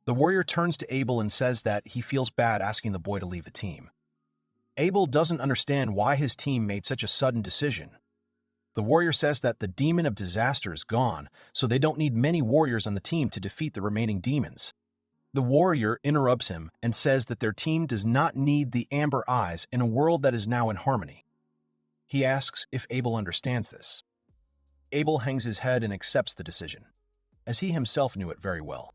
The warrior turns to Abel and says that he feels bad asking the boy to leave the team. Abel doesn't understand why his team made such a sudden decision. The warrior says that the demon of disaster is gone, so they don't need many warriors on the team to defeat the remaining demons. The warrior interrupts him and says that their team does not need the amber eyes in a world that is now in harmony. He asks if Abel understands this. Abel hangs his head and accepts the decision, as he himself knew it very well.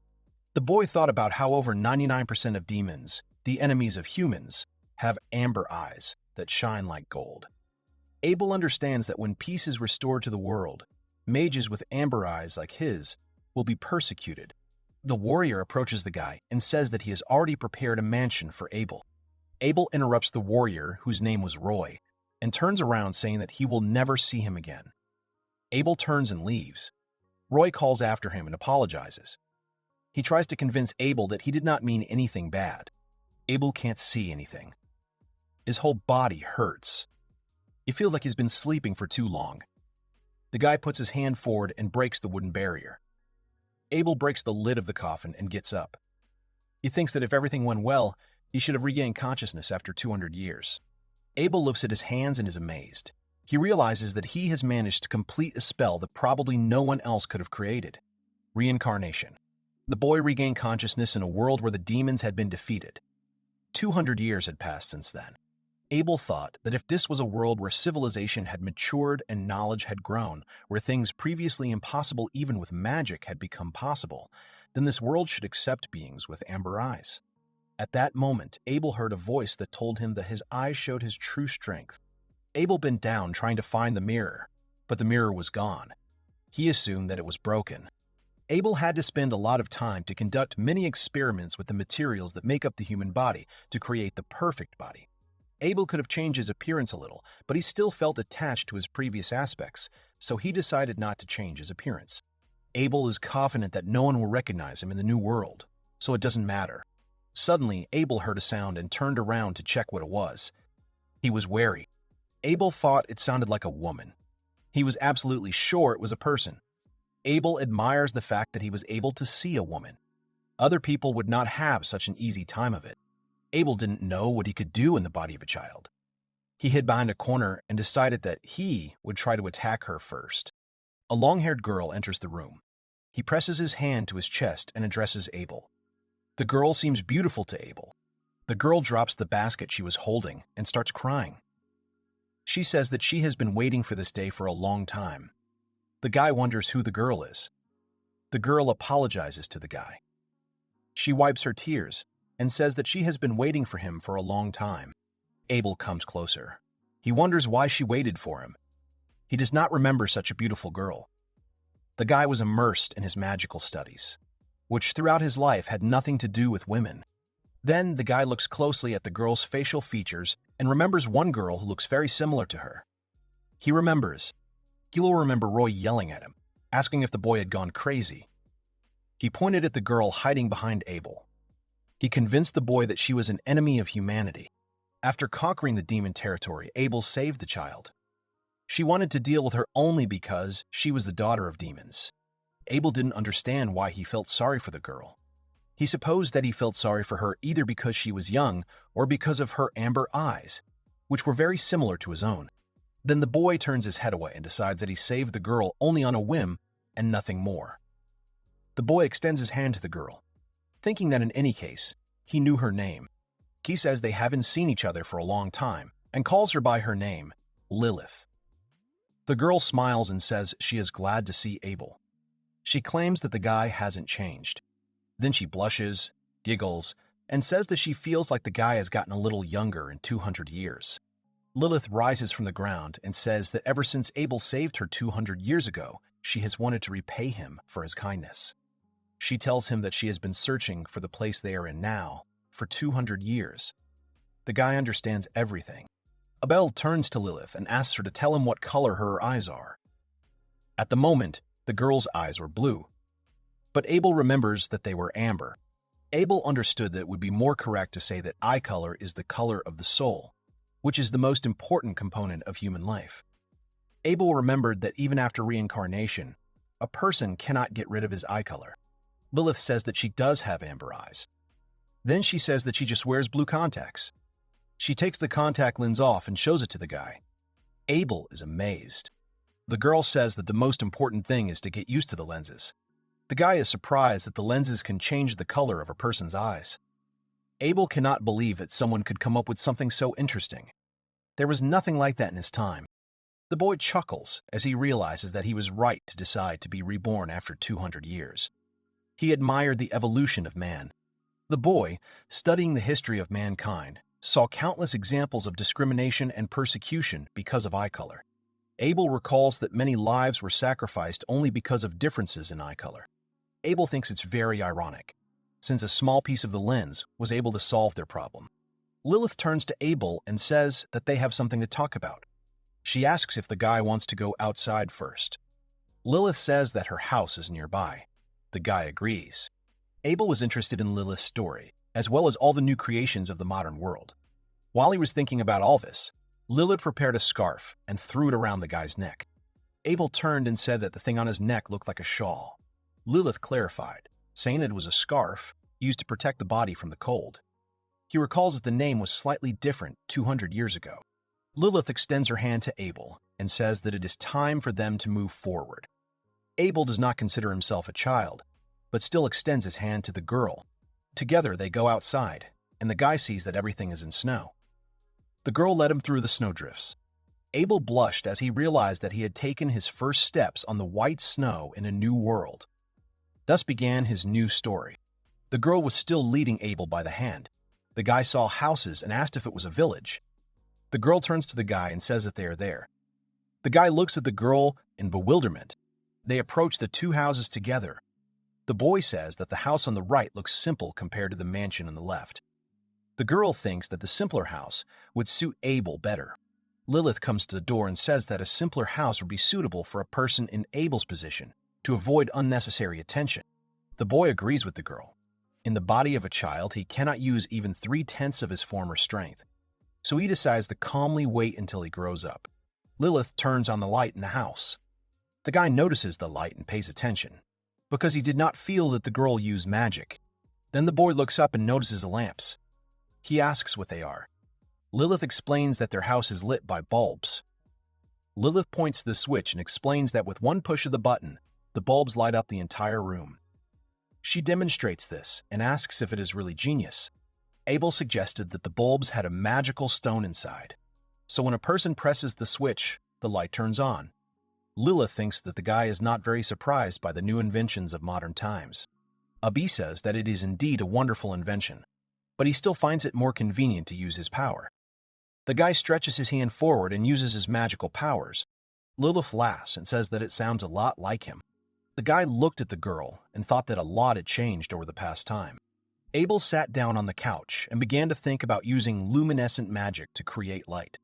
The boy thought about how over 99% of demons, the enemies of humans, have amber eyes that shine like gold. Abel understands that when peace is restored to the world, mages with amber eyes like his will be persecuted. The warrior approaches the guy and says that he has already prepared a mansion for Abel. Abel interrupts the warrior, whose name was Roy, and turns around saying that he will never see him again. Abel turns and leaves. Roy calls after him and apologizes. He tries to convince Abel that he did not mean anything bad. Abel can't see anything. His whole body hurts. He feels like he's been sleeping for too long. The guy puts his hand forward and breaks the wooden barrier. Abel breaks the lid of the coffin and gets up. He thinks that if everything went well, he should have regained consciousness after 200 years. Abel looks at his hands and is amazed. He realizes that he has managed to complete a spell that probably no one else could have created. Reincarnation. The boy regained consciousness in a world where the demons had been defeated. 200 years had passed since then. Abel thought that if this was a world where civilization had matured and knowledge had grown, where things previously impossible even with magic had become possible, then this world should accept beings with amber eyes. At that moment, Abel heard a voice that told him that his eyes showed his true strength. Abel bent down trying to find the mirror, but the mirror was gone. He assumed that it was broken. Abel had to spend a lot of time to conduct many experiments with the materials that make up the human body to create the perfect body. Abel could have changed his appearance a little, but he still felt attached to his previous aspects, so he decided not to change his appearance. Abel is confident that no one will recognize him in the new world, so it doesn't matter. Suddenly, Abel heard a sound and turned around to check what it was. He was wary. Abel thought it sounded like a woman. He was absolutely sure it was a person. Abel admires the fact that he was able to see a woman. Other people would not have such an easy time of it. Abel didn't know what he could do in the body of a child. He hid behind a corner and decided that he would try to attack her first. A long-haired girl enters the room. He presses his hand to his chest and addresses Abel. The girl seems beautiful to Abel. The girl drops the basket she was holding and starts crying. She says that she has been waiting for this day for a long time. The guy wonders who the girl is. The girl apologizes to the guy. She wipes her tears and says that she has been waiting for him for a long time. Abel comes closer. He wonders why she waited for him. He does not remember such a beautiful girl. The guy was immersed in his magical studies, which throughout his life had nothing to do with women. Then the guy looks closely at the girl's facial features and remembers one girl who looks very similar to her. He remembers. He will remember Roy yelling at him, asking if the boy had gone crazy. He pointed at the girl hiding behind Abel. He convinced the boy that she was an enemy of humanity. After conquering the demon territory, Abel saved the child. She wanted to deal with her only because she was the daughter of demons. Abel didn't understand why he felt sorry for the girl. He supposed that he felt sorry for her either because she was young or because of her amber eyes, which were very similar to his own. Then the boy turns his head away and decides that he saved the girl only on a whim and nothing more. The boy extends his hand to the girl, thinking that in any case, he knew her name. He says they haven't seen each other for a long time and calls her by her name, Lilith. The girl smiles and says she is glad to see Abel. She claims that the guy hasn't changed. Then she blushes, giggles, and says that she feels like the guy has gotten a little younger in 200 years. Lilith rises from the ground and says that ever since Abel saved her 200 years ago, she has wanted to repay him for his kindness. She tells him that she has been searching for the place they are in now for 200 years. The guy understands everything. Abel turns to Lilith and asks her to tell him what color her eyes are. At the moment, the girl's eyes were blue, but Abel remembers that they were amber. Abel understood that it would be more correct to say that eye color is the color of the soul, which is the most important component of human life. Abel remembered that even after reincarnation, a person cannot get rid of his eye color. Lilith says that she does have amber eyes. Then she says that she just wears blue contacts. She takes the contact lens off and shows it to the guy. Abel is amazed. The girl says that the most important thing is to get used to the lenses. The guy is surprised that the lenses can change the color of a person's eyes. Abel cannot believe that someone could come up with something so interesting. There was nothing like that in his time. The boy chuckles as he realizes that he was right to decide to be reborn after 200 years. He admired the evolution of man. The boy, studying the history of mankind, saw countless examples of discrimination and persecution because of eye color. Abel recalls that many lives were sacrificed only because of differences in eye color. Abel thinks it's very ironic, since a small piece of the lens was able to solve their problem. Lilith turns to Abel and says that they have something to talk about. She asks if the guy wants to go outside first. Lilith says that her house is nearby. The guy agrees. Abel was interested in Lilith's story, as well as all the new creations of the modern world. While he was thinking about all this, Lilith prepared a scarf and threw it around the guy's neck. Abel turned and said that the thing on his neck looked like a shawl. Lilith clarified, saying it was a scarf used to protect the body from the cold. He recalls that the name was slightly different 200 years ago. Lilith extends her hand to Abel and says that it is time for them to move forward. Abel does not consider himself a child, but still extends his hand to the girl. Together they go outside, and the guy sees that everything is in snow. The girl led him through the snowdrifts. Abel blushed as he realized that he had taken his first steps on the white snow in a new world. Thus began his new story. The girl was still leading Abel by the hand. The guy saw houses and asked if it was a village. The girl turns to the guy and says that they are there. The guy looks at the girl in bewilderment. They approach the two houses together. The boy says that the house on the right looks simple compared to the mansion on the left. The girl thinks that the simpler house would suit Abel better. Lilith comes to the door and says that a simpler house would be suitable for a person in Abel's position to avoid unnecessary attention. The boy agrees with the girl. In the body of a child, he cannot use even 3/10 of his former strength, so he decides to calmly wait until he grows up. Lilith turns on the light in the house. The guy notices the light and pays attention, because he did not feel that the girl used magic. Then the boy looks up and notices the lamps. He asks what they are. Lilith explains that their house is lit by bulbs. Lilith points to the switch and explains that with one push of the button, the bulbs light up the entire room. She demonstrates this and asks if it is really genius. Abel suggested that the bulbs had a magical stone inside, so when a person presses the switch, the light turns on. Lilith thinks that the guy is not very surprised by the new inventions of modern times. Abel says that it is indeed a wonderful invention, but he still finds it more convenient to use his power. The guy stretches his hand forward and uses his magical powers. Lilith laughs and says that it sounds a lot like him. The guy looked at the girl and thought that a lot had changed over the past time. Abel sat down on the couch and began to think about using luminescent magic to create light.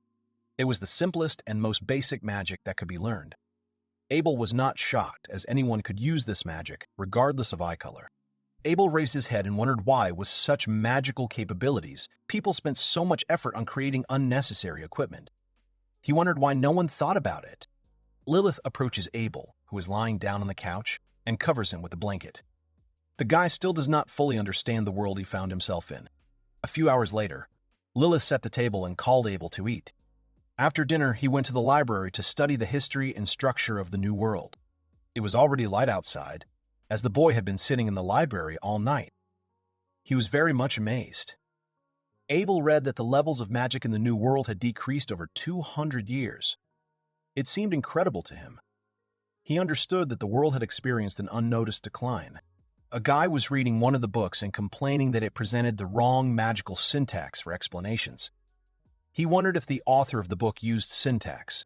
It was the simplest and most basic magic that could be learned. Abel was not shocked, as anyone could use this magic, regardless of eye color. Abel raised his head and wondered why, with such magical capabilities, people spent so much effort on creating unnecessary equipment. He wondered why no one thought about it. Lilith approaches Abel, who is lying down on the couch, and covers him with a blanket. The guy still does not fully understand the world he found himself in. A few hours later, Lilith set the table and called Abel to eat. After dinner, he went to the library to study the history and structure of the New World. It was already light outside, as the boy had been sitting in the library all night. He was very much amazed. Abel read that the levels of magic in the New World had decreased over 200 years. It seemed incredible to him. He understood that the world had experienced an unnoticed decline. A guy was reading one of the books and complaining that it presented the wrong magical syntax for explanations. He wondered if the author of the book used syntax.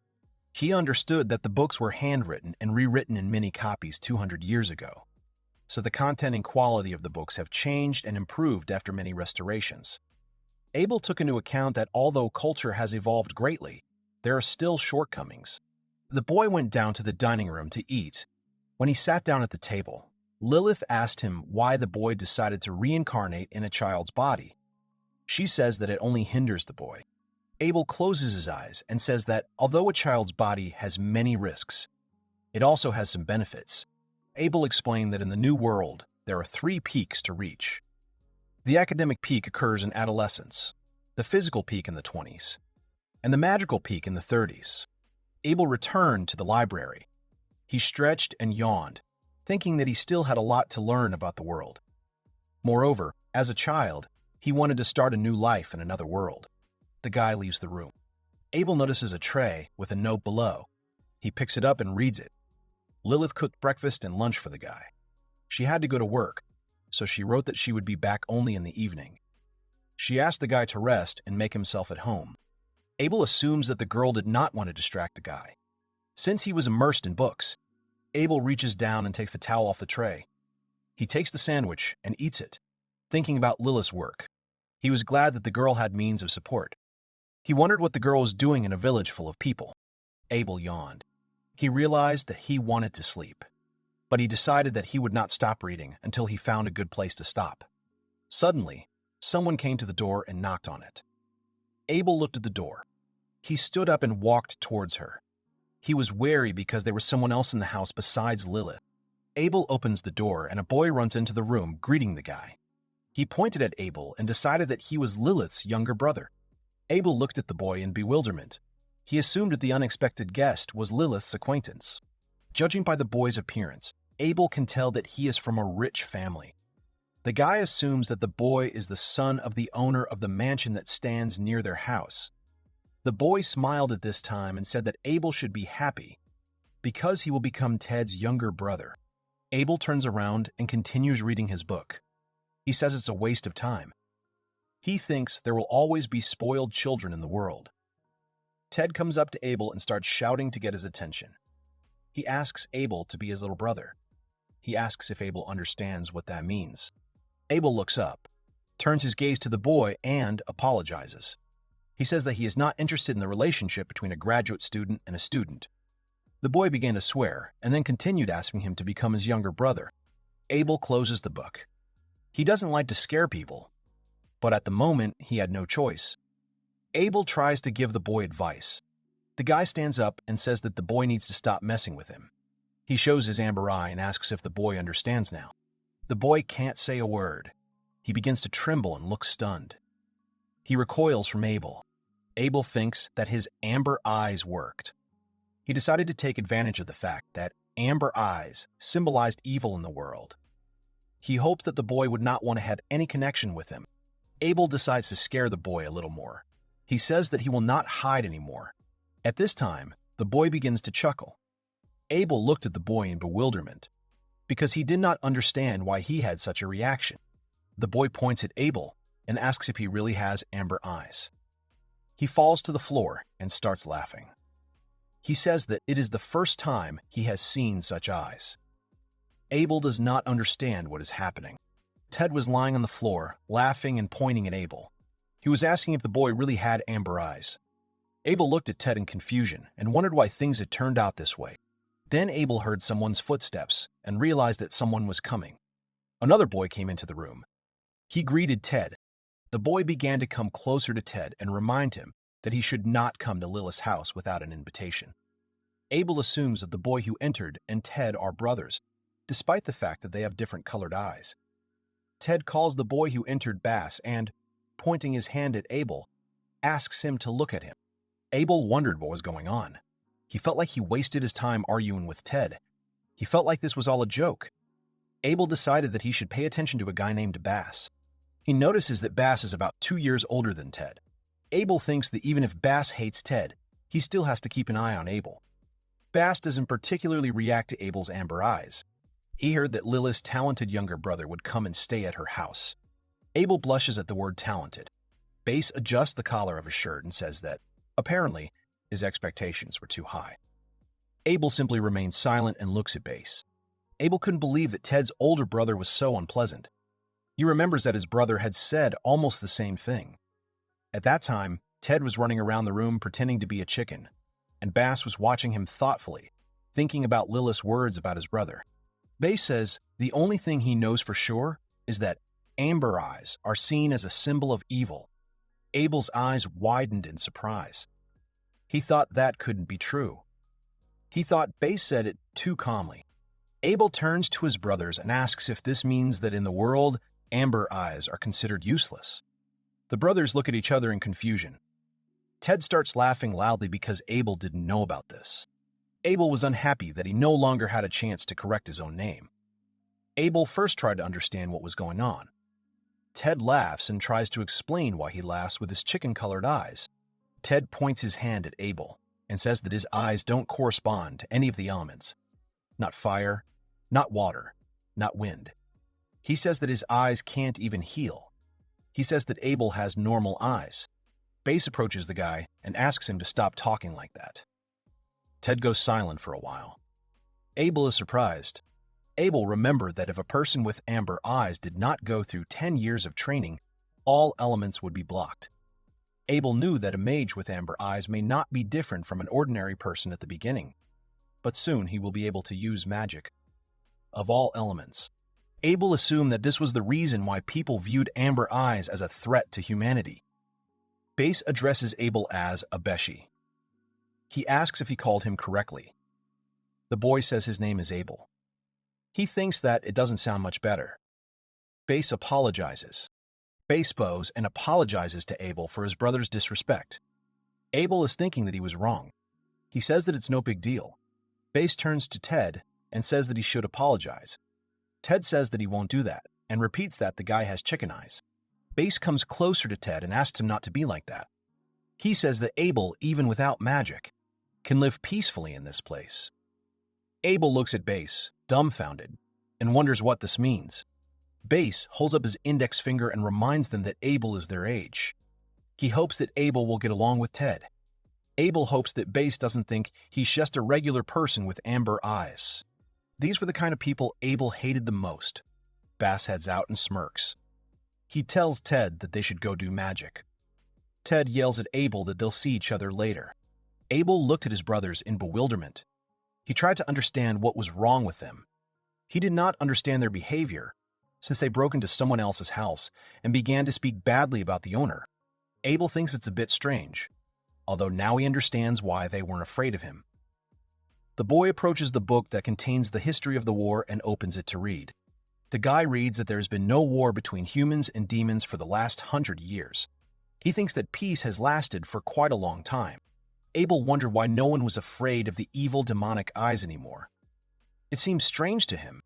He understood that the books were handwritten and rewritten in many copies 200 years ago, so the content and quality of the books have changed and improved after many restorations. Abel took into account that although culture has evolved greatly, there are still shortcomings. The boy went down to the dining room to eat. When he sat down at the table, Lilith asked him why the boy decided to reincarnate in a child's body. She says that it only hinders the boy. Abel closes his eyes and says that although a child's body has many risks, it also has some benefits. Abel explained that in the New World, there are 3 peaks to reach. The academic peak occurs in adolescence, the physical peak in the 20s, and the magical peak in the 30s. Abel returned to the library. He stretched and yawned, thinking that he still had a lot to learn about the world. Moreover, as a child, he wanted to start a new life in another world. The guy leaves the room. Abel notices a tray with a note below. He picks it up and reads it. Lilith cooked breakfast and lunch for the guy. She had to go to work, so she wrote that she would be back only in the evening. She asked the guy to rest and make himself at home. Abel assumes that the girl did not want to distract the guy. Since he was immersed in books, Abel reaches down and takes the towel off the tray. He takes the sandwich and eats it, thinking about Lilith's work. He was glad that the girl had means of support. He wondered what the girl was doing in a village full of people. Abel yawned. He realized that he wanted to sleep, but he decided that he would not stop reading until he found a good place to stop. Suddenly, someone came to the door and knocked on it. Abel looked at the door. He stood up and walked towards her. He was wary because there was someone else in the house besides Lilith. Abel opens the door and a boy runs into the room, greeting the guy. He pointed at Abel and decided that he was Lilith's younger brother. Abel looked at the boy in bewilderment. He assumed that the unexpected guest was Lilith's acquaintance. Judging by the boy's appearance, Abel can tell that he is from a rich family. The guy assumes that the boy is the son of the owner of the mansion that stands near their house. The boy smiled at this time and said that Abel should be happy because he will become Ted's younger brother. Abel turns around and continues reading his book. He says it's a waste of time. He thinks there will always be spoiled children in the world. Ted comes up to Abel and starts shouting to get his attention. He asks Abel to be his little brother. He asks if Abel understands what that means. Abel looks up, turns his gaze to the boy, and apologizes. He says that he is not interested in the relationship between a graduate student and a student. The boy began to swear, and then continued asking him to become his younger brother. Abel closes the book. He doesn't like to scare people, but at the moment, he had no choice. Abel tries to give the boy advice. The guy stands up and says that the boy needs to stop messing with him. He shows his amber eye and asks if the boy understands now. The boy can't say a word. He begins to tremble and look stunned. He recoils from Abel. Abel thinks that his amber eyes worked. He decided to take advantage of the fact that amber eyes symbolized evil in the world. He hoped that the boy would not want to have any connection with him. Abel decides to scare the boy a little more. He says that he will not hide anymore. At this time, the boy begins to chuckle. Abel looked at the boy in bewilderment because he did not understand why he had such a reaction. The boy points at Abel and asks if he really has amber eyes. He falls to the floor and starts laughing. He says that it is the first time he has seen such eyes. Abel does not understand what is happening. Ted was lying on the floor, laughing and pointing at Abel. He was asking if the boy really had amber eyes. Abel looked at Ted in confusion and wondered why things had turned out this way. Then Abel heard someone's footsteps and realized that someone was coming. Another boy came into the room. He greeted Ted. The boy began to come closer to Ted and remind him that he should not come to Lilith's house without an invitation. Abel assumes that the boy who entered and Ted are brothers, despite the fact that they have different colored eyes. Ted calls the boy who entered Bass and, pointing his hand at Abel, asks him to look at him. Abel wondered what was going on. He felt like he wasted his time arguing with Ted. He felt like this was all a joke. Abel decided that he should pay attention to a guy named Bass. He notices that Bass is about 2 years older than Ted. Abel thinks that even if Bass hates Ted, he still has to keep an eye on Abel. Bass doesn't particularly react to Abel's amber eyes. He heard that Lilith's talented younger brother would come and stay at her house. Abel blushes at the word talented. Bass adjusts the collar of his shirt and says that, apparently, his expectations were too high. Abel simply remains silent and looks at Bass. Abel couldn't believe that Ted's older brother was so unpleasant. He remembers that his brother had said almost the same thing. At that time, Ted was running around the room pretending to be a chicken, and Bass was watching him thoughtfully, thinking about Lilith's words about his brother. Bass says the only thing he knows for sure is that amber eyes are seen as a symbol of evil. Abel's eyes widened in surprise. He thought that couldn't be true. He thought Bass said it too calmly. Abel turns to his brothers and asks if this means that in the world, amber eyes are considered useless. The brothers look at each other in confusion. Ted starts laughing loudly because Abel didn't know about this. Abel was unhappy that he no longer had a chance to correct his own name. Abel first tried to understand what was going on. Ted laughs and tries to explain why he laughs with his chicken-colored eyes. Ted points his hand at Abel and says that his eyes don't correspond to any of the elements. Not fire, not water, not wind. He says that his eyes can't even heal. He says that Abel has normal eyes. Base approaches the guy and asks him to stop talking like that. Ted goes silent for a while. Abel is surprised. Abel remembered that if a person with amber eyes did not go through 10 years of training, all elements would be blocked. Abel knew that a mage with amber eyes may not be different from an ordinary person at the beginning, but soon he will be able to use magic. Of all elements, Abel assumed that this was the reason why people viewed amber eyes as a threat to humanity. Base addresses Abel as Abeshi. He asks if he called him correctly. The boy says his name is Abel. He thinks that it doesn't sound much better. Base apologizes. Base bows and apologizes to Abel for his brother's disrespect. Abel is thinking that he was wrong. He says that it's no big deal. Base turns to Ted and says that he should apologize. Ted says that he won't do that and repeats that the guy has chicken eyes. Base comes closer to Ted and asks him not to be like that. He says that Abel, even without magic, can live peacefully in this place. Abel looks at Base, dumbfounded, and wonders what this means. Base holds up his index finger and reminds them that Abel is their age. He hopes that Abel will get along with Ted. Abel hopes that Base doesn't think he's just a regular person with amber eyes. These were the kind of people Abel hated the most. Bass heads out and smirks. He tells Ted that they should go do magic. Ted yells at Abel that they'll see each other later. Abel looked at his brothers in bewilderment. He tried to understand what was wrong with them. He did not understand their behavior, since they broke into someone else's house and began to speak badly about the owner. Abel thinks it's a bit strange, although now he understands why they weren't afraid of him. The boy approaches the book that contains the history of the war and opens it to read. The guy reads that there has been no war between humans and demons for the last 100 years. He thinks that peace has lasted for quite a long time. Abel wondered why no one was afraid of the evil demonic eyes anymore. It seemed strange to him.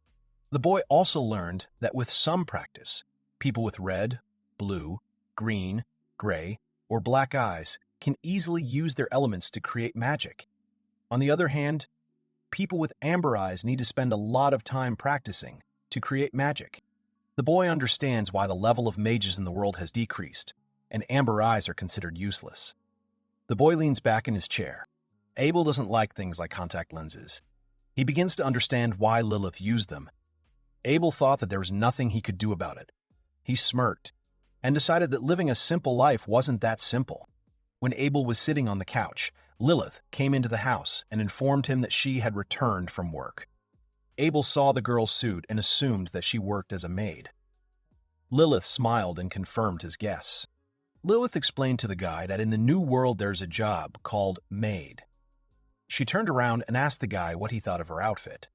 The boy also learned that with some practice, people with red, blue, green, gray, or black eyes can easily use their elements to create magic. On the other hand, people with amber eyes need to spend a lot of time practicing to create magic. The boy understands why the level of mages in the world has decreased, and amber eyes are considered useless. The boy leans back in his chair. Abel doesn't like things like contact lenses. He begins to understand why Lilith used them. Abel thought that there was nothing he could do about it. He smirked and decided that living a simple life wasn't that simple. When Abel was sitting on the couch, Lilith came into the house and informed him that she had returned from work. Abel saw the girl's suit and assumed that she worked as a maid. Lilith smiled and confirmed his guess. Lilith explained to the guy that in the new world there's a job called maid. She turned around and asked the guy what he thought of her outfit.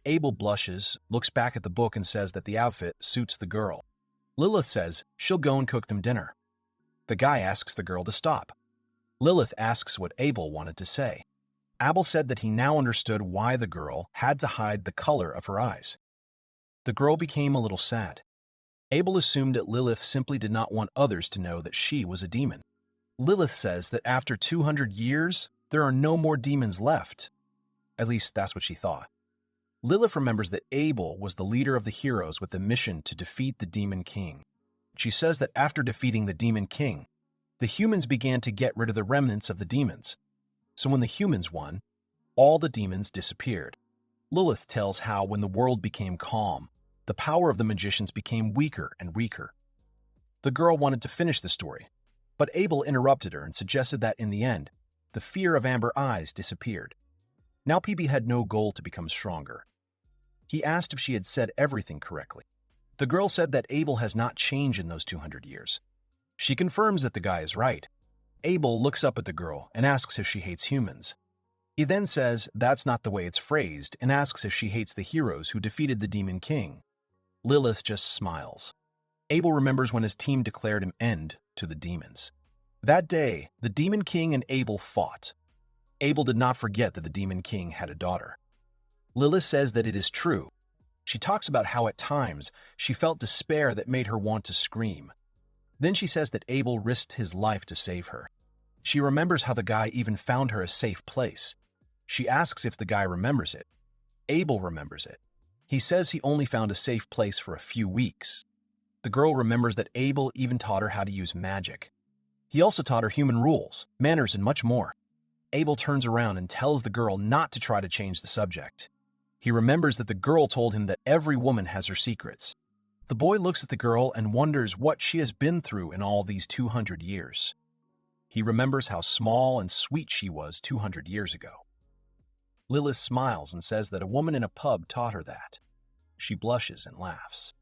Abel blushes, looks back at the book and says that the outfit suits the girl. Lilith says she'll go and cook them dinner. The guy asks the girl to stop. Lilith asks what Abel wanted to say. Abel said that he now understood why the girl had to hide the color of her eyes. The girl became a little sad. Abel assumed that Lilith simply did not want others to know that she was a demon. Lilith says that after 200 years, there are no more demons left. At least that's what she thought. Lilith remembers that Abel was the leader of the heroes with the mission to defeat the Demon King. She says that after defeating the Demon King, the humans began to get rid of the remnants of the demons. So when the humans won, all the demons disappeared. Lilith tells how when the world became calm, the power of the magicians became weaker and weaker. The girl wanted to finish the story, but Abel interrupted her and suggested that in the end, the fear of amber eyes disappeared. Now Pepe had no goal to become stronger. He asked if she had said everything correctly. The girl said that Abel has not changed in those 200 years. She confirms that the guy is right. Abel looks up at the girl and asks if she hates humans. He then says that's not the way it's phrased and asks if she hates the heroes who defeated the Demon King. Lilith just smiles. Abel remembers when his team declared an end to the demons. That day, the Demon King and Abel fought. Abel did not forget that the Demon King had a daughter. Lilith says that it is true. She talks about how at times she felt despair that made her want to scream. Then she says that Abel risked his life to save her. She remembers how the guy even found her a safe place. She asks if the guy remembers it. Abel remembers it. He says he only found a safe place for a few weeks. The girl remembers that Abel even taught her how to use magic. He also taught her human rules, manners, and much more. Abel turns around and tells the girl not to try to change the subject. He remembers that the girl told him that every woman has her secrets. The boy looks at the girl and wonders what she has been through in all these 200 years. He remembers how small and sweet she was 200 years ago. Lilith smiles and says that a woman in a pub taught her that. She blushes and laughs.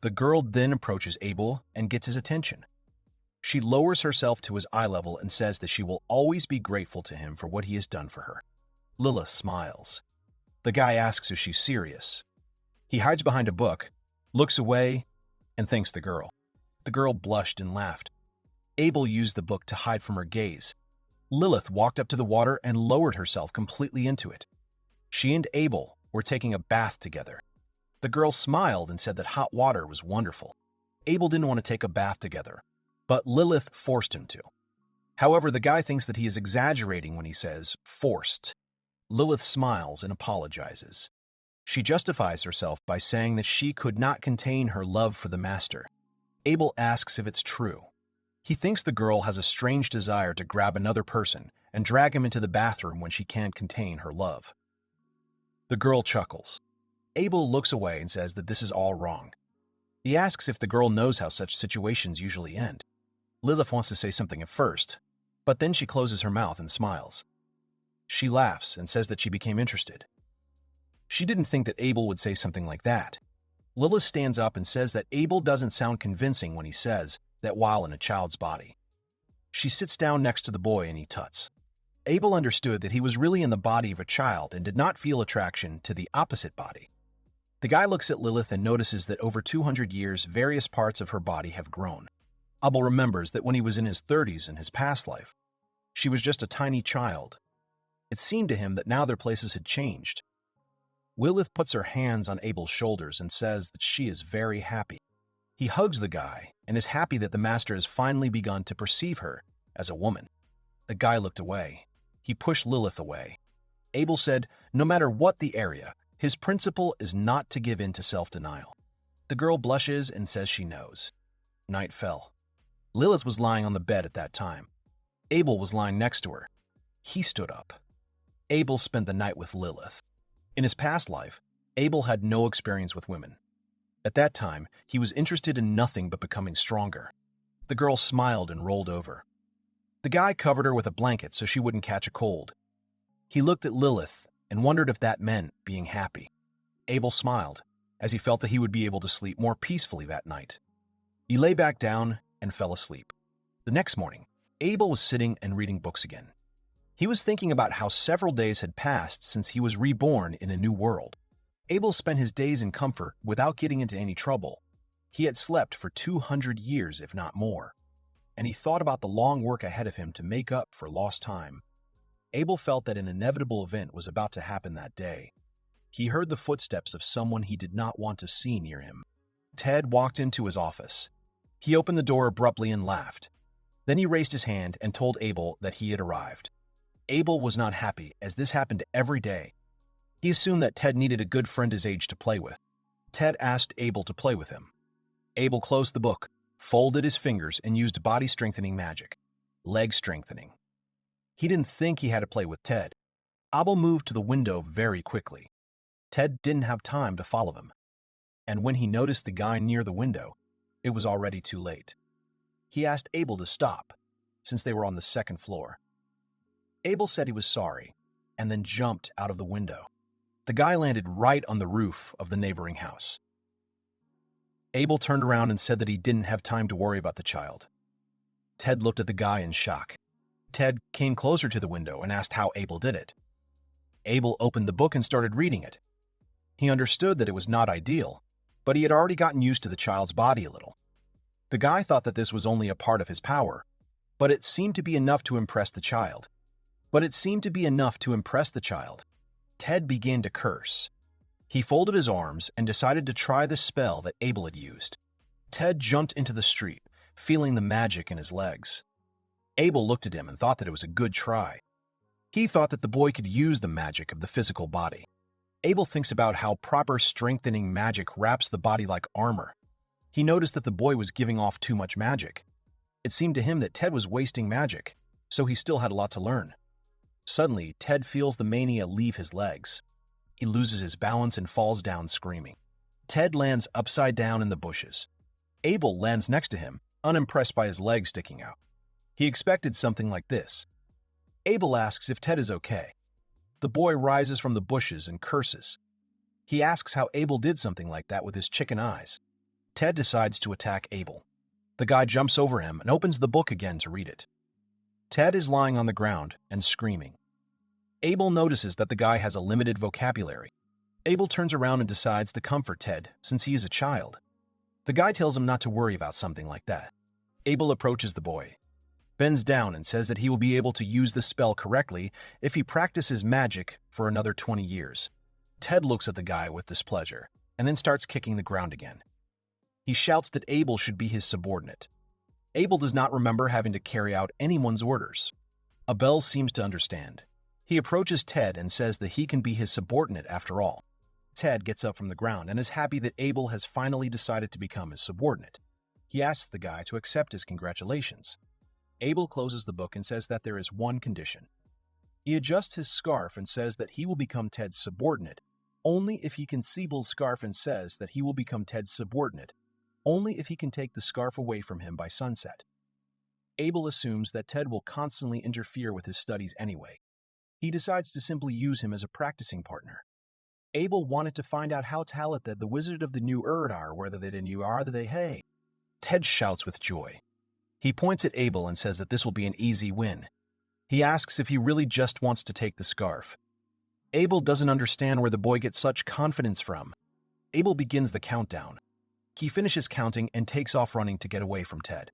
The girl then approaches Abel and gets his attention. She lowers herself to his eye level and says that she will always be grateful to him for what he has done for her. Lilith smiles. The guy asks if she's serious. He hides behind a book, looks away, and thanks the girl. The girl blushed and laughed. Abel used the book to hide from her gaze. Lilith walked up to the water and lowered herself completely into it. She and Abel were taking a bath together. The girl smiled and said that hot water was wonderful. Abel didn't want to take a bath together, but Lilith forced him to. However, the guy thinks that he is exaggerating when he says forced. Lilith smiles and apologizes. She justifies herself by saying that she could not contain her love for the master. Abel asks if it's true. He thinks the girl has a strange desire to grab another person and drag him into the bathroom when she can't contain her love. The girl chuckles. Abel looks away and says that this is all wrong. He asks if the girl knows how such situations usually end. Lilith wants to say something at first, but then she closes her mouth and smiles. She laughs and says that she became interested. She didn't think that Abel would say something like that. Lilith stands up and says that Abel doesn't sound convincing when he says that while in a child's body. She sits down next to the boy and he tuts. Abel understood that he was really in the body of a child and did not feel attraction to the opposite body. The guy looks at Lilith and notices that over 200 years, various parts of her body have grown. Abel remembers that when he was in his 30s in his past life, she was just a tiny child. It seemed to him that now their places had changed. Lilith puts her hands on Abel's shoulders and says that she is very happy. He hugs the guy and is happy that the master has finally begun to perceive her as a woman. The guy looked away. He pushed Lilith away. Abel said, no matter what the area, his principle is not to give in to self-denial. The girl blushes and says she knows. Night fell. Lilith was lying on the bed at that time. Abel was lying next to her. He stood up. Abel spent the night with Lilith. In his past life, Abel had no experience with women. At that time, he was interested in nothing but becoming stronger. The girl smiled and rolled over. The guy covered her with a blanket so she wouldn't catch a cold. He looked at Lilith and wondered if that meant being happy. Abel smiled, as he felt that he would be able to sleep more peacefully that night. He lay back down and fell asleep. The next morning, Abel was sitting and reading books again. He was thinking about how several days had passed since he was reborn in a new world. Abel spent his days in comfort without getting into any trouble. He had slept for 200 years, if not more, and he thought about the long work ahead of him to make up for lost time. Abel felt that an inevitable event was about to happen that day. He heard the footsteps of someone he did not want to see near him. Ted walked into his office. He opened the door abruptly and laughed. Then he raised his hand and told Abel that he had arrived. Abel was not happy, as this happened every day. He assumed that Ted needed a good friend his age to play with. Ted asked Abel to play with him. Abel closed the book, folded his fingers, and used body-strengthening magic. Leg strengthening. He didn't think he had to play with Ted. Abel moved to the window very quickly. Ted didn't have time to follow him. And when he noticed the guy near the window, it was already too late. He asked Abel to stop, since they were on the second floor. Abel said he was sorry, and then jumped out of the window. The guy landed right on the roof of the neighboring house. Abel turned around and said that he didn't have time to worry about the child. Ted looked at the guy in shock. Ted came closer to the window and asked how Abel did it. Abel opened the book and started reading it. He understood that it was not ideal, but he had already gotten used to the child's body a little. The guy thought that this was only a part of his power, but it seemed to be enough to impress the child. Ted began to curse. He folded his arms and decided to try the spell that Abel had used. Ted jumped into the street, feeling the magic in his legs. Abel looked at him and thought that it was a good try. He thought that the boy could use the magic of the physical body. Abel thinks about how proper strengthening magic wraps the body like armor. He noticed that the boy was giving off too much magic. It seemed to him that Ted was wasting magic, so he still had a lot to learn. Suddenly, Ted feels the mania leave his legs. He loses his balance and falls down screaming. Ted lands upside down in the bushes. Abel lands next to him, unimpressed by his legs sticking out. He expected something like this. Abel asks if Ted is okay. The boy rises from the bushes and curses. He asks how Abel did something like that with his chicken eyes. Ted decides to attack Abel. The guy jumps over him and opens the book again to read it. Ted is lying on the ground and screaming. Abel notices that the guy has a limited vocabulary. Abel turns around and decides to comfort Ted since he is a child. The guy tells him not to worry about something like that. Abel approaches the boy, bends down and says that he will be able to use the spell correctly if he practices magic for another 20 years. Ted looks at the guy with displeasure and then starts kicking the ground again. He shouts that Abel should be his subordinate. Abel does not remember having to carry out anyone's orders. Abel seems to understand. He approaches Ted and says that he can be his subordinate after all. Ted gets up from the ground and is happy that Abel has finally decided to become his subordinate. He asks the guy to accept his congratulations. Abel closes the book and says that there is one condition. He adjusts his scarf and says that he will become Ted's subordinate only if he can see Abel's scarf and says that he will become Ted's subordinate only if he can take the scarf away from him by sunset. Abel assumes that Ted will constantly interfere with his studies anyway. He decides to simply use him as a practicing partner. Abel wanted to find out how talented the Wizard of the New Erd are, whether they new are that they hey. Ted shouts with joy. He points at Abel and says that this will be an easy win. He asks if he really just wants to take the scarf. Abel doesn't understand where the boy gets such confidence from. Abel begins the countdown. He finishes counting and takes off running to get away from Ted.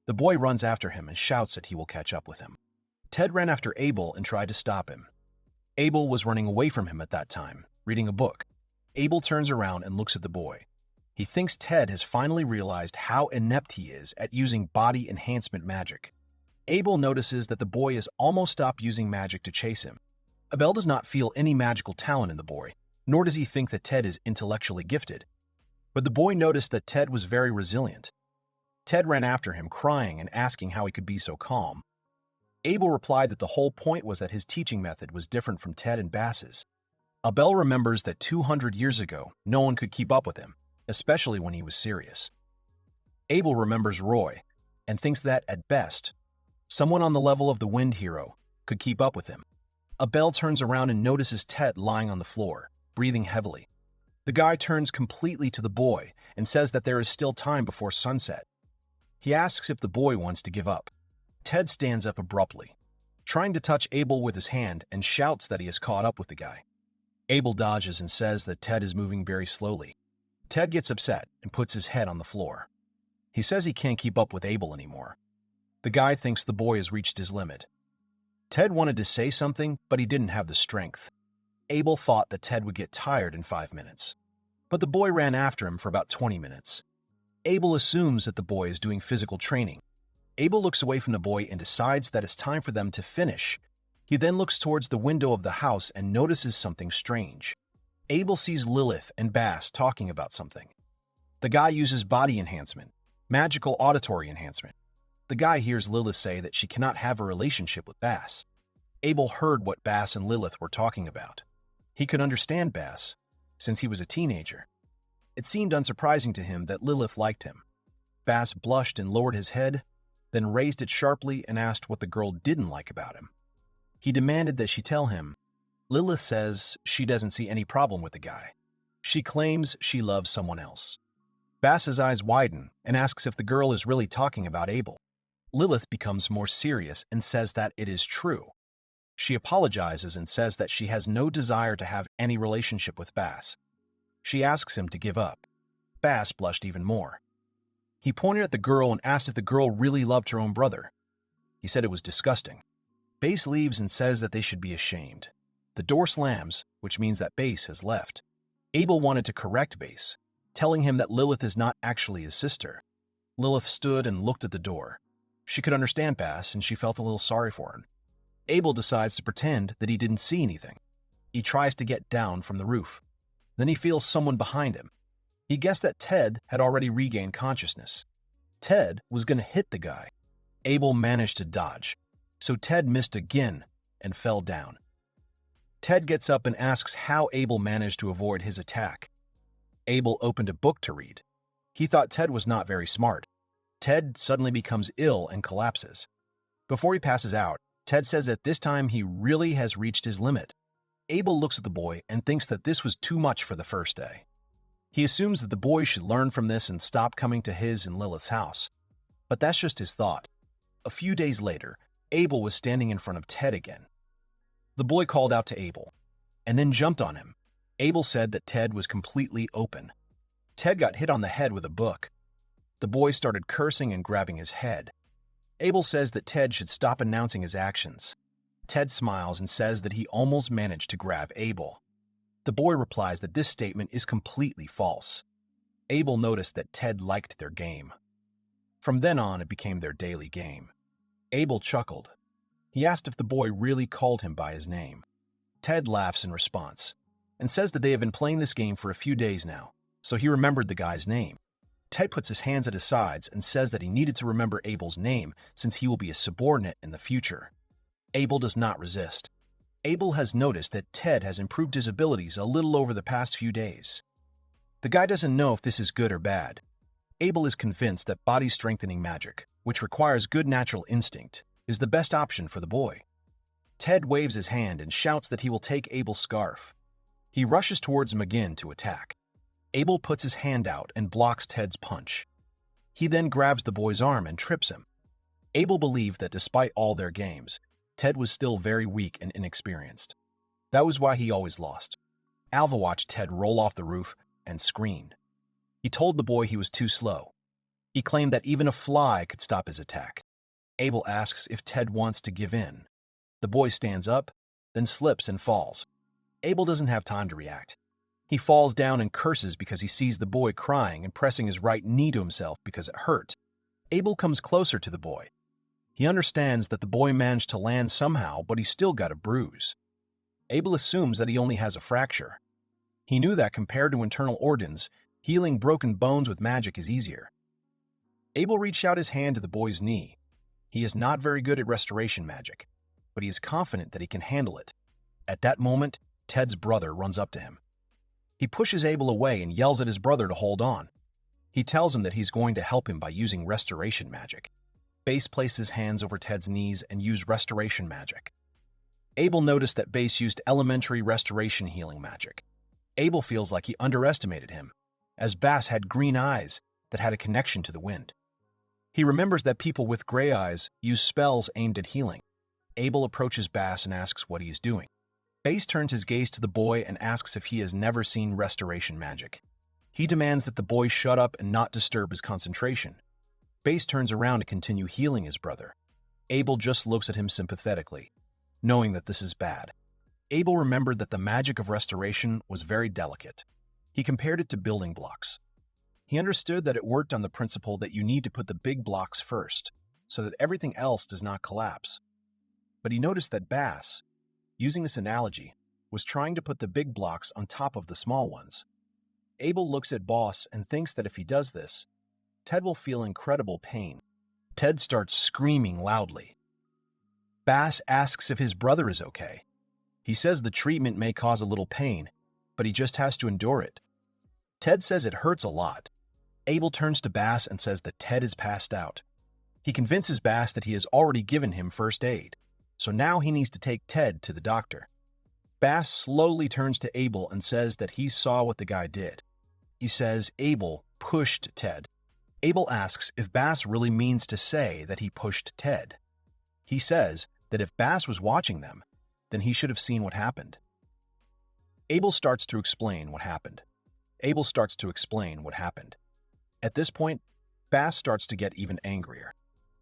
The boy runs after him and shouts that he will catch up with him. Ted ran after Abel and tried to stop him. Abel was running away from him at that time, reading a book. Abel turns around and looks at the boy. He thinks Ted has finally realized how inept he is at using body enhancement magic. Abel notices that the boy has almost stopped using magic to chase him. Abel does not feel any magical talent in the boy, nor does he think that Ted is intellectually gifted. But the boy noticed that Ted was very resilient. Ted ran after him, crying and asking how he could be so calm. Abel replied that the whole point was that his teaching method was different from Ted and Bass's. Abel remembers that 200 years ago, no one could keep up with him, especially when he was serious. Abel remembers Roy and thinks that, at best, someone on the level of the Wind Hero could keep up with him. Abel turns around and notices Ted lying on the floor, breathing heavily. The guy turns completely to the boy and says that there is still time before sunset. He asks if the boy wants to give up. Ted stands up abruptly, trying to touch Abel with his hand, and shouts that he has caught up with the guy. Abel dodges and says that Ted is moving very slowly. Ted gets upset and puts his head on the floor. He says he can't keep up with Abel anymore. The guy thinks the boy has reached his limit. Ted wanted to say something, but he didn't have the strength. Abel thought that Ted would get tired in 5 minutes, but the boy ran after him for about 20 minutes. Abel assumes that the boy is doing physical training. Abel looks away from the boy and decides that it's time for them to finish. He then looks towards the window of the house and notices something strange. Abel sees Lilith and Bass talking about something. The guy uses body enhancement, magical auditory enhancement. The guy hears Lilith say that she cannot have a relationship with Bass. Abel heard what Bass and Lilith were talking about. He could understand Bass, since he was a teenager. It seemed unsurprising to him that Lilith liked him. Bass blushed and lowered his head, then raised it sharply and asked what the girl didn't like about him. He demanded that she tell him. Lilith says she doesn't see any problem with the guy. She claims she loves someone else. Bass's eyes widen and asks if the girl is really talking about Abel. Lilith becomes more serious and says that it is true. She apologizes and says that she has no desire to have any relationship with Bass. She asks him to give up. Bass blushed even more. He pointed at the girl and asked if the girl really loved her own brother. He said it was disgusting. Bass leaves and says that they should be ashamed. The door slams, which means that Bass has left. Abel wanted to correct Bass, telling him that Lilith is not actually his sister. Lilith stood and looked at the door. She could understand Bass, and she felt a little sorry for him. Abel decides to pretend that he didn't see anything. He tries to get down from the roof. Then he feels someone behind him. He guessed that Ted had already regained consciousness. Ted was going to hit the guy. Abel managed to dodge, so Ted missed again and fell down. Ted gets up and asks how Abel managed to avoid his attack. Abel opened a book to read. He thought Ted was not very smart. Ted suddenly becomes ill and collapses. Before he passes out, Ted says that this time he really has reached his limit. Abel looks at the boy and thinks that this was too much for the first day. He assumes that the boy should learn from this and stop coming to his and Lilith's house. But that's just his thought. A few days later, Abel was standing in front of Ted again. The boy called out to Abel, and then jumped on him. Abel said that Ted was completely open. Ted got hit on the head with a book. The boy started cursing and grabbing his head. Abel says that Ted should stop announcing his actions. Ted smiles and says that he almost managed to grab Abel. The boy replies that this statement is completely false. Abel noticed that Ted liked their game. From then on, it became their daily game. Abel chuckled. He asked if the boy really called him by his name. Ted laughs in response and says that they have been playing this game for a few days now, so he remembered the guy's name. Ted puts his hands at his sides and says that he needed to remember Abel's name since he will be a subordinate in the future. Abel does not resist. Abel has noticed that Ted has improved his abilities a little over the past few days. The guy doesn't know if this is good or bad. Abel is convinced that body-strengthening magic, which requires good natural instinct, is the best option for the boy. Ted waves his hand and shouts that he will take Abel's scarf. He rushes towards him again to attack. Abel puts his hand out and blocks Ted's punch. He then grabs the boy's arm and trips him. Abel believed that despite all their games, Ted was still very weak and inexperienced. That was why he always lost. Alva watched Ted roll off the roof and screamed. He told the boy he was too slow. He claimed that even a fly could stop his attack. Abel asks if Ted wants to give in. The boy stands up, then slips and falls. Abel doesn't have time to react. He falls down and curses because he sees the boy crying and pressing his right knee to himself because it hurt. Abel comes closer to the boy. He understands that the boy managed to land somehow, but he still got a bruise. Abel assumes that he only has a fracture. He knew that compared to internal organs, healing broken bones with magic is easier. Abel reached out his hand to the boy's knee. He is not very good at restoration magic, but he is confident that he can handle it. At that moment, Ted's brother runs up to him. He pushes Abel away and yells at his brother to hold on. He tells him that he's going to help him by using restoration magic. Bass placed his hands over Ted's knees and used restoration magic. Abel noticed that Bass used elementary restoration healing magic. Abel feels like he underestimated him, as Bass had green eyes that had a connection to the wind. He remembers that people with gray eyes use spells aimed at healing. Abel approaches Bass and asks what he is doing. Bass turns his gaze to the boy and asks if he has never seen restoration magic. He demands that the boy shut up and not disturb his concentration. Bass turns around to continue healing his brother. Abel just looks at him sympathetically, knowing that this is bad. Abel remembered that the magic of restoration was very delicate. He compared it to building blocks. He understood that it worked on the principle that you need to put the big blocks first, so that everything else does not collapse. But he noticed that Bass, using this analogy, was trying to put the big blocks on top of the small ones. Abel looks at Boss and thinks that if he does this, Ted will feel incredible pain. Ted starts screaming loudly. Bass asks if his brother is okay. He says the treatment may cause a little pain, but he just has to endure it. Ted says it hurts a lot. Abel turns to Bass and says that Ted is passed out. He convinces Bass that he has already given him first aid, so now he needs to take Ted to the doctor. Bass slowly turns to Abel and says that he saw what the guy did. He says Abel pushed Ted. Abel asks if Bass really means to say that he pushed Ted. He says that if Bass was watching them, then he should have seen what happened. Abel starts to explain what happened. At this point, Bass starts to get even angrier.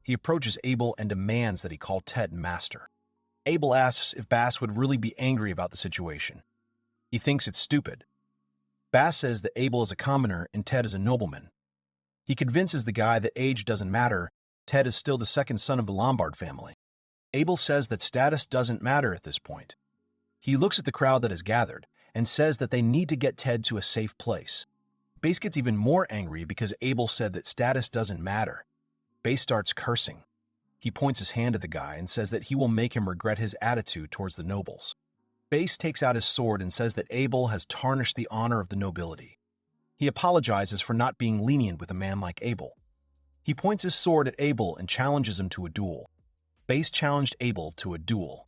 He approaches Abel and demands that he call Ted master. Abel asks if Bass would really be angry about the situation. He thinks it's stupid. Bass says that Abel is a commoner and Ted is a nobleman. He convinces the guy that age doesn't matter, Ted is still the second son of the Lombard family. Abel says that status doesn't matter at this point. He looks at the crowd that has gathered and says that they need to get Ted to a safe place. Bass gets even more angry because Abel said that status doesn't matter. Bass starts cursing. He points his hand at the guy and says that he will make him regret his attitude towards the nobles. Bass takes out his sword and says that Abel has tarnished the honor of the nobility. He apologizes for not being lenient with a man like Abel. He points his sword at Abel and challenges him to a duel. Bass challenged Abel to a duel.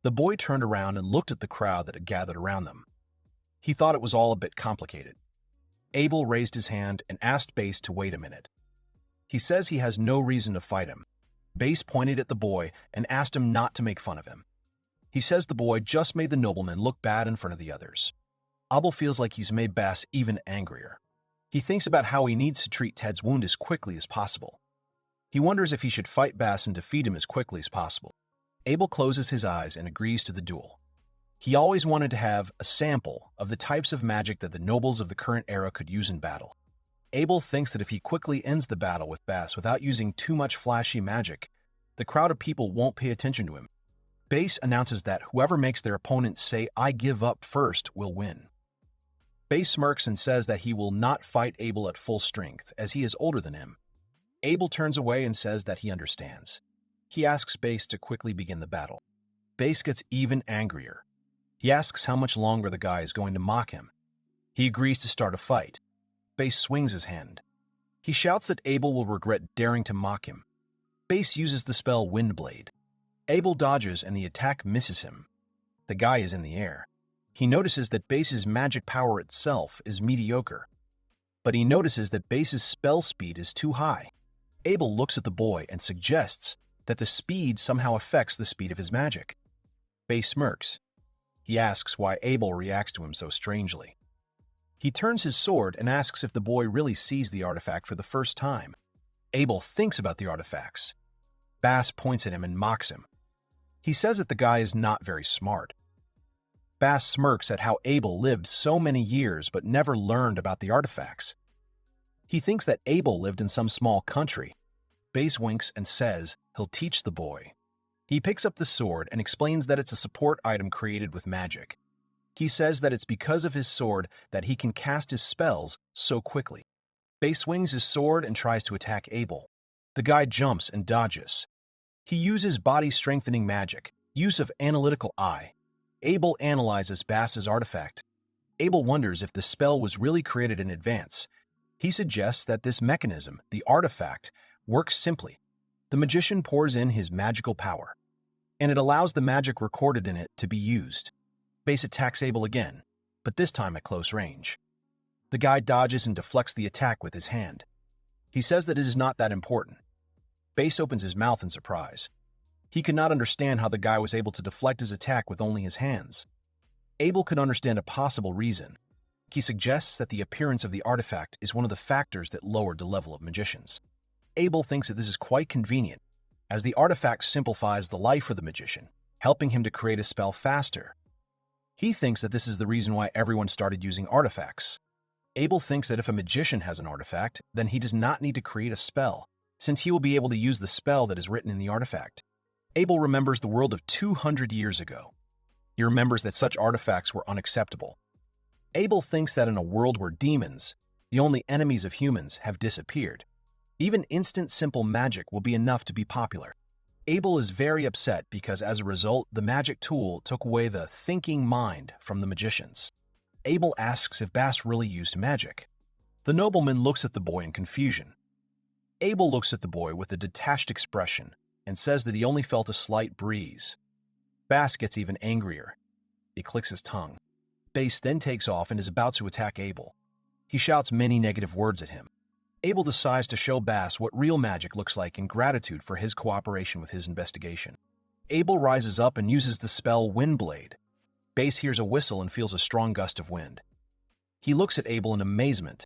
The boy turned around and looked at the crowd that had gathered around them. He thought it was all a bit complicated. Abel raised his hand and asked Bass to wait a minute. He says he has no reason to fight him. Bass pointed at the boy and asked him not to make fun of him. He says the boy just made the nobleman look bad in front of the others. Abel feels like he's made Bass even angrier. He thinks about how he needs to treat Ted's wound as quickly as possible. He wonders if he should fight Bass and defeat him as quickly as possible. Abel closes his eyes and agrees to the duel. He always wanted to have a sample of the types of magic that the nobles of the current era could use in battle. Abel thinks that if he quickly ends the battle with Bass without using too much flashy magic, the crowd of people won't pay attention to him. Bass announces that whoever makes their opponent say, "I give up" first will win. Bass smirks and says that he will not fight Abel at full strength, as he is older than him. Abel turns away and says that he understands. He asks Bass to quickly begin the battle. Bass gets even angrier. He asks how much longer the guy is going to mock him. He agrees to start a fight. Bass swings his hand. He shouts that Abel will regret daring to mock him. Bass uses the spell Windblade. Abel dodges and the attack misses him. The guy is in the air. He notices that Bass's magic power itself is mediocre. But he notices that Bass's spell speed is too high. Abel looks at the boy and suggests that the speed somehow affects the speed of his magic. Bass smirks. He asks why Abel reacts to him so strangely. He turns his sword and asks if the boy really sees the artifact for the first time. Abel thinks about the artifacts. Bass points at him and mocks him. He says that the guy is not very smart. Bass smirks at how Abel lived so many years but never learned about the artifacts. He thinks that Abel lived in some small country. Bass winks and says he'll teach the boy. He picks up the sword and explains that it's a support item created with magic. He says that it's because of his sword that he can cast his spells so quickly. Bass swings his sword and tries to attack Abel. The guy jumps and dodges. He uses body-strengthening magic, use of analytical eye. Abel analyzes Bass's artifact. Abel wonders if the spell was really created in advance. He suggests that this mechanism, the artifact, works simply. The magician pours in his magical power, and it allows the magic recorded in it to be used. Bass attacks Abel again, but this time at close range. The guy dodges and deflects the attack with his hand. He says that it is not that important. Bass opens his mouth in surprise. He could not understand how the guy was able to deflect his attack with only his hands. Abel could understand a possible reason. He suggests that the appearance of the artifact is one of the factors that lowered the level of magicians. Abel thinks that this is quite convenient, as the artifact simplifies the life of the magician, helping him to create a spell faster. He thinks that this is the reason why everyone started using artifacts. Abel thinks that if a magician has an artifact, then he does not need to create a spell, since he will be able to use the spell that is written in the artifact. Abel remembers the world of 200 years ago. He remembers that such artifacts were unacceptable. Abel thinks that in a world where demons, the only enemies of humans, have disappeared, even instant simple magic will be enough to be popular. Abel is very upset because as a result, the magic tool took away the thinking mind from the magicians. Abel asks if Bass really used magic. The nobleman looks at the boy in confusion. Abel looks at the boy with a detached expression and says that he only felt a slight breeze. Bass gets even angrier. He clicks his tongue. Bass then takes off and is about to attack Abel. He shouts many negative words at him. Abel decides to show Bass what real magic looks like in gratitude for his cooperation with his investigation. Abel rises up and uses the spell Windblade. Base hears a whistle and feels a strong gust of wind. He looks at Abel in amazement.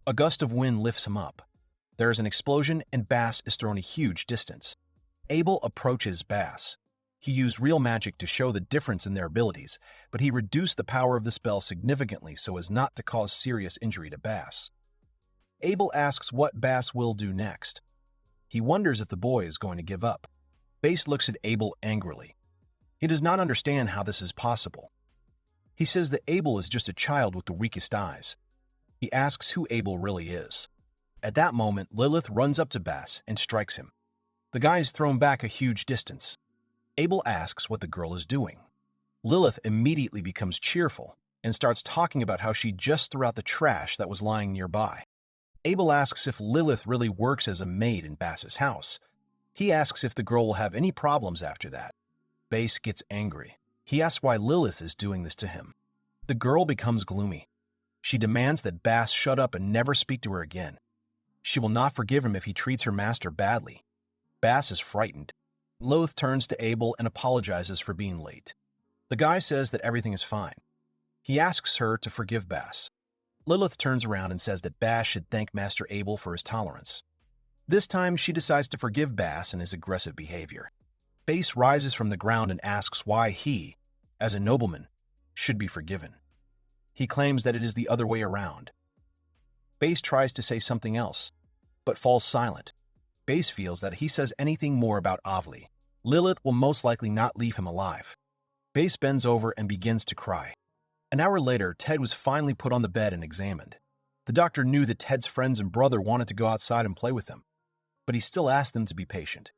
A gust of wind lifts him up. There is an explosion and Bass is thrown a huge distance. Abel approaches Bass. He used real magic to show the difference in their abilities, but he reduced the power of the spell significantly so as not to cause serious injury to Bass. Abel asks what Bass will do next. He wonders if the boy is going to give up. Bass looks at Abel angrily. He does not understand how this is possible. He says that Abel is just a child with the weakest eyes. He asks who Abel really is. At that moment, Lilith runs up to Bass and strikes him. The guy is thrown back a huge distance. Abel asks what the girl is doing. Lilith immediately becomes cheerful and starts talking about how she just threw out the trash that was lying nearby. Abel asks if Lilith really works as a maid in Bass's house. He asks if the girl will have any problems after that. Bass gets angry. He asks why Lilith is doing this to him. The girl becomes gloomy. She demands that Bass shut up and never speak to her again. She will not forgive him if he treats her master badly. Bass is frightened. Lilith turns to Abel and apologizes for being late. The guy says that everything is fine. He asks her to forgive Bass. Lilith turns around and says that Bass should thank Master Abel for his tolerance. This time, she decides to forgive Bass and his aggressive behavior. Bass rises from the ground and asks why he, as a nobleman, should be forgiven. He claims that it is the other way around. Bass tries to say something else, but falls silent. Bass feels that if he says anything more about Avli, Lilith will most likely not leave him alive. Bass bends over and begins to cry. An hour later, Ted was finally put on the bed and examined. The doctor knew that Ted's friends and brother wanted to go outside and play with him, but he still asked them to be patient.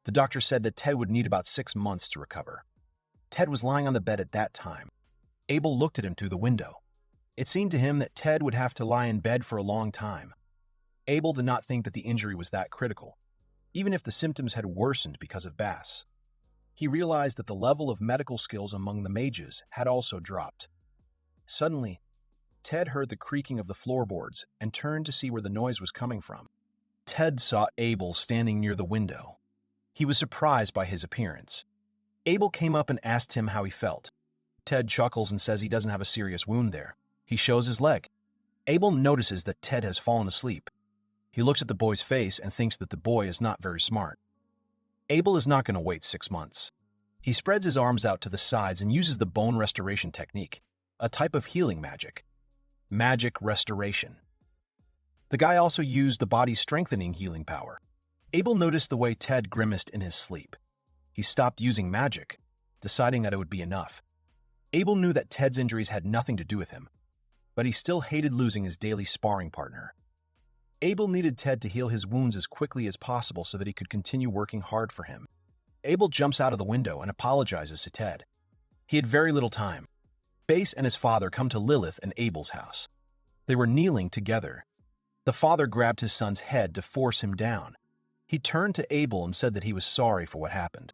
The doctor said that Ted would need about 6 months to recover. Ted was lying on the bed at that time. Abel looked at him through the window. It seemed to him that Ted would have to lie in bed for a long time. Abel did not think that the injury was that critical, even if the symptoms had worsened because of Bass. He realized that the level of medical skills among the mages had also dropped. Suddenly, Ted heard the creaking of the floorboards and turned to see where the noise was coming from. Ted saw Abel standing near the window. He was surprised by his appearance. Abel came up and asked him how he felt. Ted chuckles and says he doesn't have a serious wound there. He shows his leg. Abel notices that Ted has fallen asleep. He looks at the boy's face and thinks that the boy is not very smart. Abel is not going to wait 6 months. He spreads his arms out to the sides and uses the bone restoration technique, a type of healing magic. Magic restoration. The guy also used the body's strengthening healing power. Abel noticed the way Ted grimaced in his sleep. He stopped using magic, deciding that it would be enough. Abel knew that Ted's injuries had nothing to do with him, but he still hated losing his daily sparring partner. Abel needed Ted to heal his wounds as quickly as possible so that he could continue working hard for him. Abel jumps out of the window and apologizes to Ted. He had very little time. Bass and his father come to Lilith and Abel's house. They were kneeling together. The father grabbed his son's head to force him down. He turned to Abel and said that he was sorry for what happened.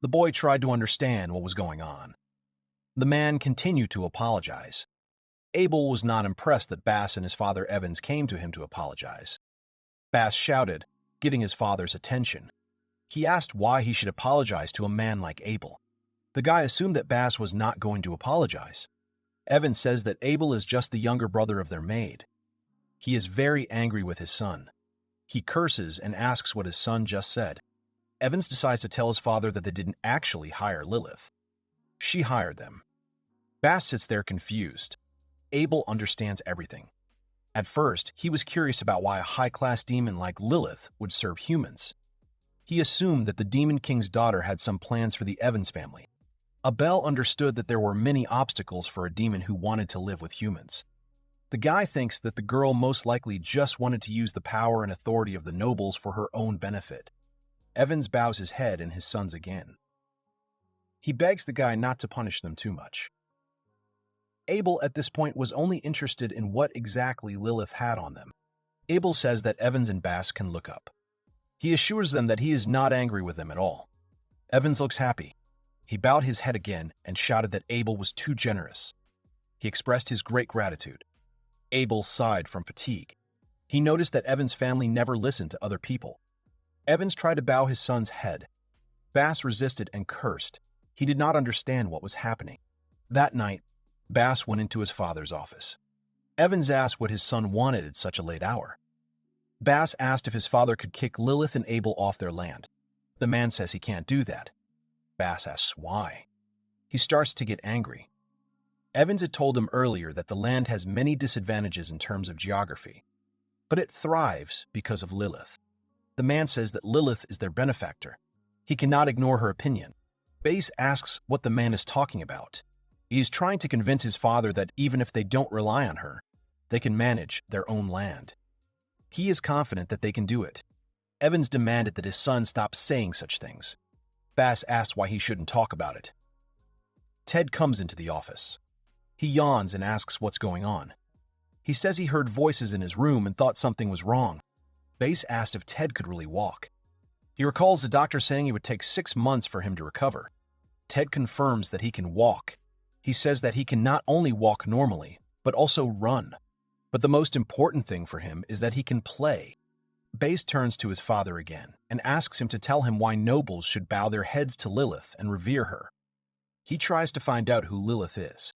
The boy tried to understand what was going on. The man continued to apologize. Abel was not impressed that Bass and his father Evans came to him to apologize. Bass shouted, getting his father's attention. He asked why he should apologize to a man like Abel. The guy assumed that Bass was not going to apologize. Evans says that Abel is just the younger brother of their maid. He is very angry with his son. He curses and asks what his son just said. Evans decides to tell his father that they didn't actually hire Lilith. She hired them. Bass sits there confused. Abel understands everything. At first, he was curious about why a high-class demon like Lilith would serve humans. He assumed that the Demon King's daughter had some plans for the Evans family. Abel understood that there were many obstacles for a demon who wanted to live with humans. The guy thinks that the girl most likely just wanted to use the power and authority of the nobles for her own benefit. Evans bows his head and his sons again. He begs the guy not to punish them too much. Abel at this point was only interested in what exactly Lilith had on them. Abel says that Evans and Bass can look up. He assures them that he is not angry with them at all. Evans looks happy. He bowed his head again and shouted that Abel was too generous. He expressed his great gratitude. Abel sighed from fatigue. He noticed that Evans' family never listened to other people. Evans tried to bow his son's head. Bass resisted and cursed. He did not understand what was happening. That night, Bass went into his father's office. Evans asked what his son wanted at such a late hour. Bass asked if his father could kick Lilith and Abel off their land. The man says he can't do that. Bass asks why. He starts to get angry. Evans had told him earlier that the land has many disadvantages in terms of geography, but it thrives because of Lilith. The man says that Lilith is their benefactor. He cannot ignore her opinion. Bass asks what the man is talking about. He is trying to convince his father that even if they don't rely on her, they can manage their own land. He is confident that they can do it. Evans demanded that his son stop saying such things. Bass asked why he shouldn't talk about it. Ted comes into the office. He yawns and asks what's going on. He says he heard voices in his room and thought something was wrong. Bass asked if Ted could really walk. He recalls the doctor saying it would take 6 months for him to recover. Ted confirms that he can walk. He says that he can not only walk normally, but also run. But the most important thing for him is that he can play. Bass turns to his father again and asks him to tell him why nobles should bow their heads to Lilith and revere her. He tries to find out who Lilith is.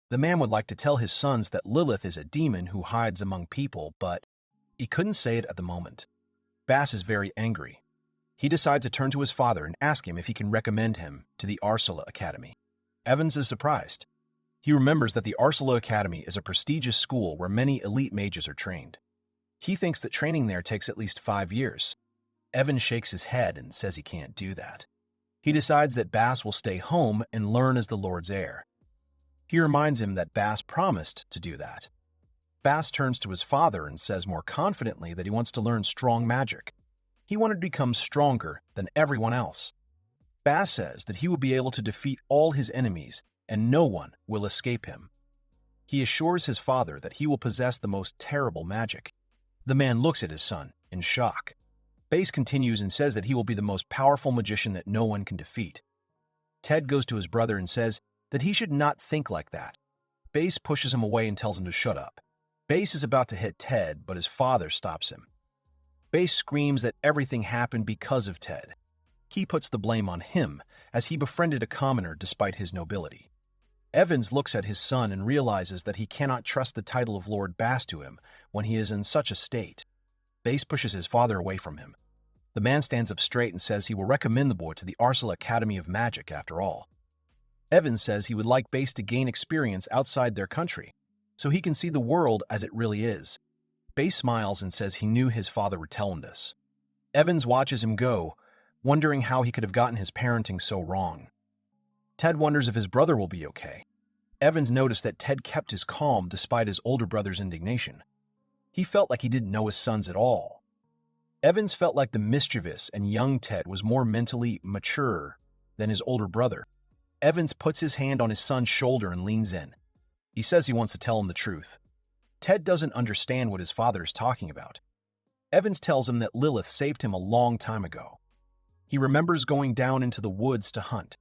The man would like to tell his sons that Lilith is a demon who hides among people, but he couldn't say it at the moment. Bass is very angry. He decides to turn to his father and ask him if he can recommend him to the Arsala Academy. Evans is surprised. He remembers that the Arsala Academy is a prestigious school where many elite mages are trained. He thinks that training there takes at least 5 years. Evans shakes his head and says he can't do that. He decides that Bass will stay home and learn as the Lord's heir. He reminds him that Bass promised to do that. Bass turns to his father and says more confidently that he wants to learn strong magic. He wanted to become stronger than everyone else. Bass says that he will be able to defeat all his enemies and no one will escape him. He assures his father that he will possess the most terrible magic. The man looks at his son in shock. Bass continues and says that he will be the most powerful magician that no one can defeat. Ted goes to his brother and says that he should not think like that. Bass pushes him away and tells him to shut up. Bass is about to hit Ted, but his father stops him. Bass screams that everything happened because of Ted. He puts the blame on him, as he befriended a commoner despite his nobility. Evans looks at his son and realizes that he cannot trust the title of Lord Bass to him when he is in such a state. Bass pushes his father away from him. The man stands up straight and says he will recommend the boy to the Arsala Academy of Magic after all. Evans says he would like Bass to gain experience outside their country, so he can see the world as it really is. Bass smiles and says he knew his father would tell him this. Evans watches him go, wondering how he could have gotten his parenting so wrong. Ted wonders if his brother will be okay. Evans noticed that Ted kept his calm despite his older brother's indignation. He felt like he didn't know his sons at all. Evans felt like the mischievous and young Ted was more mentally mature than his older brother. Evans puts his hand on his son's shoulder and leans in. He says he wants to tell him the truth. Ted doesn't understand what his father is talking about. Evans tells him that Lilith saved him a long time ago. He remembers going down into the woods to hunt.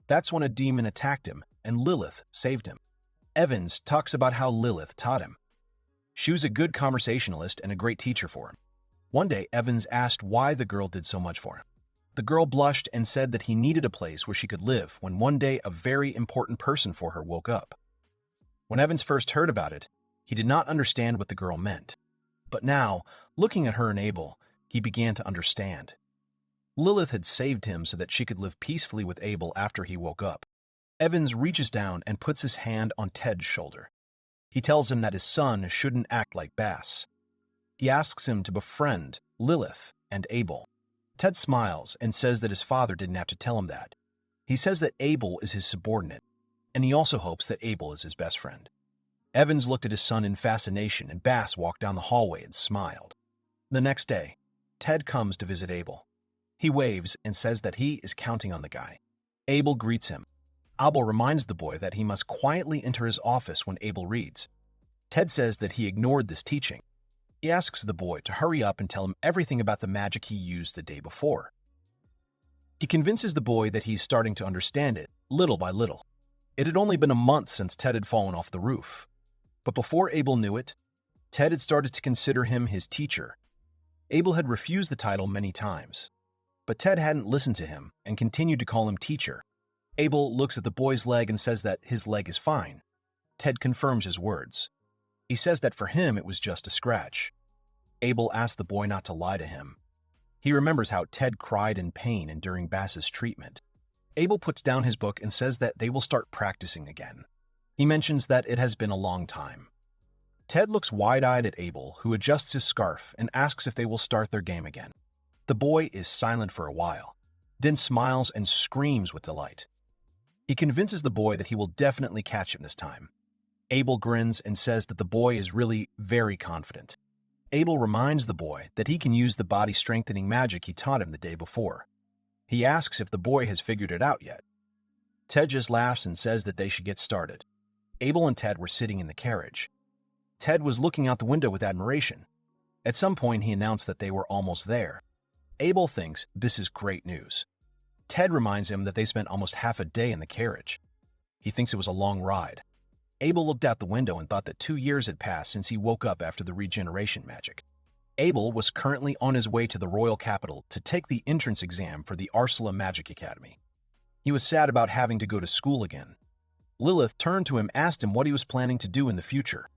That's when a demon attacked him, and Lilith saved him. Evans talks about how Lilith taught him. She was a good conversationalist and a great teacher for him. One day, Evans asked why the girl did so much for him. The girl blushed and said that he needed a place where she could live when one day a very important person for her woke up. When Evans first heard about it, he did not understand what the girl meant. But now, looking at her and Abel, he began to understand. Lilith had saved him so that she could live peacefully with Abel after he woke up. Evans reaches down and puts his hand on Ted's shoulder. He tells him that his son shouldn't act like Bass. He asks him to befriend Lilith and Abel. Ted smiles and says that his father didn't have to tell him that. He says that Abel is his subordinate, and he also hopes that Abel is his best friend. Evans looked at his son in fascination, and Bass walked down the hallway and smiled. The next day, Ted comes to visit Abel. He waves and says that he is counting on the guy. Abel greets him. Abel reminds the boy that he must quietly enter his office when Abel reads. Ted says that he ignored this teaching. He asks the boy to hurry up and tell him everything about the magic he used the day before. He convinces the boy that he's starting to understand it, little by little. It had only been a month since Ted had fallen off the roof. But before Abel knew it, Ted had started to consider him his teacher. Abel had refused the title many times. But Ted hadn't listened to him and continued to call him teacher. Abel looks at the boy's leg and says that his leg is fine. Ted confirms his words. He says that for him it was just a scratch. Abel asks the boy not to lie to him. He remembers how Ted cried in pain and during Bass's treatment. Abel puts down his book and says that they will start practicing again. He mentions that it has been a long time. Ted looks wide-eyed at Abel, who adjusts his scarf and asks if they will start their game again. The boy is silent for a while, then smiles and screams with delight. He convinces the boy that he will definitely catch him this time. Abel grins and says that the boy is really very confident. Abel reminds the boy that he can use the body-strengthening magic he taught him the day before. He asks if the boy has figured it out yet. Ted just laughs and says that they should get started. Abel and Ted were sitting in the carriage. Ted was looking out the window with admiration. At some point, he announced that they were almost there. Abel thinks this is great news. Ted reminds him that they spent almost half a day in the carriage. He thinks it was a long ride. Abel looked out the window and thought that 2 years had passed since he woke up after the regeneration magic. Abel was currently on his way to the royal capital to take the entrance exam for the Arsala Magic Academy. He was sad about having to go to school again. Lilith turned to him and asked him what he was planning to do in the future.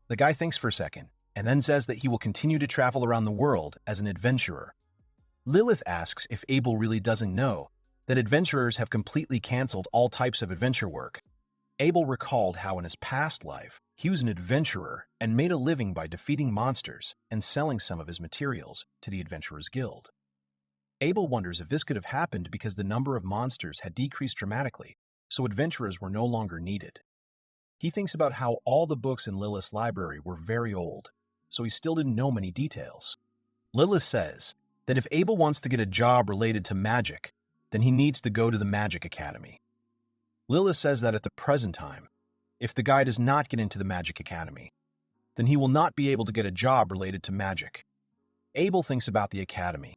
The guy thinks for a second, and then says that he will continue to travel around the world as an adventurer. Lilith asks if Abel really doesn't know that adventurers have completely canceled all types of adventure work. Abel recalled how in his past life, he was an adventurer and made a living by defeating monsters and selling some of his materials to the Adventurers Guild. Abel wonders if this could have happened because the number of monsters had decreased dramatically, so adventurers were no longer needed. He thinks about how all the books in Lilith's library were very old, so he still didn't know many details. Lilith says that if Abel wants to get a job related to magic, then he needs to go to the Magic Academy. Lilith says that at the present time, if the guy does not get into the Magic Academy, then he will not be able to get a job related to magic. Abel thinks about the academy.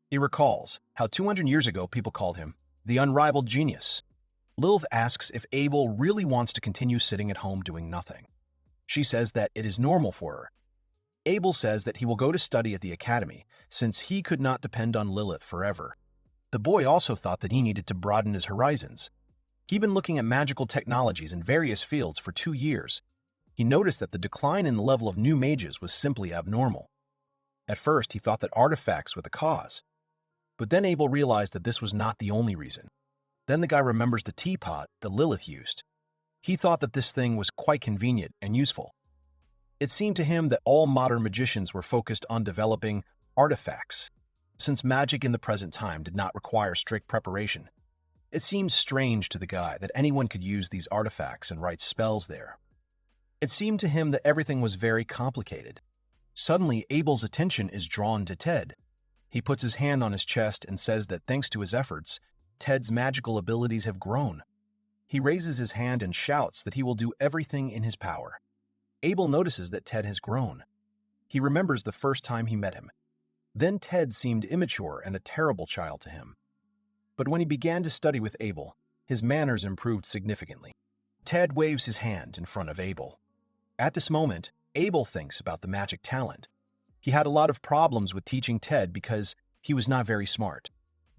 He recalls how 200 years ago people called him the unrivaled genius. Lilith asks if Abel really wants to continue sitting at home doing nothing. She says that it is normal for her. Abel says that he will go to study at the academy since he could not depend on Lilith forever. The boy also thought that he needed to broaden his horizons. He'd been looking at magical technologies in various fields for 2 years. He noticed that the decline in the level of new mages was simply abnormal. At first, he thought that artifacts were the cause. But then Abel realized that this was not the only reason. Then the guy remembers the teapot that Lilith used. He thought that this thing was quite convenient and useful. It seemed to him that all modern magicians were focused on developing artifacts. Since magic in the present time did not require strict preparation, it seemed strange to the guy that anyone could use these artifacts and write spells there. It seemed to him that everything was very complicated. Suddenly, Abel's attention is drawn to Ted. He puts his hand on his chest and says that thanks to his efforts, Ted's magical abilities have grown. He raises his hand and shouts that he will do everything in his power. Abel notices that Ted has grown. He remembers the first time he met him. Then Ted seemed immature and a terrible child to him. But when he began to study with Abel, his manners improved significantly. Ted waves his hand in front of Abel. At this moment, Abel thinks about the magic talent. He had a lot of problems with teaching Ted because he was not very smart.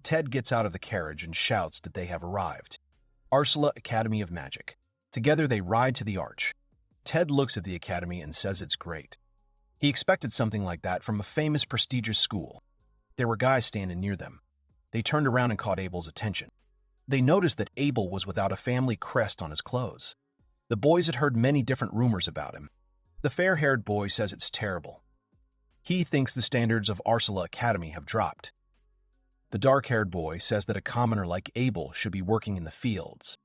Ted gets out of the carriage and shouts that they have arrived. Arsala Academy of Magic. Together they ride to the arch. Ted looks at the academy and says it's great. He expected something like that from a famous prestigious school. There were guys standing near them. They turned around and caught Abel's attention. They noticed that Abel was without a family crest on his clothes. The boys had heard many different rumors about him. The fair-haired boy says it's terrible. He thinks the standards of Arsala Academy have dropped. The dark-haired boy says that a commoner like Abel should be working in the fields.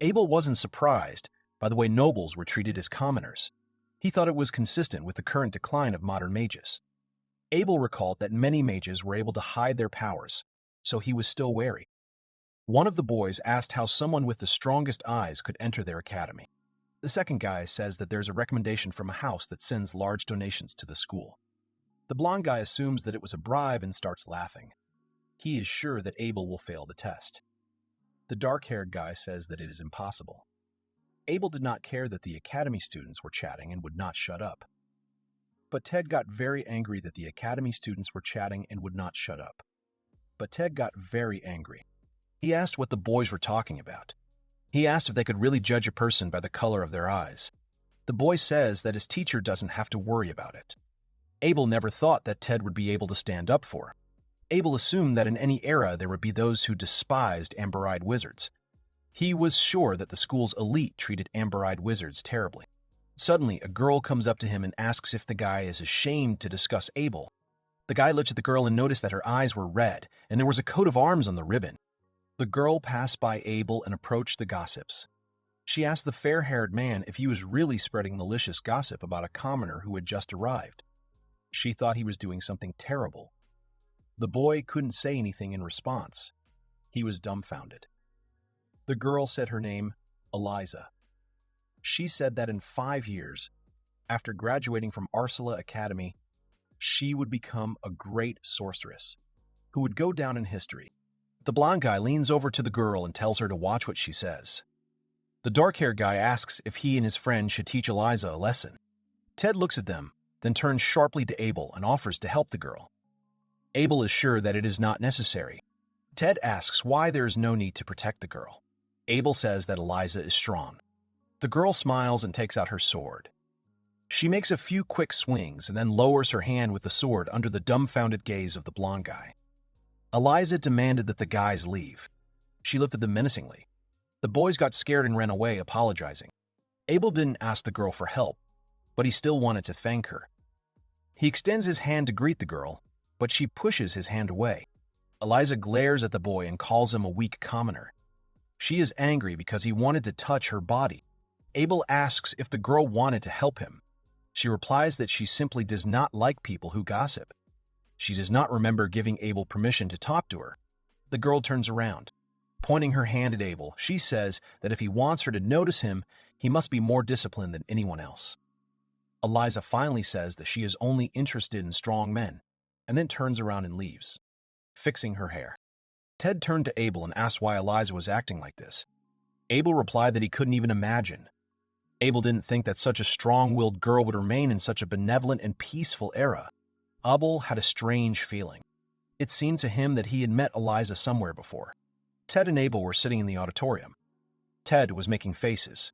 Abel wasn't surprised by the way nobles were treated as commoners. He thought it was consistent with the current decline of modern mages. Abel recalled that many mages were able to hide their powers, so he was still wary. One of the boys asked how someone with the strongest eyes could enter their academy. The second guy says that there's a recommendation from a house that sends large donations to the school. The blonde guy assumes that it was a bribe and starts laughing. He is sure that Abel will fail the test. The dark-haired guy says that it is impossible. Abel did not care that the academy students were chatting and would not shut up. But Ted got very angry that the academy students were chatting and would not shut up. But Ted got very angry. He asked what the boys were talking about. He asked if they could really judge a person by the color of their eyes. The boy says that his teacher doesn't have to worry about it. Abel never thought that Ted would be able to stand up for him. Abel assumed that in any era there would be those who despised amber-eyed wizards. He was sure that the school's elite treated amber-eyed wizards terribly. Suddenly, a girl comes up to him and asks if the guy is ashamed to discuss Abel. The guy looked at the girl and noticed that her eyes were red, and there was a coat of arms on the ribbon. The girl passed by Abel and approached the gossips. She asked the fair-haired man if he was really spreading malicious gossip about a commoner who had just arrived. She thought he was doing something terrible. The boy couldn't say anything in response. He was dumbfounded. The girl said her name, Eliza. She said that in 5 years, after graduating from Arsala Academy, she would become a great sorceress who would go down in history. The blonde guy leans over to the girl and tells her to watch what she says. The dark-haired guy asks if he and his friend should teach Eliza a lesson. Ted looks at them, then turns sharply to Abel and offers to help the girl. Abel is sure that it is not necessary. Ted asks why there is no need to protect the girl. Abel says that Eliza is strong. The girl smiles and takes out her sword. She makes a few quick swings and then lowers her hand with the sword under the dumbfounded gaze of the blonde guy. Eliza demanded that the guys leave. She looked at them menacingly. The boys got scared and ran away, apologizing. Abel didn't ask the girl for help, but he still wanted to thank her. He extends his hand to greet the girl, but she pushes his hand away. Eliza glares at the boy and calls him a weak commoner. She is angry because he wanted to touch her body. Abel asks if the girl wanted to help him. She replies that she simply does not like people who gossip. She does not remember giving Abel permission to talk to her. The girl turns around. Pointing her hand at Abel, she says that if he wants her to notice him, he must be more disciplined than anyone else. Eliza finally says that she is only interested in strong men, and then turns around and leaves, fixing her hair. Ted turned to Abel and asked why Eliza was acting like this. Abel replied that he couldn't even imagine. Abel didn't think that such a strong-willed girl would remain in such a benevolent and peaceful era. Abel had a strange feeling. It seemed to him that he had met Eliza somewhere before. Ted and Abel were sitting in the auditorium. Ted was making faces,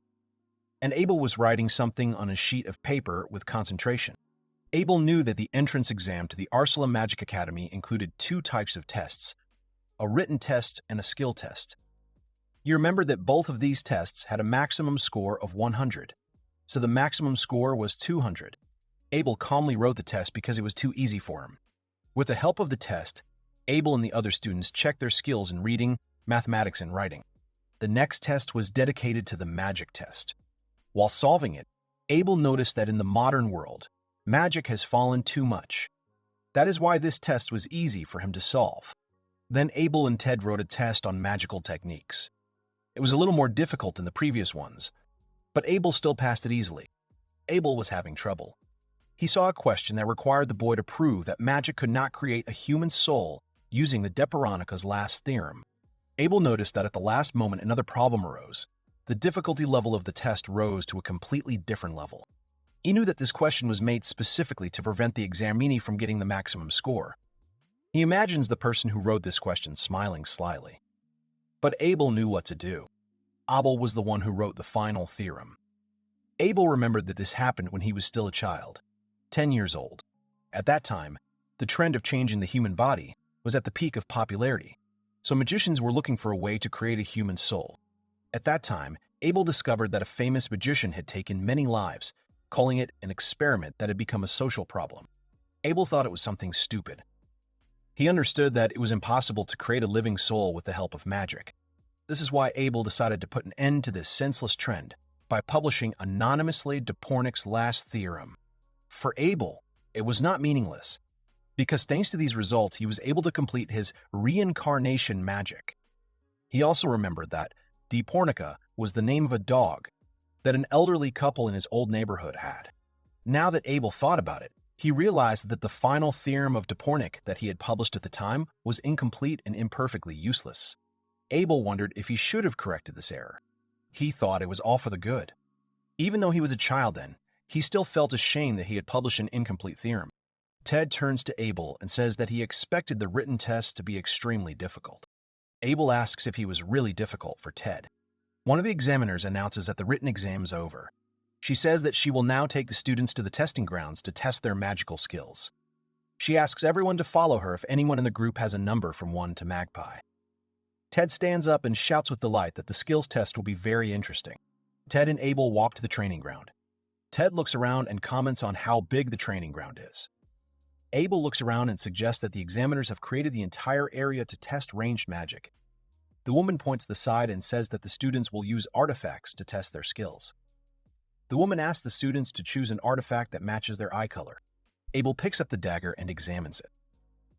and Abel was writing something on a sheet of paper with concentration. Abel knew that the entrance exam to the Arsala Magic Academy included 2 types of tests, a written test and a skill test. You remember that both of these tests had a maximum score of 100, so the maximum score was 200. Abel calmly wrote the test because it was too easy for him. With the help of the test, Abel and the other students checked their skills in reading, mathematics, and writing. The next test was dedicated to the magic test. While solving it, Abel noticed that in the modern world, magic has fallen too much. That is why this test was easy for him to solve. Then Abel and Ted wrote a test on magical techniques. It was a little more difficult than the previous ones, but Abel still passed it easily. Abel was having trouble. He saw a question that required the boy to prove that magic could not create a human soul using the Deperonica's last theorem. Abel noticed that at the last moment another problem arose. The difficulty level of the test rose to a completely different level. He knew that this question was made specifically to prevent the examinee from getting the maximum score. He imagines the person who wrote this question smiling slyly. But Abel knew what to do. Abel was the one who wrote the final theorem. Abel remembered that this happened when he was still a child, 10 years old. At that time, the trend of changing the human body was at the peak of popularity, so magicians were looking for a way to create a human soul. At that time, Abel discovered that a famous magician had taken many lives, calling it an experiment that had become a social problem. Abel thought it was something stupid. He understood that it was impossible to create a living soul with the help of magic. This is why Abel decided to put an end to this senseless trend by publishing anonymously Depornic's last theorem. For Abel, it was not meaningless, because thanks to these results, he was able to complete his reincarnation magic. He also remembered that Depornica was the name of a dog that an elderly couple in his old neighborhood had. Now that Abel thought about it, he realized that the final theorem of Depornic that he had published at the time was incomplete and imperfectly useless. Abel wondered if he should have corrected this error. He thought it was all for the good. Even though he was a child then, he still felt ashamed that he had published an incomplete theorem. Ted turns to Abel and says that he expected the written test to be extremely difficult. Abel asks if he was really difficult for Ted. One of the examiners announces that the written exam is over. She says that she will now take the students to the testing grounds to test their magical skills. She asks everyone to follow her if anyone in the group has a number from 1 to Magpie. Ted stands up and shouts with delight that the skills test will be very interesting. Ted and Abel walk to the training ground. Ted looks around and comments on how big the training ground is. Abel looks around and suggests that the examiners have created the entire area to test ranged magic. The woman points to the side and says that the students will use artifacts to test their skills. The woman asks the students to choose an artifact that matches their eye color. Abel picks up the dagger and examines it.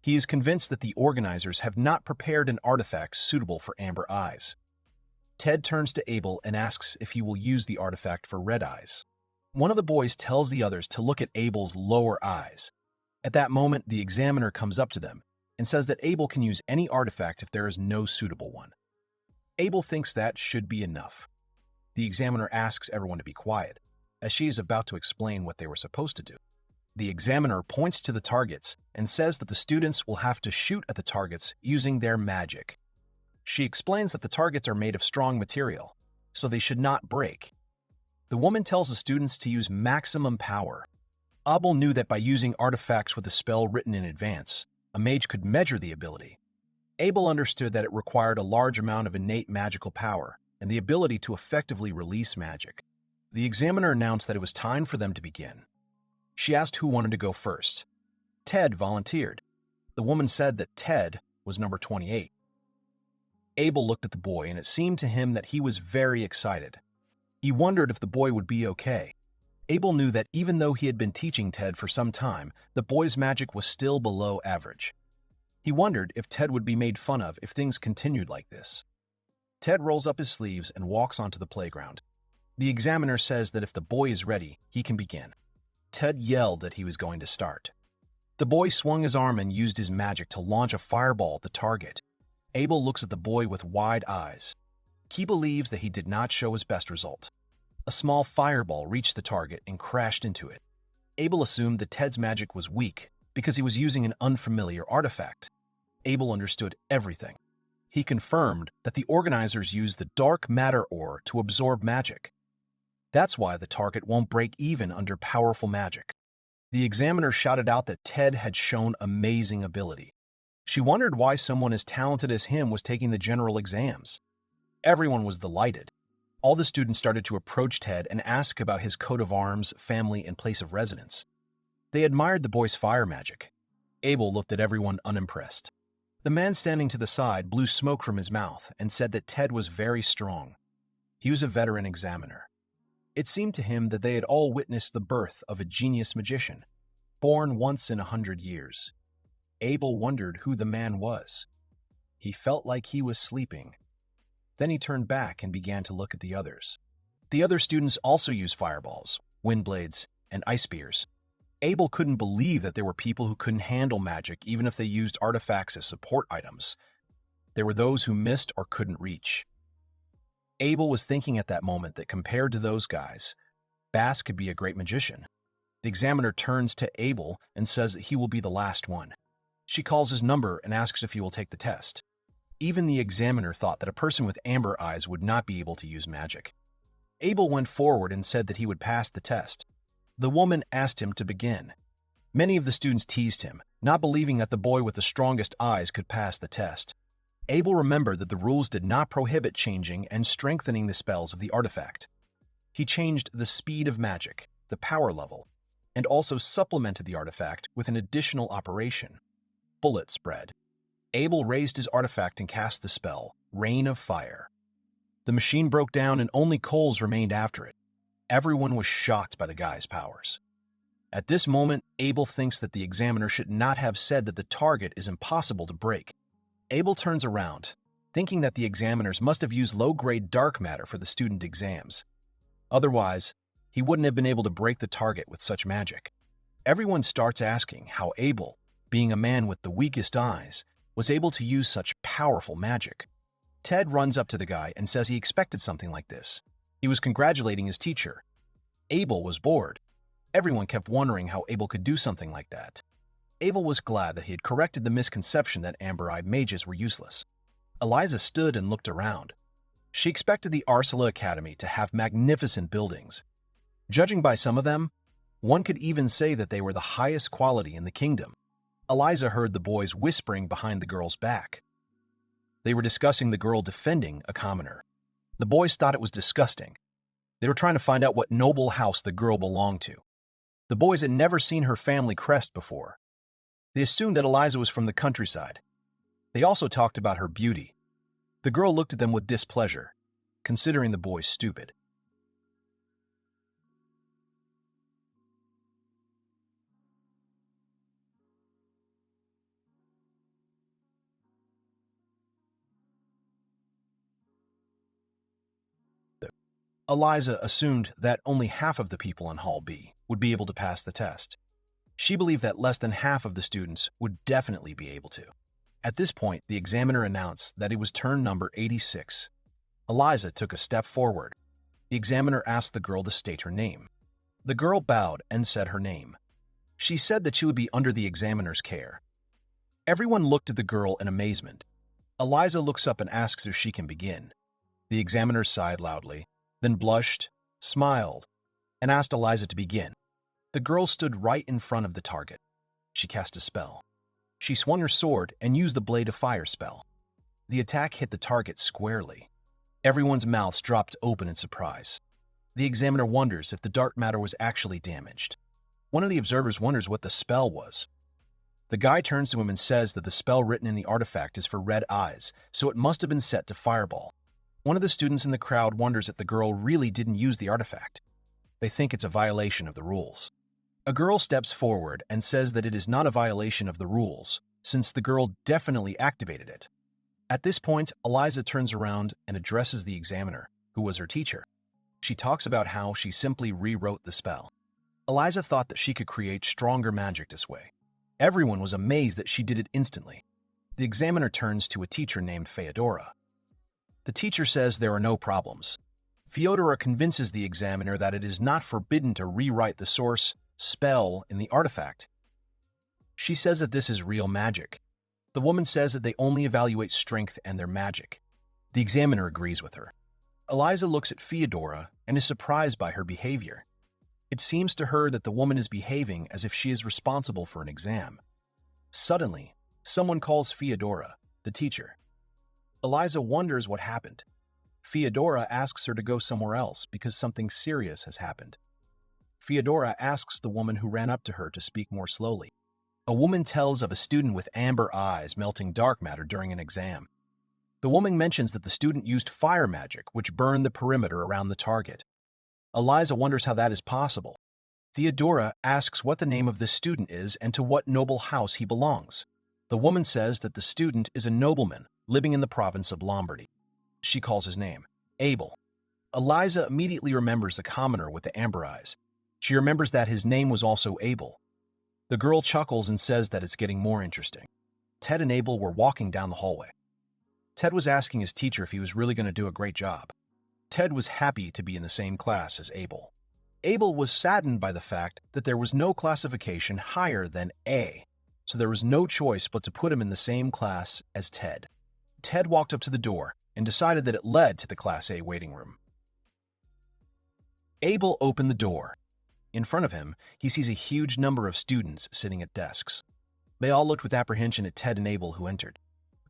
He is convinced that the organizers have not prepared an artifact suitable for amber eyes. Ted turns to Abel and asks if he will use the artifact for red eyes. One of the boys tells the others to look at Abel's lower eyes. At that moment, the examiner comes up to them and says that Abel can use any artifact if there is no suitable one. Abel thinks that should be enough. The examiner asks everyone to be quiet, as she is about to explain what they were supposed to do. The examiner points to the targets and says that the students will have to shoot at the targets using their magic. She explains that the targets are made of strong material, so they should not break. The woman tells the students to use maximum power. Abel knew that by using artifacts with a spell written in advance, a mage could measure the ability. Abel understood that it required a large amount of innate magical power and the ability to effectively release magic. The examiner announced that it was time for them to begin. She asked who wanted to go first. Ted volunteered. The woman said that Ted was number 28. Abel looked at the boy, and it seemed to him that he was very excited. He wondered if the boy would be okay. Abel knew that even though he had been teaching Ted for some time, the boy's magic was still below average. He wondered if Ted would be made fun of if things continued like this. Ted rolls up his sleeves and walks onto the playground. The examiner says that if the boy is ready, he can begin. Ted yelled that he was going to start. The boy swung his arm and used his magic to launch a fireball at the target. Abel looks at the boy with wide eyes. He believes that he did not show his best result. A small fireball reached the target and crashed into it. Abel assumed that Ted's magic was weak because he was using an unfamiliar artifact. Abel understood everything. He confirmed that the organizers used the dark matter ore to absorb magic. That's why the target won't break even under powerful magic. The examiner shouted out that Ted had shown amazing ability. She wondered why someone as talented as him was taking the general exams. Everyone was delighted. All the students started to approach Ted and ask about his coat of arms, family, and place of residence. They admired the boy's fire magic. Abel looked at everyone unimpressed. The man standing to the side blew smoke from his mouth and said that Ted was very strong. He was a veteran examiner. It seemed to him that they had all witnessed the birth of a genius magician, born once in 100 years. Abel wondered who the man was. He felt like he was sleeping. Then he turned back and began to look at the others. The other students also used fireballs, wind blades, and ice spears. Abel couldn't believe that there were people who couldn't handle magic even if they used artifacts as support items. There were those who missed or couldn't reach. Abel was thinking at that moment that compared to those guys, Bass could be a great magician. The examiner turns to Abel and says that he will be the last one. She calls his number and asks if he will take the test. Even the examiner thought that a person with amber eyes would not be able to use magic. Abel went forward and said that he would pass the test. The woman asked him to begin. Many of the students teased him, not believing that the boy with the strongest eyes could pass the test. Abel remembered that the rules did not prohibit changing and strengthening the spells of the artifact. He changed the speed of magic, the power level, and also supplemented the artifact with an additional operation, bullet spread. Abel raised his artifact and cast the spell, Rain of Fire. The machine broke down and only coals remained after it. Everyone was shocked by the guy's powers. At this moment, Abel thinks that the examiner should not have said that the target is impossible to break. Abel turns around, thinking that the examiners must have used low-grade dark matter for the student exams. Otherwise, he wouldn't have been able to break the target with such magic. Everyone starts asking how Abel, being a man with the weakest eyes, was able to use such powerful magic. Ted runs up to the guy and says he expected something like this. He was congratulating his teacher. Abel was bored. Everyone kept wondering how Abel could do something like that. Abel was glad that he had corrected the misconception that amber-eyed mages were useless. Eliza stood and looked around. She expected the Arsala Academy to have magnificent buildings. Judging by some of them, one could even say that they were the highest quality in the kingdom. Eliza heard the boys whispering behind the girl's back. They were discussing the girl defending a commoner. The boys thought it was disgusting. They were trying to find out what noble house the girl belonged to. The boys had never seen her family crest before. They assumed that Eliza was from the countryside. They also talked about her beauty. The girl looked at them with displeasure, considering the boys stupid. Eliza assumed that only half of the people in Hall B would be able to pass the test. She believed that less than half of the students would definitely be able to. At this point, the examiner announced that it was turn number 86. Eliza took a step forward. The examiner asked the girl to state her name. The girl bowed and said her name. She said that she would be under the examiner's care. Everyone looked at the girl in amazement. Eliza looks up and asks if she can begin. The examiner sighed loudly, then blushed, smiled, and asked Eliza to begin. The girl stood right in front of the target. She cast a spell. She swung her sword and used the Blade of Fire spell. The attack hit the target squarely. Everyone's mouths dropped open in surprise. The examiner wonders if the dark matter was actually damaged. One of the observers wonders what the spell was. The guy turns to him and says that the spell written in the artifact is for red eyes, so it must have been set to fireball. One of the students in the crowd wonders if the girl really didn't use the artifact. They think it's a violation of the rules. A girl steps forward and says that it is not a violation of the rules, since the girl definitely activated it. At this point, Eliza turns around and addresses the examiner, who was her teacher. She talks about how she simply rewrote the spell. Eliza thought that she could create stronger magic this way. Everyone was amazed that she did it instantly. The examiner turns to a teacher named Feodora. The teacher says there are no problems. Feodora convinces the examiner that it is not forbidden to rewrite the source spell in the artifact. She says that this is real magic. The woman says that they only evaluate strength and their magic. The examiner agrees with her. Eliza looks at Feodora and is surprised by her behavior. It seems to her that the woman is behaving as if she is responsible for an exam. Suddenly, someone calls Feodora, the teacher. Eliza wonders what happened. Feodora asks her to go somewhere else because something serious has happened. Feodora asks the woman who ran up to her to speak more slowly. A woman tells of a student with amber eyes melting dark matter during an exam. The woman mentions that the student used fire magic, which burned the perimeter around the target. Eliza wonders how that is possible. Feodora asks what the name of this student is and to what noble house he belongs. The woman says that the student is a nobleman living in the province of Lombardy. She calls his name, Abel. Eliza immediately remembers the commoner with the amber eyes. She remembers that his name was also Abel. The girl chuckles and says that it's getting more interesting. Ted and Abel were walking down the hallway. Ted was asking his teacher if he was really going to do a great job. Ted was happy to be in the same class as Abel. Abel was saddened by the fact that there was no classification higher than A, so there was no choice but to put him in the same class as Ted. Ted walked up to the door and decided that it led to the Class A waiting room. Abel opened the door. In front of him, he sees a huge number of students sitting at desks. They all looked with apprehension at Ted and Abel, who entered.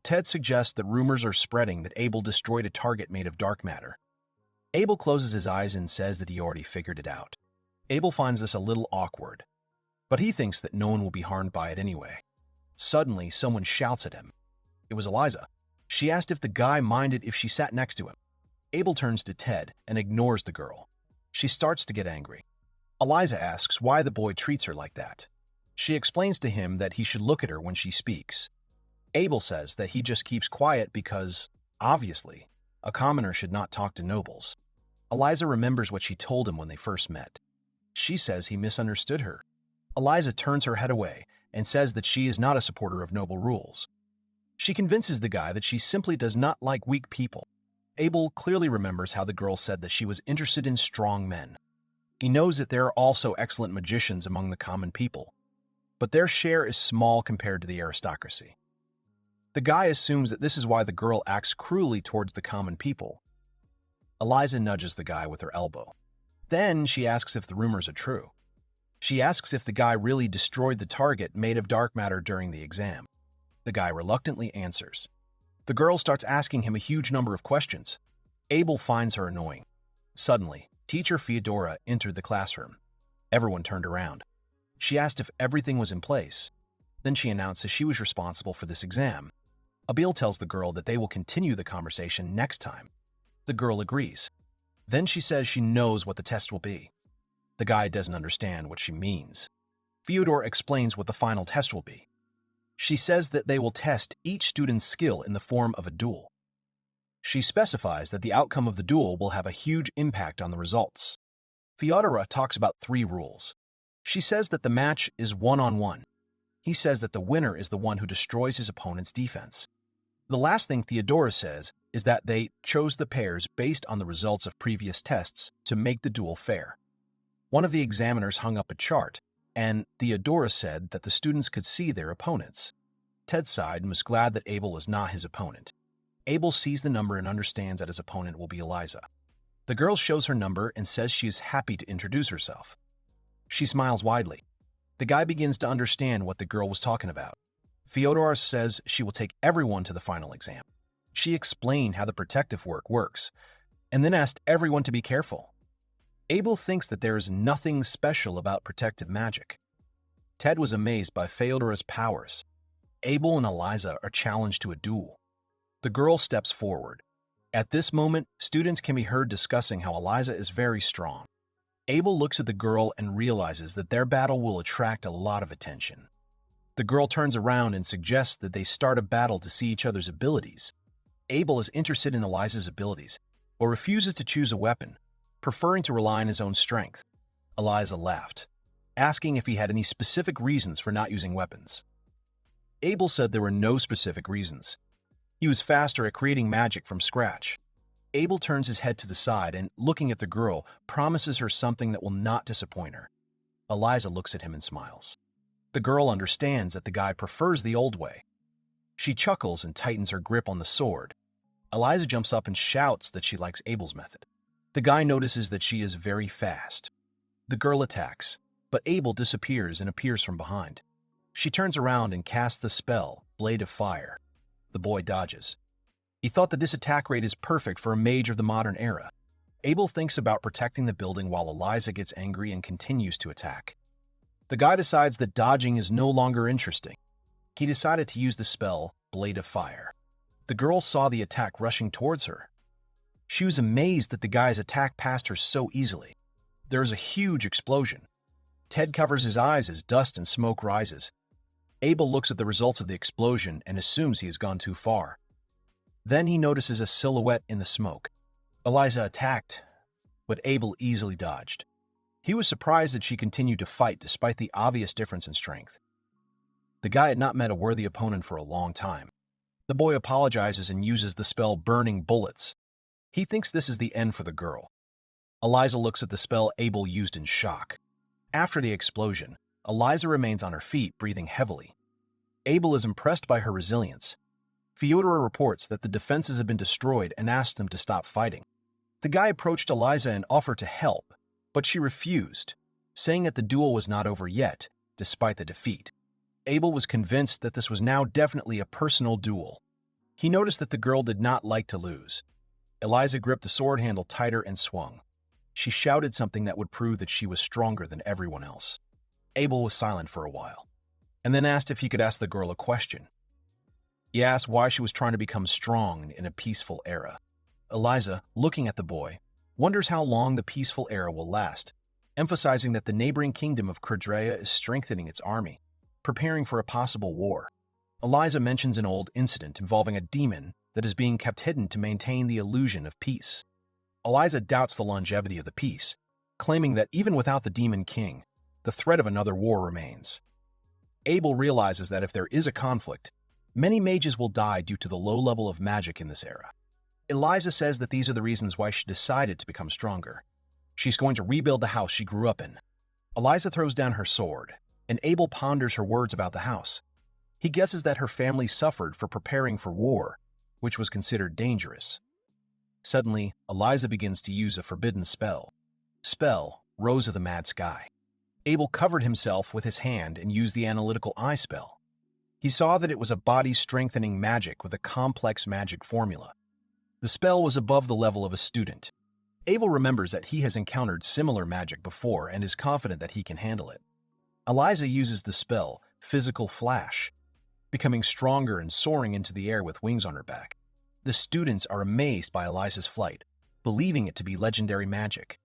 Ted suggests that rumors are spreading that Abel destroyed a target made of dark matter. Abel closes his eyes and says that he already figured it out. Abel finds this a little awkward, but he thinks that no one will be harmed by it anyway. Suddenly, someone shouts at him. It was Eliza. She asked if the guy minded if she sat next to him. Abel turns to Ted and ignores the girl. She starts to get angry. Eliza asks why the boy treats her like that. She explains to him that he should look at her when she speaks. Abel says that he just keeps quiet because, obviously, a commoner should not talk to nobles. Eliza remembers what she told him when they first met. She says he misunderstood her. Eliza turns her head away and says that she is not a supporter of noble rules. She convinces the guy that she simply does not like weak people. Abel clearly remembers how the girl said that she was interested in strong men. He knows that there are also excellent magicians among the common people. but their share is small compared to the aristocracy. The guy assumes that this is why the girl acts cruelly towards the common people. Eliza nudges the guy with her elbow. Then she asks if the rumors are true. She asks if the guy really destroyed the target made of dark matter during the exam. The guy reluctantly answers. The girl starts asking him a huge number of questions. Abel finds her annoying. Suddenly, teacher Theodora entered the classroom. Everyone turned around. She asked if everything was in place. Then she announced that she was responsible for this exam. Abel tells the girl that they will continue the conversation next time. The girl agrees. Then she says she knows what the test will be. The guy doesn't understand what she means. Fyodor explains what the final test will be. She says that they will test each student's skill in the form of a duel. She specifies that the outcome of the duel will have a huge impact on the results. Fyodora talks about 3 rules. She says that the match is one-on-one. He says that the winner is the one who destroys his opponent's defense. The last thing Theodora says is that they chose the pairs based on the results of previous tests to make the duel fair. One of the examiners hung up a chart, and Theodora said that the students could see their opponents. Ted sighed and was glad that Abel was not his opponent. Abel sees the number and understands that his opponent will be Eliza. The girl shows her number and says she is happy to introduce herself. She smiles widely. The guy begins to understand what the girl was talking about. Fyodor says she will take everyone to the final exam. She explained how the protective work works, and then asked everyone to be careful. Abel thinks that there is nothing special about protective magic. Ted was amazed by Feodora's powers. Abel and Eliza are challenged to a duel. The girl steps forward. At this moment, students can be heard discussing how Eliza is very strong. Abel looks at the girl and realizes that their battle will attract a lot of attention. The girl turns around and suggests that they start a battle to see each other's abilities. Abel is interested in Eliza's abilities, but refuses to choose a weapon, preferring to rely on his own strength. Eliza laughed, asking if he had any specific reasons for not using weapons. Abel said there were no specific reasons. He was faster at creating magic from scratch. Abel turns his head to the side and, looking at the girl, promises her something that will not disappoint her. Eliza looks at him and smiles. The girl understands that the guy prefers the old way. She chuckles and tightens her grip on the sword. Eliza jumps up and shouts that she likes Abel's method. The guy notices that she is very fast. The girl attacks, but Abel disappears and appears from behind. She turns around and casts the spell, Blade of Fire. The boy dodges. He thought that this attack rate is perfect for a mage of the modern era. Abel thinks about protecting the building while Eliza gets angry and continues to attack. The guy decides that dodging is no longer interesting. He decided to use the spell, Blade of Fire. The girl saw the attack rushing towards her. She was amazed that the guy's attack passed her so easily. There is a huge explosion. Ted covers his eyes as dust and smoke rises. Abel looks at the results of the explosion and assumes he has gone too far. Then he notices a silhouette in the smoke. Eliza attacked, but Abel easily dodged. He was surprised that she continued to fight despite the obvious difference in strength. The guy had not met a worthy opponent for a long time. The boy apologizes and uses the spell Burning Bullets. He thinks this is the end for the girl. Eliza looks at the spell Abel used in shock. After the explosion, Eliza remains on her feet, breathing heavily. Abel is impressed by her resilience. Fyodora reports that the defenses have been destroyed and asks them to stop fighting. The guy approached Eliza and offered to help, but she refused, saying that the duel was not over yet, despite the defeat. Abel was convinced that this was now definitely a personal duel. He noticed that the girl did not like to lose. Eliza gripped the sword handle tighter and swung. She shouted something that would prove that she was stronger than everyone else. Abel was silent for a while, and then asked if he could ask the girl a question. He asked why she was trying to become strong in a peaceful era. Eliza, looking at the boy, wonders how long the peaceful era will last, emphasizing that the neighboring kingdom of Kurdrea is strengthening its army, preparing for a possible war. Eliza mentions an old incident involving a demon that is being kept hidden to maintain the illusion of peace. Eliza doubts the longevity of the peace, claiming that even without the demon king, the threat of another war remains. Abel realizes that if there is a conflict, many mages will die due to the low level of magic in this era. Eliza says that these are the reasons why she decided to become stronger. She's going to rebuild the house she grew up in. Eliza throws down her sword, and Abel ponders her words about the house. He guesses that her family suffered for preparing for war, which was considered dangerous. Suddenly, Eliza begins to use a forbidden spell. Rose of the Mad Sky. Abel covered himself with his hand and used the analytical eye spell. He saw that it was a body-strengthening magic with a complex magic formula. The spell was above the level of a student. Abel remembers that he has encountered similar magic before and is confident that he can handle it. Eliza uses the spell, Physical Flash, becoming stronger and soaring into the air with wings on her back. The students are amazed by Eliza's flight, believing it to be legendary magic.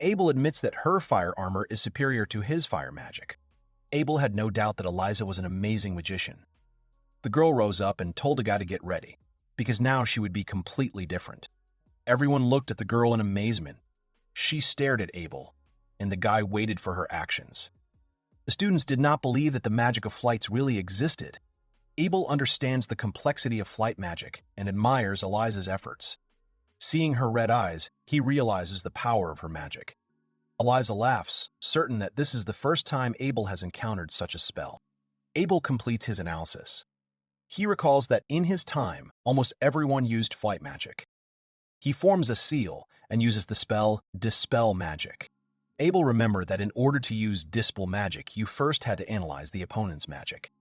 Abel admits that her fire armor is superior to his fire magic. Abel had no doubt that Eliza was an amazing magician. The girl rose up and told the guy to get ready, because now she would be completely different. Everyone looked at the girl in amazement. She stared at Abel, and the guy waited for her actions. The students did not believe that the magic of flights really existed. Abel understands the complexity of flight magic and admires Eliza's efforts. Seeing her red eyes, he realizes the power of her magic. Eliza laughs, certain that this is the first time Abel has encountered such a spell. Abel completes his analysis. He recalls that in his time, almost everyone used flight magic. He forms a seal and uses the spell Dispel Magic. Abel remembered that in order to use Dispel Magic, you first had to analyze the opponent's magic.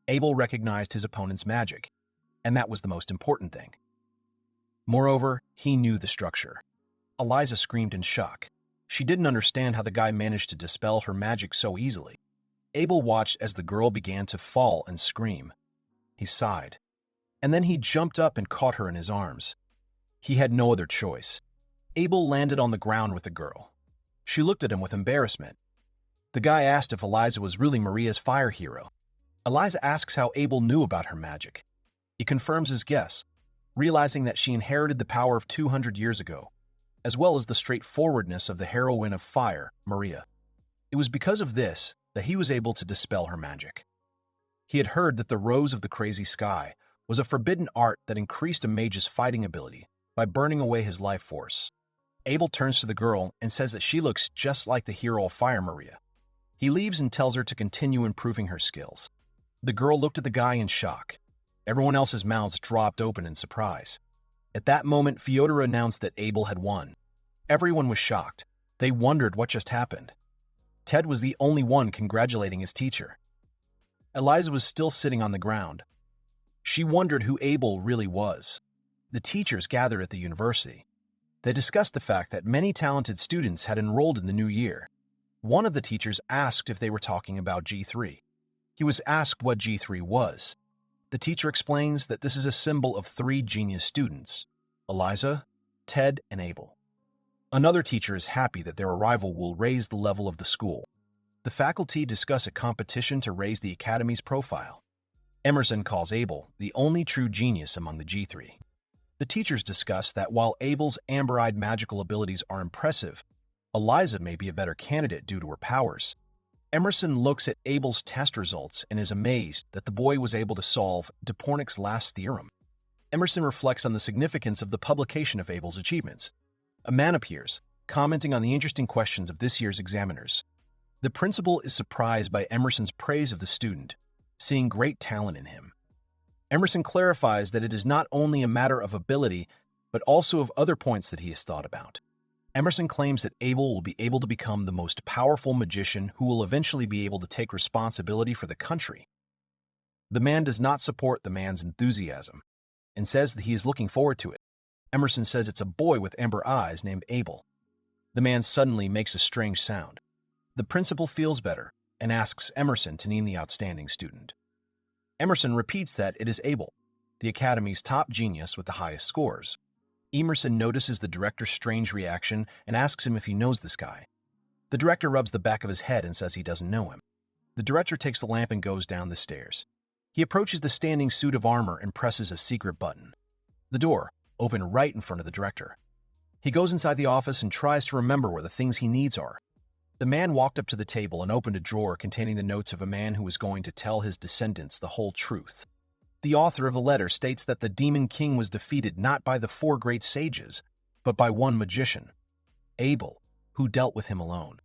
Abel recognized his opponent's magic, and that was the most important thing. Moreover, he knew the structure. Eliza screamed in shock. She didn't understand how the guy managed to dispel her magic so easily. Abel watched as the girl began to fall and scream. He sighed. And then he jumped up and caught her in his arms. He had no other choice. Abel landed on the ground with the girl. She looked at him with embarrassment. The guy asked if Eliza was really Maria's fire hero. Eliza asks how Abel knew about her magic. He confirms his guess, realizing that she inherited the power of 200 years ago, as well as the straightforwardness of the heroine of fire, Maria. It was because of this that he was able to dispel her magic. He had heard that the Rose of the Crazy Sky was a forbidden art that increased a mage's fighting ability by burning away his life force. Abel turns to the girl and says that she looks just like the hero of fire, Maria. He leaves and tells her to continue improving her skills. The girl looked at the guy in shock. Everyone else's mouths dropped open in surprise. At that moment, Fyodor announced that Abel had won. Everyone was shocked. They wondered what just happened. Ted was the only one congratulating his teacher. Eliza was still sitting on the ground. She wondered who Abel really was. The teachers gathered at the university. They discussed the fact that many talented students had enrolled in the new year. One of the teachers asked if they were talking about G3. He was asked what G3 was. The teacher explains that this is a symbol of 3 genius students: Eliza, Ted, and Abel. Another teacher is happy that their arrival will raise the level of the school. The faculty discuss a competition to raise the academy's profile. Emerson calls Abel the only true genius among the G3. The teachers discuss that while Abel's amber-eyed magical abilities are impressive, Eliza may be a better candidate due to her powers. Emerson looks at Abel's test results and is amazed that the boy was able to solve Depornic's last theorem. Emerson reflects on the significance of the publication of Abel's achievements. A man appears, commenting on the interesting questions of this year's examiners. The principal is surprised by Emerson's praise of the student, seeing great talent in him. Emerson clarifies that it is not only a matter of ability, but also of other points that he has thought about. Emerson claims that Abel will be able to become the most powerful magician who will eventually be able to take responsibility for the country. The man does not support the man's enthusiasm and says that he is looking forward to it. Emerson says it's a boy with amber eyes named Abel. The man suddenly makes a strange sound. The principal feels better and asks Emerson to name the outstanding student. Emerson repeats that it is Abel, the academy's top genius with the highest scores. Emerson notices the director's strange reaction and asks him if he knows this guy. The director rubs the back of his head and says he doesn't know him. The director takes the lamp and goes down the stairs. He approaches the standing suit of armor and presses a secret button. The door opened right in front of the director. He goes inside the office and tries to remember where the things he needs are. The man walked up to the table and opened a drawer containing the notes of a man who was going to tell his descendants the whole truth. The author of the letter states that the Demon King was defeated not by the 4 great sages, but by one magician, Abel, who dealt with him alone.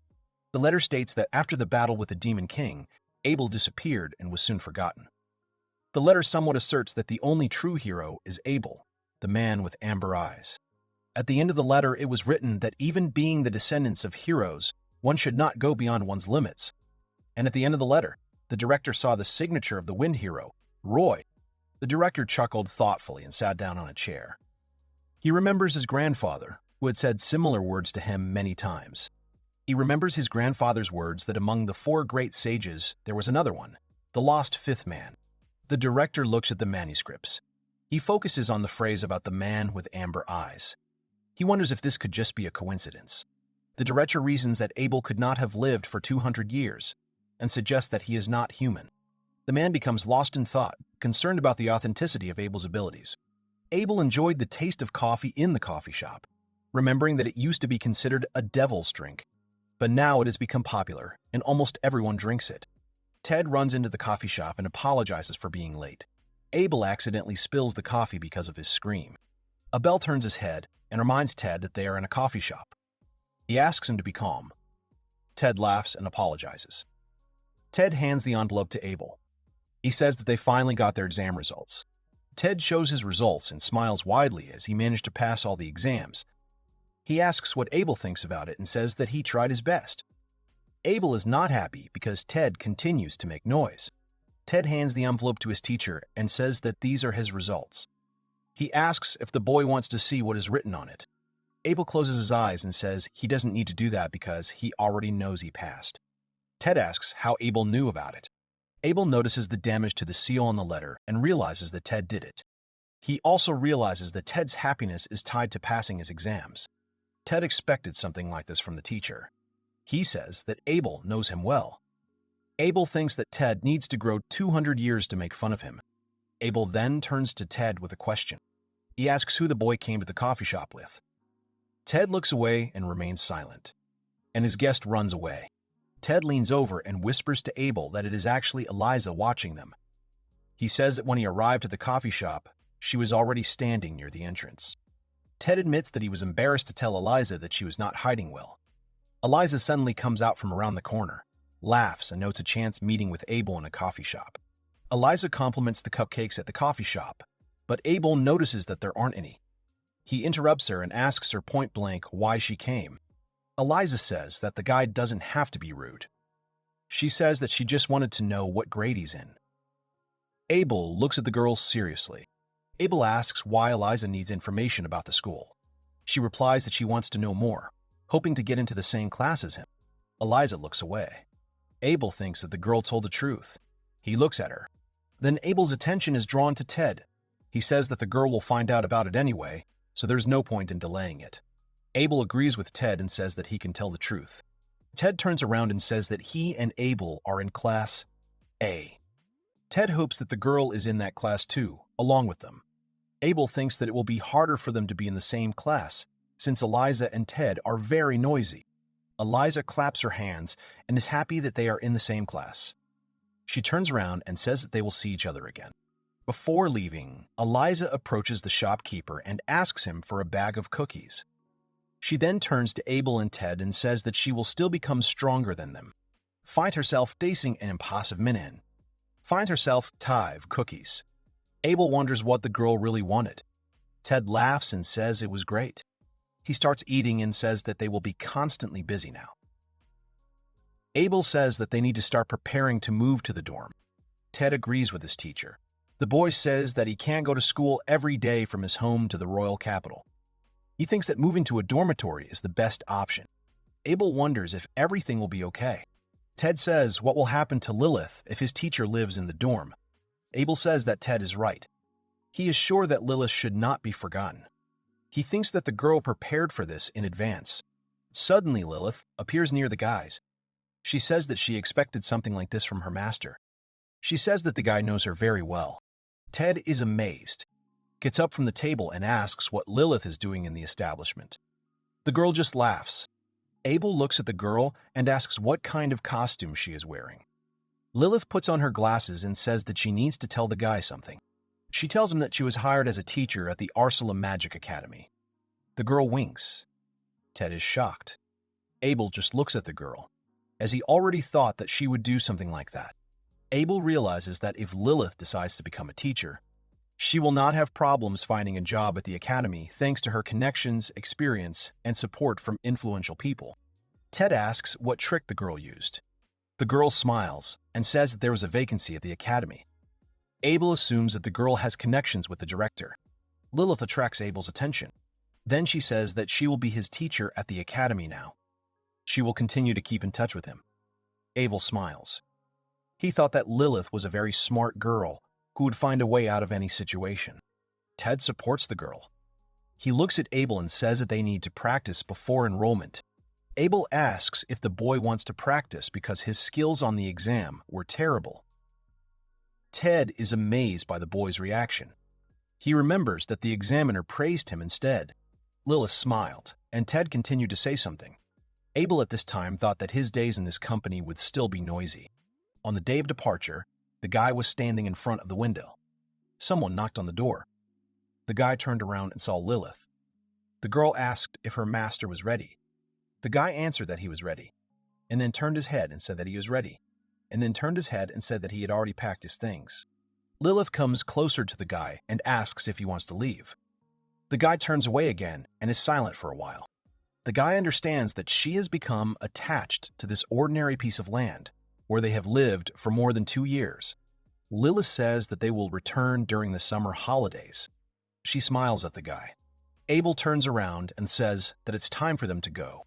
The letter states that after the battle with the Demon King, Abel disappeared and was soon forgotten. The letter somewhat asserts that the only true hero is Abel, the man with amber eyes. At the end of the letter, it was written that even being the descendants of heroes, one should not go beyond one's limits. And at the end of the letter, the director saw the signature of the wind hero, Roy. The director chuckled thoughtfully and sat down on a chair. He remembers his grandfather, who had said similar words to him many times. He remembers his grandfather's words that among the 4 great sages, there was another one, the lost 5th man. The director looks at the manuscripts. He focuses on the phrase about the man with amber eyes. He wonders if this could just be a coincidence. The director reasons that Abel could not have lived for 200 years and suggests that he is not human. The man becomes lost in thought, concerned about the authenticity of Abel's abilities. Abel enjoyed the taste of coffee in the coffee shop, remembering that it used to be considered a devil's drink, but now it has become popular and almost everyone drinks it. Ted runs into the coffee shop and apologizes for being late. Abel accidentally spills the coffee because of his scream. Abel turns his head and reminds Ted that they are in a coffee shop. He asks him to be calm. Ted laughs and apologizes. Ted hands the envelope to Abel. He says that they finally got their exam results. Ted shows his results and smiles widely as he managed to pass all the exams. He asks what Abel thinks about it and says that he tried his best. Abel is not happy because Ted continues to make noise. Ted hands the envelope to his teacher and says that these are his results. He asks if the boy wants to see what is written on it. Abel closes his eyes and says he doesn't need to do that because he already knows he passed. Ted asks how Abel knew about it. Abel notices the damage to the seal on the letter and realizes that Ted did it. He also realizes that Ted's happiness is tied to passing his exams. Ted expected something like this from the teacher. He says that Abel knows him well. Abel thinks that Ted needs to grow 200 years to make fun of him. Abel then turns to Ted with a question. He asks who the boy came to the coffee shop with. Ted looks away and remains silent, and his guest runs away. Ted leans over and whispers to Abel that it is actually Eliza watching them. He says that when he arrived at the coffee shop, she was already standing near the entrance. Ted admits that he was embarrassed to tell Eliza that she was not hiding well. Eliza suddenly comes out from around the corner, laughs, and notes a chance meeting with Abel in a coffee shop. Eliza compliments the cupcakes at the coffee shop, but Abel notices that there aren't any. He interrupts her and asks her point-blank why she came. Eliza says that the guy doesn't have to be rude. She says that she just wanted to know what grade he's in. Abel looks at the girls seriously. Abel asks why Eliza needs information about the school. She replies that she wants to know more, hoping to get into the same class as him. Eliza looks away. Abel thinks that the girl told the truth. He looks at her. Then Abel's attention is drawn to Ted. He says that the girl will find out about it anyway, so there's no point in delaying it. Abel agrees with Ted and says that he can tell the truth. Ted turns around and says that he and Abel are in Class A. Ted hopes that the girl is in that class too, along with them. Abel thinks that it will be harder for them to be in the same class, since Eliza and Ted are very noisy. Eliza claps her hands and is happy that they are in the same class. She turns around and says that they will see each other again. Before leaving, Eliza approaches the shopkeeper and asks him for a bag of cookies. She then turns to Abel and Ted and says that she will still become stronger than them. Find herself facing an impassive Minin. Find herself Tive cookies. Abel wonders what the girl really wanted. Ted laughs and says it was great. He starts eating and says that they will be constantly busy now. Abel says that they need to start preparing to move to the dorm. Ted agrees with his teacher. The boy says that he can't go to school every day from his home to the royal capital. He thinks that moving to a dormitory is the best option. Abel wonders if everything will be okay. Ted says what will happen to Lilith if his teacher lives in the dorm. Abel says that Ted is right. He is sure that Lilith should not be forgotten. He thinks that the girl prepared for this in advance. Suddenly, Lilith appears near the guys. She says that she expected something like this from her master. She says that the guy knows her very well. Ted is amazed, gets up from the table and asks what Lilith is doing in the establishment. The girl just laughs. Abel looks at the girl and asks what kind of costume she is wearing. Lilith puts on her glasses and says that she needs to tell the guy something. She tells him that she was hired as a teacher at the Arsenal Magic Academy. The girl winks. Ted is shocked. Abel just looks at the girl, as he already thought that she would do something like that. Abel realizes that if Lilith decides to become a teacher, she will not have problems finding a job at the academy thanks to her connections, experience, and support from influential people. Ted asks what trick the girl used. The girl smiles and says that there was a vacancy at the academy. Abel assumes that the girl has connections with the director. Lilith attracts Abel's attention. Then she says that she will be his teacher at the academy now. She will continue to keep in touch with him. Abel smiles. He thought that Lilith was a very smart girl who would find a way out of any situation. Ted supports the girl. He looks at Abel and says that they need to practice before enrollment. Abel asks if the boy wants to practice because his skills on the exam were terrible. Ted is amazed by the boy's reaction. He remembers that the examiner praised him instead. Lilith smiled, and Ted continued to say something. Abel at this time thought that his days in this company would still be noisy. On the day of departure, the guy was standing in front of the window. Someone knocked on the door. The guy turned around and saw Lilith. The girl asked if her master was ready. The guy answered that he was ready, and then turned his head and said that he was ready, and then turned his head and said that he had already packed his things. Lilith comes closer to the guy and asks if he wants to leave. The guy turns away again and is silent for a while. The guy understands that she has become attached to this ordinary piece of land, where they have lived for more than 2 years. Lilith says that they will return during the summer holidays. She smiles at the guy. Abel turns around and says that it's time for them to go.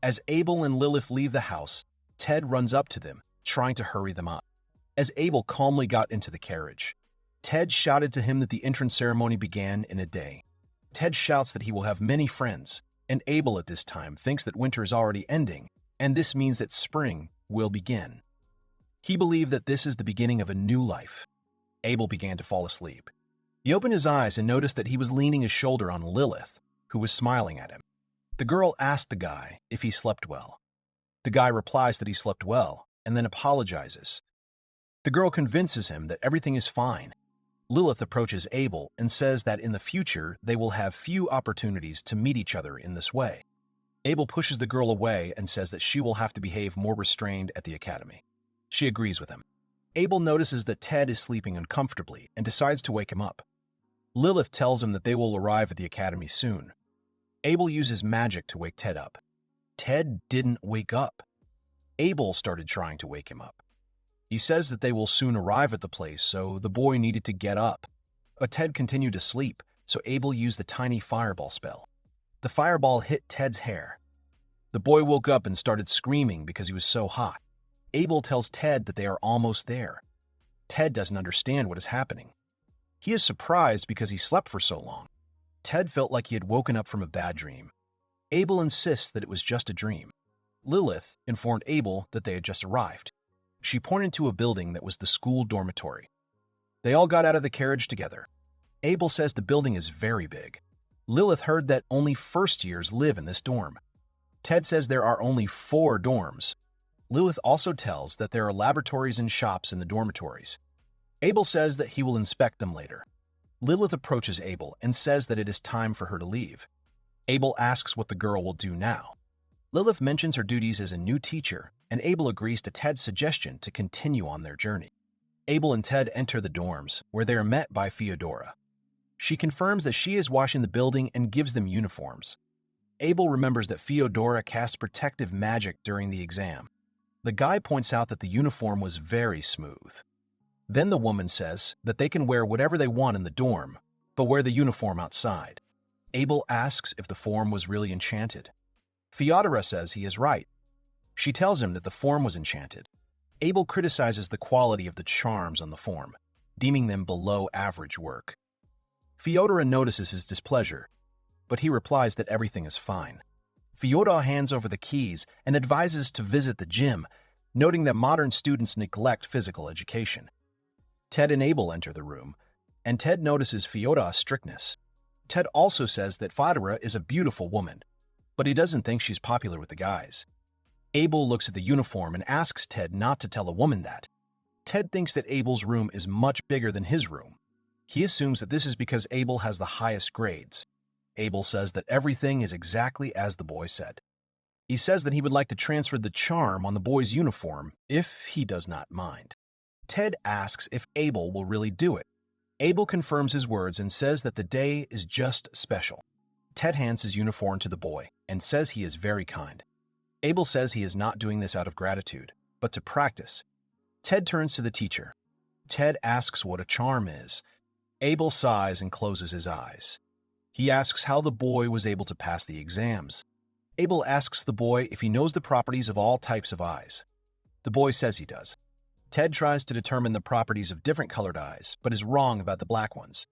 As Abel and Lilith leave the house, Ted runs up to them, trying to hurry them up. As Abel calmly got into the carriage, Ted shouted to him that the entrance ceremony began in a day. Ted shouts that he will have many friends, and Abel at this time thinks that winter is already ending, and this means that spring will begin. He believed that this is the beginning of a new life. Abel began to fall asleep. He opened his eyes and noticed that he was leaning his shoulder on Lilith, who was smiling at him. The girl asked the guy if he slept well. The guy replies that he slept well, and then apologizes. The girl convinces him that everything is fine. Lilith approaches Abel and says that in the future they will have few opportunities to meet each other in this way. Abel pushes the girl away and says that she will have to behave more restrained at the academy. She agrees with him. Abel notices that Ted is sleeping uncomfortably and decides to wake him up. Lilith tells him that they will arrive at the academy soon. Abel uses magic to wake Ted up. Ted didn't wake up. Abel started trying to wake him up. He says that they will soon arrive at the place, so the boy needed to get up. But Ted continued to sleep, so Abel used the tiny fireball spell. The fireball hit Ted's hair. The boy woke up and started screaming because he was so hot. Abel tells Ted that they are almost there. Ted doesn't understand what is happening. He is surprised because he slept for so long. Ted felt like he had woken up from a bad dream. Abel insists that it was just a dream. Lilith informed Abel that they had just arrived. She pointed to a building that was the school dormitory. They all got out of the carriage together. Abel says the building is very big. Lilith heard that only first years live in this dorm. Ted says there are only 4 dorms. Lilith also tells that there are laboratories and shops in the dormitories. Abel says that he will inspect them later. Lilith approaches Abel and says that it is time for her to leave. Abel asks what the girl will do now. Lilith mentions her duties as a new teacher, and Abel agrees to Ted's suggestion to continue on their journey. Abel and Ted enter the dorms, where they are met by Feodora. She confirms that she is washing the building and gives them uniforms. Abel remembers that Feodora cast protective magic during the exam. The guy points out that the uniform was very smooth. Then the woman says that they can wear whatever they want in the dorm, but wear the uniform outside. Abel asks if the form was really enchanted. Feodora says he is right. She tells him that the form was enchanted. Abel criticizes the quality of the charms on the form, deeming them below average work. Feodora notices his displeasure, but he replies that everything is fine. Feodora hands over the keys and advises to visit the gym, noting that modern students neglect physical education. Ted and Abel enter the room, and Ted notices Feodora's strictness. Ted also says that Feodora is a beautiful woman, but he doesn't think she's popular with the guys. Abel looks at the uniform and asks Ted not to tell a woman that. Ted thinks that Abel's room is much bigger than his room. He assumes that this is because Abel has the highest grades. Abel says that everything is exactly as the boy said. He says that he would like to transfer the charm on the boy's uniform if he does not mind. Ted asks if Abel will really do it. Abel confirms his words and says that the day is just special. Ted hands his uniform to the boy and says he is very kind. Abel says he is not doing this out of gratitude, but to practice. Ted turns to the teacher. Ted asks what a charm is. Abel sighs and closes his eyes. He asks how the boy was able to pass the exams. Abel asks the boy if he knows the properties of all types of eyes. The boy says he does. Ted tries to determine the properties of different colored eyes, but is wrong about the black ones.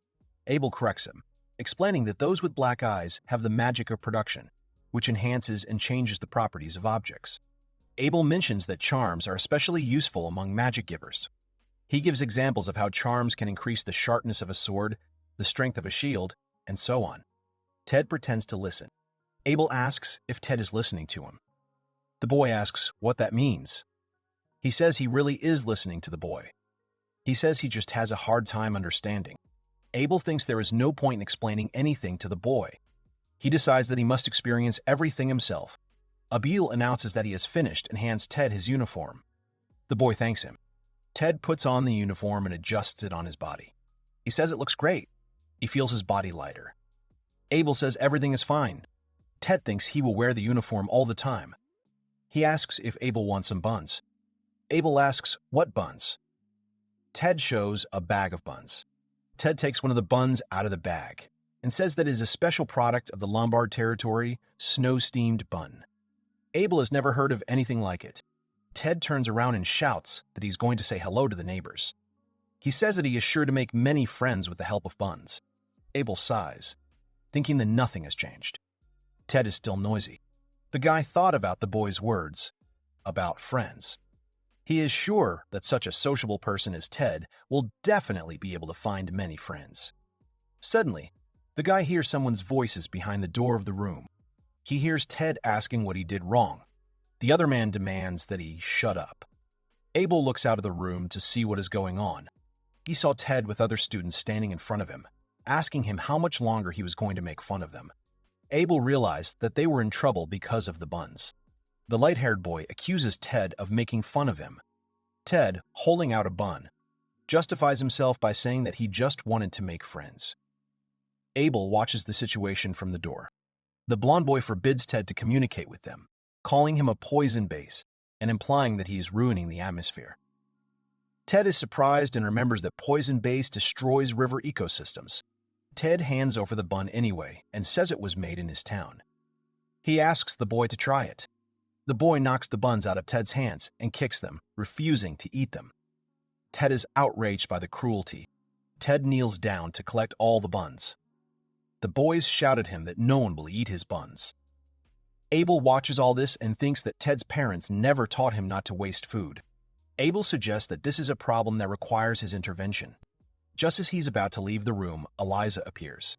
Abel corrects him, explaining that those with black eyes have the magic of production, which enhances and changes the properties of objects. Abel mentions that charms are especially useful among magic givers. He gives examples of how charms can increase the sharpness of a sword, the strength of a shield, and so on. Ted pretends to listen. Abel asks if Ted is listening to him. The boy asks what that means. He says he really is listening to the boy. He says he just has a hard time understanding. Abel thinks there is no point in explaining anything to the boy. He decides that he must experience everything himself. Abel announces that he has finished and hands Ted his uniform. The boy thanks him. Ted puts on the uniform and adjusts it on his body. He says it looks great. He feels his body lighter. Abel says everything is fine. Ted thinks he will wear the uniform all the time. He asks if Abel wants some buns. Abel asks, what buns? Ted shows a bag of buns. Ted takes one of the buns out of the bag and says that it is a special product of the Lombard territory, snow-steamed bun. Abel has never heard of anything like it. Ted turns around and shouts that he's going to say hello to the neighbors. He says that he is sure to make many friends with the help of buns. Abel sighs, thinking that nothing has changed. Ted is still noisy. The guy thought about the boy's words, about friends. He is sure that such a sociable person as Ted will definitely be able to find many friends. Suddenly, the guy hears someone's voices behind the door of the room. He hears Ted asking what he did wrong. The other man demands that he shut up. Abel looks out of the room to see what is going on. He saw Ted with other students standing in front of him, asking him how much longer he was going to make fun of them. Abel realized that they were in trouble because of the buns. The light-haired boy accuses Ted of making fun of him. Ted, holding out a bun, justifies himself by saying that he just wanted to make friends. Abel watches the situation from the door. The blonde boy forbids Ted to communicate with them, calling him a poison base and implying that he is ruining the atmosphere. Ted is surprised and remembers that poison base destroys river ecosystems. Ted hands over the bun anyway and says it was made in his town. He asks the boy to try it. The boy knocks the buns out of Ted's hands and kicks them, refusing to eat them. Ted is outraged by the cruelty. Ted kneels down to collect all the buns. The boys shout at him that no one will eat his buns. Abel watches all this and thinks that Ted's parents never taught him not to waste food. Abel suggests that this is a problem that requires his intervention. Just as he's about to leave the room, Eliza appears.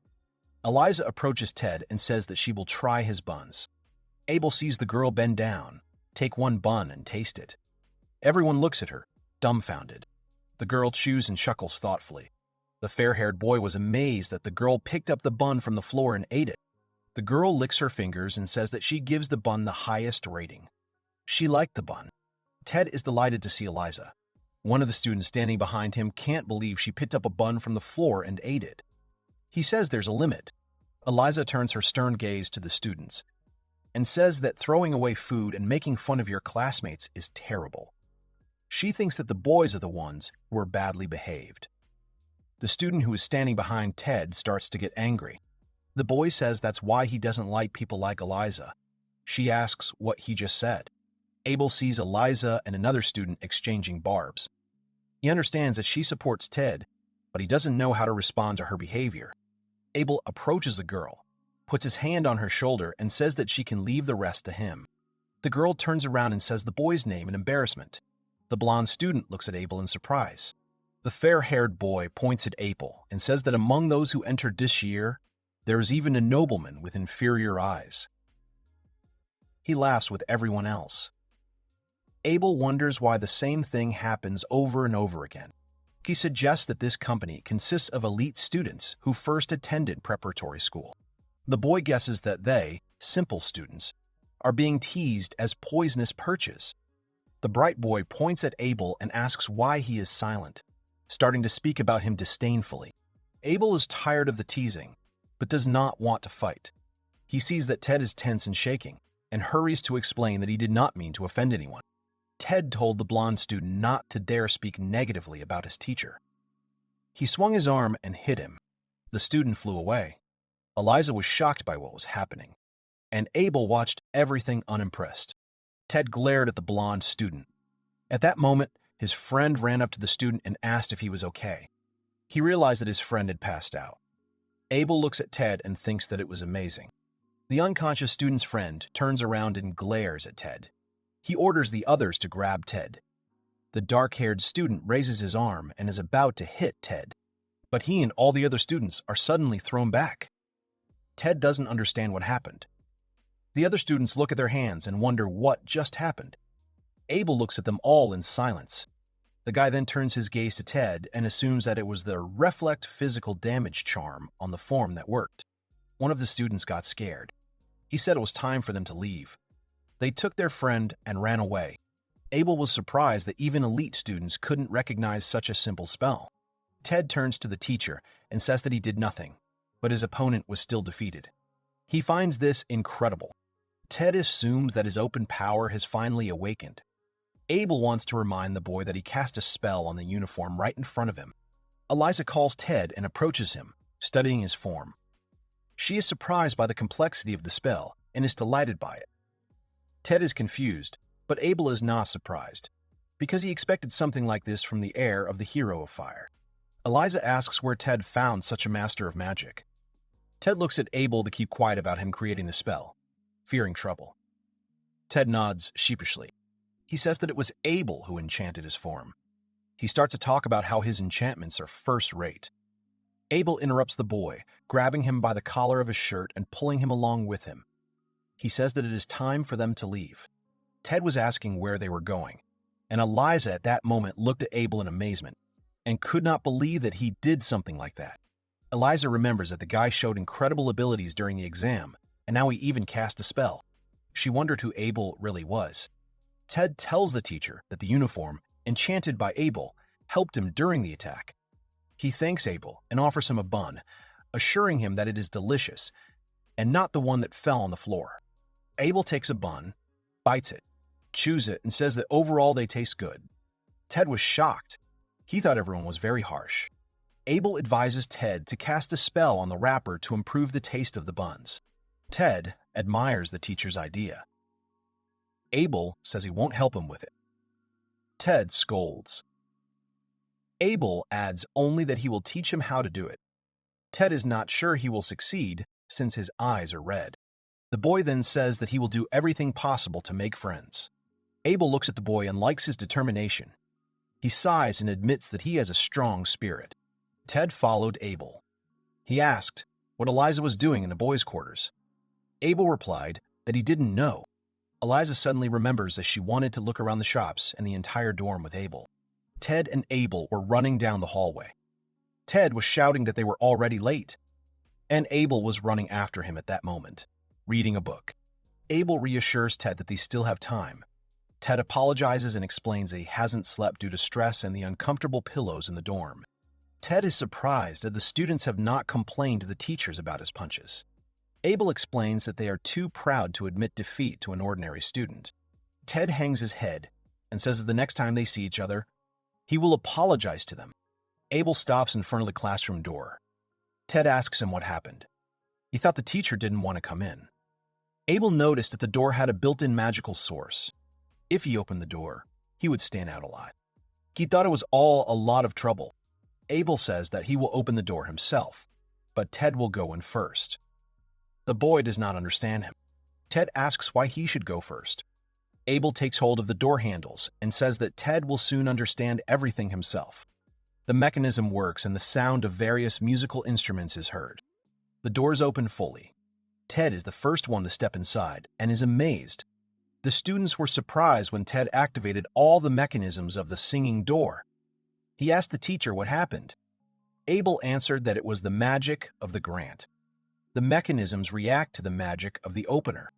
Eliza approaches Ted and says that she will try his buns. Abel sees the girl bend down, take one bun and taste it. Everyone looks at her, dumbfounded. The girl chews and chuckles thoughtfully. The fair-haired boy was amazed that the girl picked up the bun from the floor and ate it. The girl licks her fingers and says that she gives the bun the highest rating. She liked the bun. Ted is delighted to see Eliza. One of the students standing behind him can't believe she picked up a bun from the floor and ate it. He says there's a limit. Eliza turns her stern gaze to the students and says that throwing away food and making fun of your classmates is terrible. She thinks that the boys are the ones who are badly behaved. The student who is standing behind Ted starts to get angry. The boy says that's why he doesn't like people like Eliza. She asks what he just said. Abel sees Eliza and another student exchanging barbs. He understands that she supports Ted, but he doesn't know how to respond to her behavior. Abel approaches the girl, puts his hand on her shoulder, and says that she can leave the rest to him. The girl turns around and says the boy's name in embarrassment. The blonde student looks at Abel in surprise. The fair-haired boy points at Abel and says that among those who entered this year, there is even a nobleman with inferior eyes. He laughs with everyone else. Abel wonders why the same thing happens over and over again. He suggests that this company consists of elite students who first attended preparatory school. The boy guesses that they, simple students, are being teased as poisonous perches. The bright boy points at Abel and asks why he is silent, starting to speak about him disdainfully. Abel is tired of the teasing, but does not want to fight. He sees that Ted is tense and shaking, and hurries to explain that he did not mean to offend anyone. Ted told the blonde student not to dare speak negatively about his teacher. He swung his arm and hit him. The student flew away. Eliza was shocked by what was happening, and Abel watched everything unimpressed. Ted glared at the blonde student. At that moment, his friend ran up to the student and asked if he was okay. He realized that his friend had passed out. Abel looks at Ted and thinks that it was amazing. The unconscious student's friend turns around and glares at Ted. He orders the others to grab Ted. The dark-haired student raises his arm and is about to hit Ted, but he and all the other students are suddenly thrown back. Ted doesn't understand what happened. The other students look at their hands and wonder what just happened. Abel looks at them all in silence. The guy then turns his gaze to Ted and assumes that it was the reflect physical damage charm on the form that worked. One of the students got scared. He said it was time for them to leave. They took their friend and ran away. Abel was surprised that even elite students couldn't recognize such a simple spell. Ted turns to the teacher and says that he did nothing, but his opponent was still defeated. He finds this incredible. Ted assumes that his open power has finally awakened. Abel wants to remind the boy that he cast a spell on the uniform right in front of him. Eliza calls Ted and approaches him, studying his form. She is surprised by the complexity of the spell and is delighted by it. Ted is confused, but Abel is not surprised, because he expected something like this from the heir of the hero of fire. Eliza asks where Ted found such a master of magic. Ted looks at Abel to keep quiet about him creating the spell, fearing trouble. Ted nods sheepishly. He says that it was Abel who enchanted his form. He starts to talk about how his enchantments are first-rate. Abel interrupts the boy, grabbing him by the collar of his shirt and pulling him along with him. He says that it is time for them to leave. Ted was asking where they were going, and Eliza at that moment looked at Abel in amazement and could not believe that he did something like that. Eliza remembers that the guy showed incredible abilities during the exam, and now he even cast a spell. She wondered who Abel really was. Ted tells the teacher that the uniform, enchanted by Abel, helped him during the attack. He thanks Abel and offers him a bun, assuring him that it is delicious and not the one that fell on the floor. Abel takes a bun, bites it, chews it, and says that overall they taste good. Ted was shocked. He thought everyone was very harsh. Abel advises Ted to cast a spell on the wrapper to improve the taste of the buns. Ted admires the teacher's idea. Abel says he won't help him with it. Ted scolds. Abel adds only that he will teach him how to do it. Ted is not sure he will succeed since his eyes are red. The boy then says that he will do everything possible to make friends. Abel looks at the boy and likes his determination. He sighs and admits that he has a strong spirit. Ted followed Abel. He asked what Eliza was doing in the boys' quarters. Abel replied that he didn't know. Eliza suddenly remembers as she wanted to look around the shops and the entire dorm with Abel. Ted and Abel were running down the hallway. Ted was shouting that they were already late, and Abel was running after him at that moment, reading a book. Abel reassures Ted that they still have time. Ted apologizes and explains that he hasn't slept due to stress and the uncomfortable pillows in the dorm. Ted is surprised that the students have not complained to the teachers about his punches. Abel explains that they are too proud to admit defeat to an ordinary student. Ted hangs his head and says that the next time they see each other, he will apologize to them. Abel stops in front of the classroom door. Ted asks him what happened. He thought the teacher didn't want to come in. Abel noticed that the door had a built-in magical source. If he opened the door, he would stand out a lot. He thought it was all a lot of trouble. Abel says that he will open the door himself, but Ted will go in first. The boy does not understand him. Ted asks why he should go first. Abel takes hold of the door handles and says that Ted will soon understand everything himself. The mechanism works and the sound of various musical instruments is heard. The doors open fully. Ted is the first one to step inside and is amazed. The students were surprised when Ted activated all the mechanisms of the singing door. He asked the teacher what happened. Abel answered that it was the magic of the grant. The mechanisms react to the magic of the opener.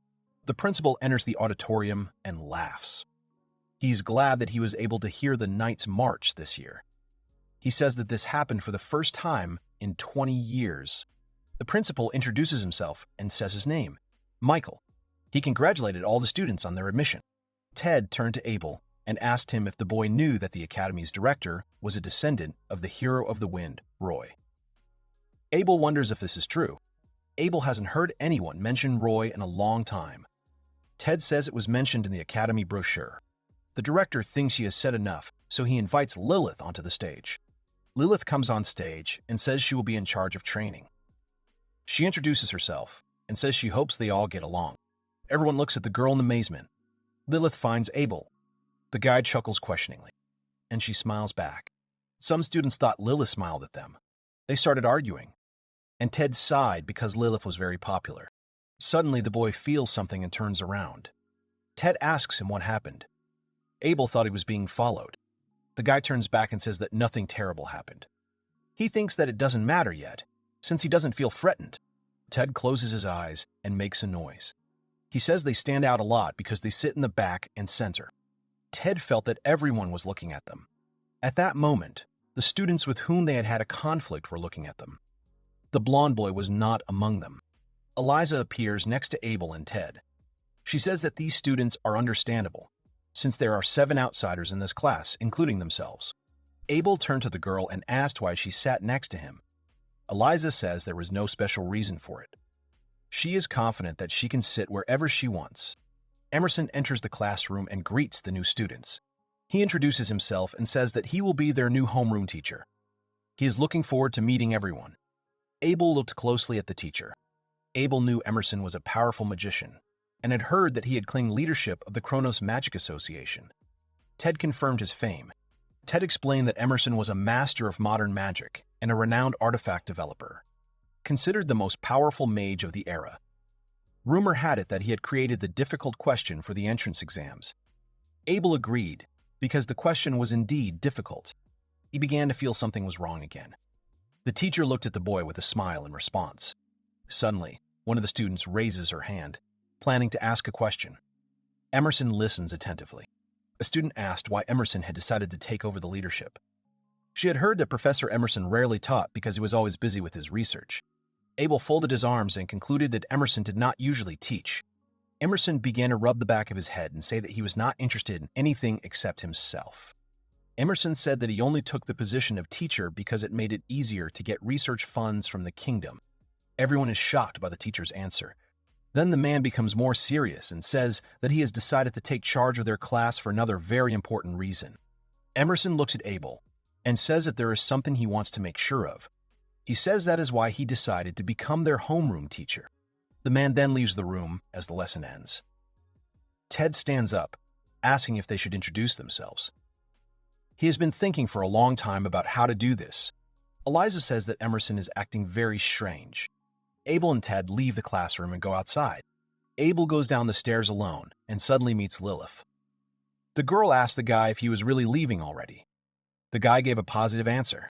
The principal enters the auditorium and laughs. He's glad that he was able to hear the Knights March this year. He says that this happened for the first time in 20 years. The principal introduces himself and says his name, Michael. He congratulated all the students on their admission. Ted turned to Abel and asked him if the boy knew that the academy's director was a descendant of the hero of the wind, Roy. Abel wonders if this is true. Abel hasn't heard anyone mention Roy in a long time. Ted says it was mentioned in the academy brochure. The director thinks he has said enough, so he invites Lilith onto the stage. Lilith comes on stage and says she will be in charge of training. She introduces herself and says she hopes they all get along. Everyone looks at the girl in amazement. Lilith finds Abel. The guy chuckles questioningly, and she smiles back. Some students thought Lilith smiled at them. They started arguing, and Ted sighed because Lilith was very popular. Suddenly, the boy feels something and turns around. Ted asks him what happened. Abel thought he was being followed. The guy turns back and says that nothing terrible happened. He thinks that it doesn't matter yet, since he doesn't feel threatened. Ted closes his eyes and makes a noise. He says they stand out a lot because they sit in the back and censor. Ted felt that everyone was looking at them. At that moment, the students with whom they had had a conflict were looking at them. The blonde boy was not among them. Eliza appears next to Abel and Ted. She says that these students are understandable, since there are 7 outsiders in this class, including themselves. Abel turned to the girl and asked why she sat next to him. Eliza says there was no special reason for it. She is confident that she can sit wherever she wants. Emerson enters the classroom and greets the new students. He introduces himself and says that he will be their new homeroom teacher. He is looking forward to meeting everyone. Abel looked closely at the teacher. Abel knew Emerson was a powerful magician and had heard that he had claimed leadership of the Kronos Magic Association. Ted confirmed his fame. Ted explained that Emerson was a master of modern magic and a renowned artifact developer, considered the most powerful mage of the era. Rumor had it that he had created the difficult question for the entrance exams. Abel agreed, because the question was indeed difficult. He began to feel something was wrong again. The teacher looked at the boy with a smile in response. Suddenly, one of the students raises her hand, planning to ask a question. Emerson listens attentively. A student asked why Emerson had decided to take over the leadership. She had heard that Professor Emerson rarely taught because he was always busy with his research. Abel folded his arms and concluded that Emerson did not usually teach. Emerson began to rub the back of his head and say that he was not interested in anything except himself. Emerson said that he only took the position of teacher because it made it easier to get research funds from the kingdom. Everyone is shocked by the teacher's answer. Then the man becomes more serious and says that he has decided to take charge of their class for another very important reason. Emerson looks at Abel and says that there is something he wants to make sure of. He says that is why he decided to become their homeroom teacher. The man then leaves the room as the lesson ends. Ted stands up, asking if they should introduce themselves. He has been thinking for a long time about how to do this. Eliza says that Emerson is acting very strange. Abel and Ted leave the classroom and go outside. Abel goes down the stairs alone and suddenly meets Lilith. The girl asked the guy if he was really leaving already. The guy gave a positive answer.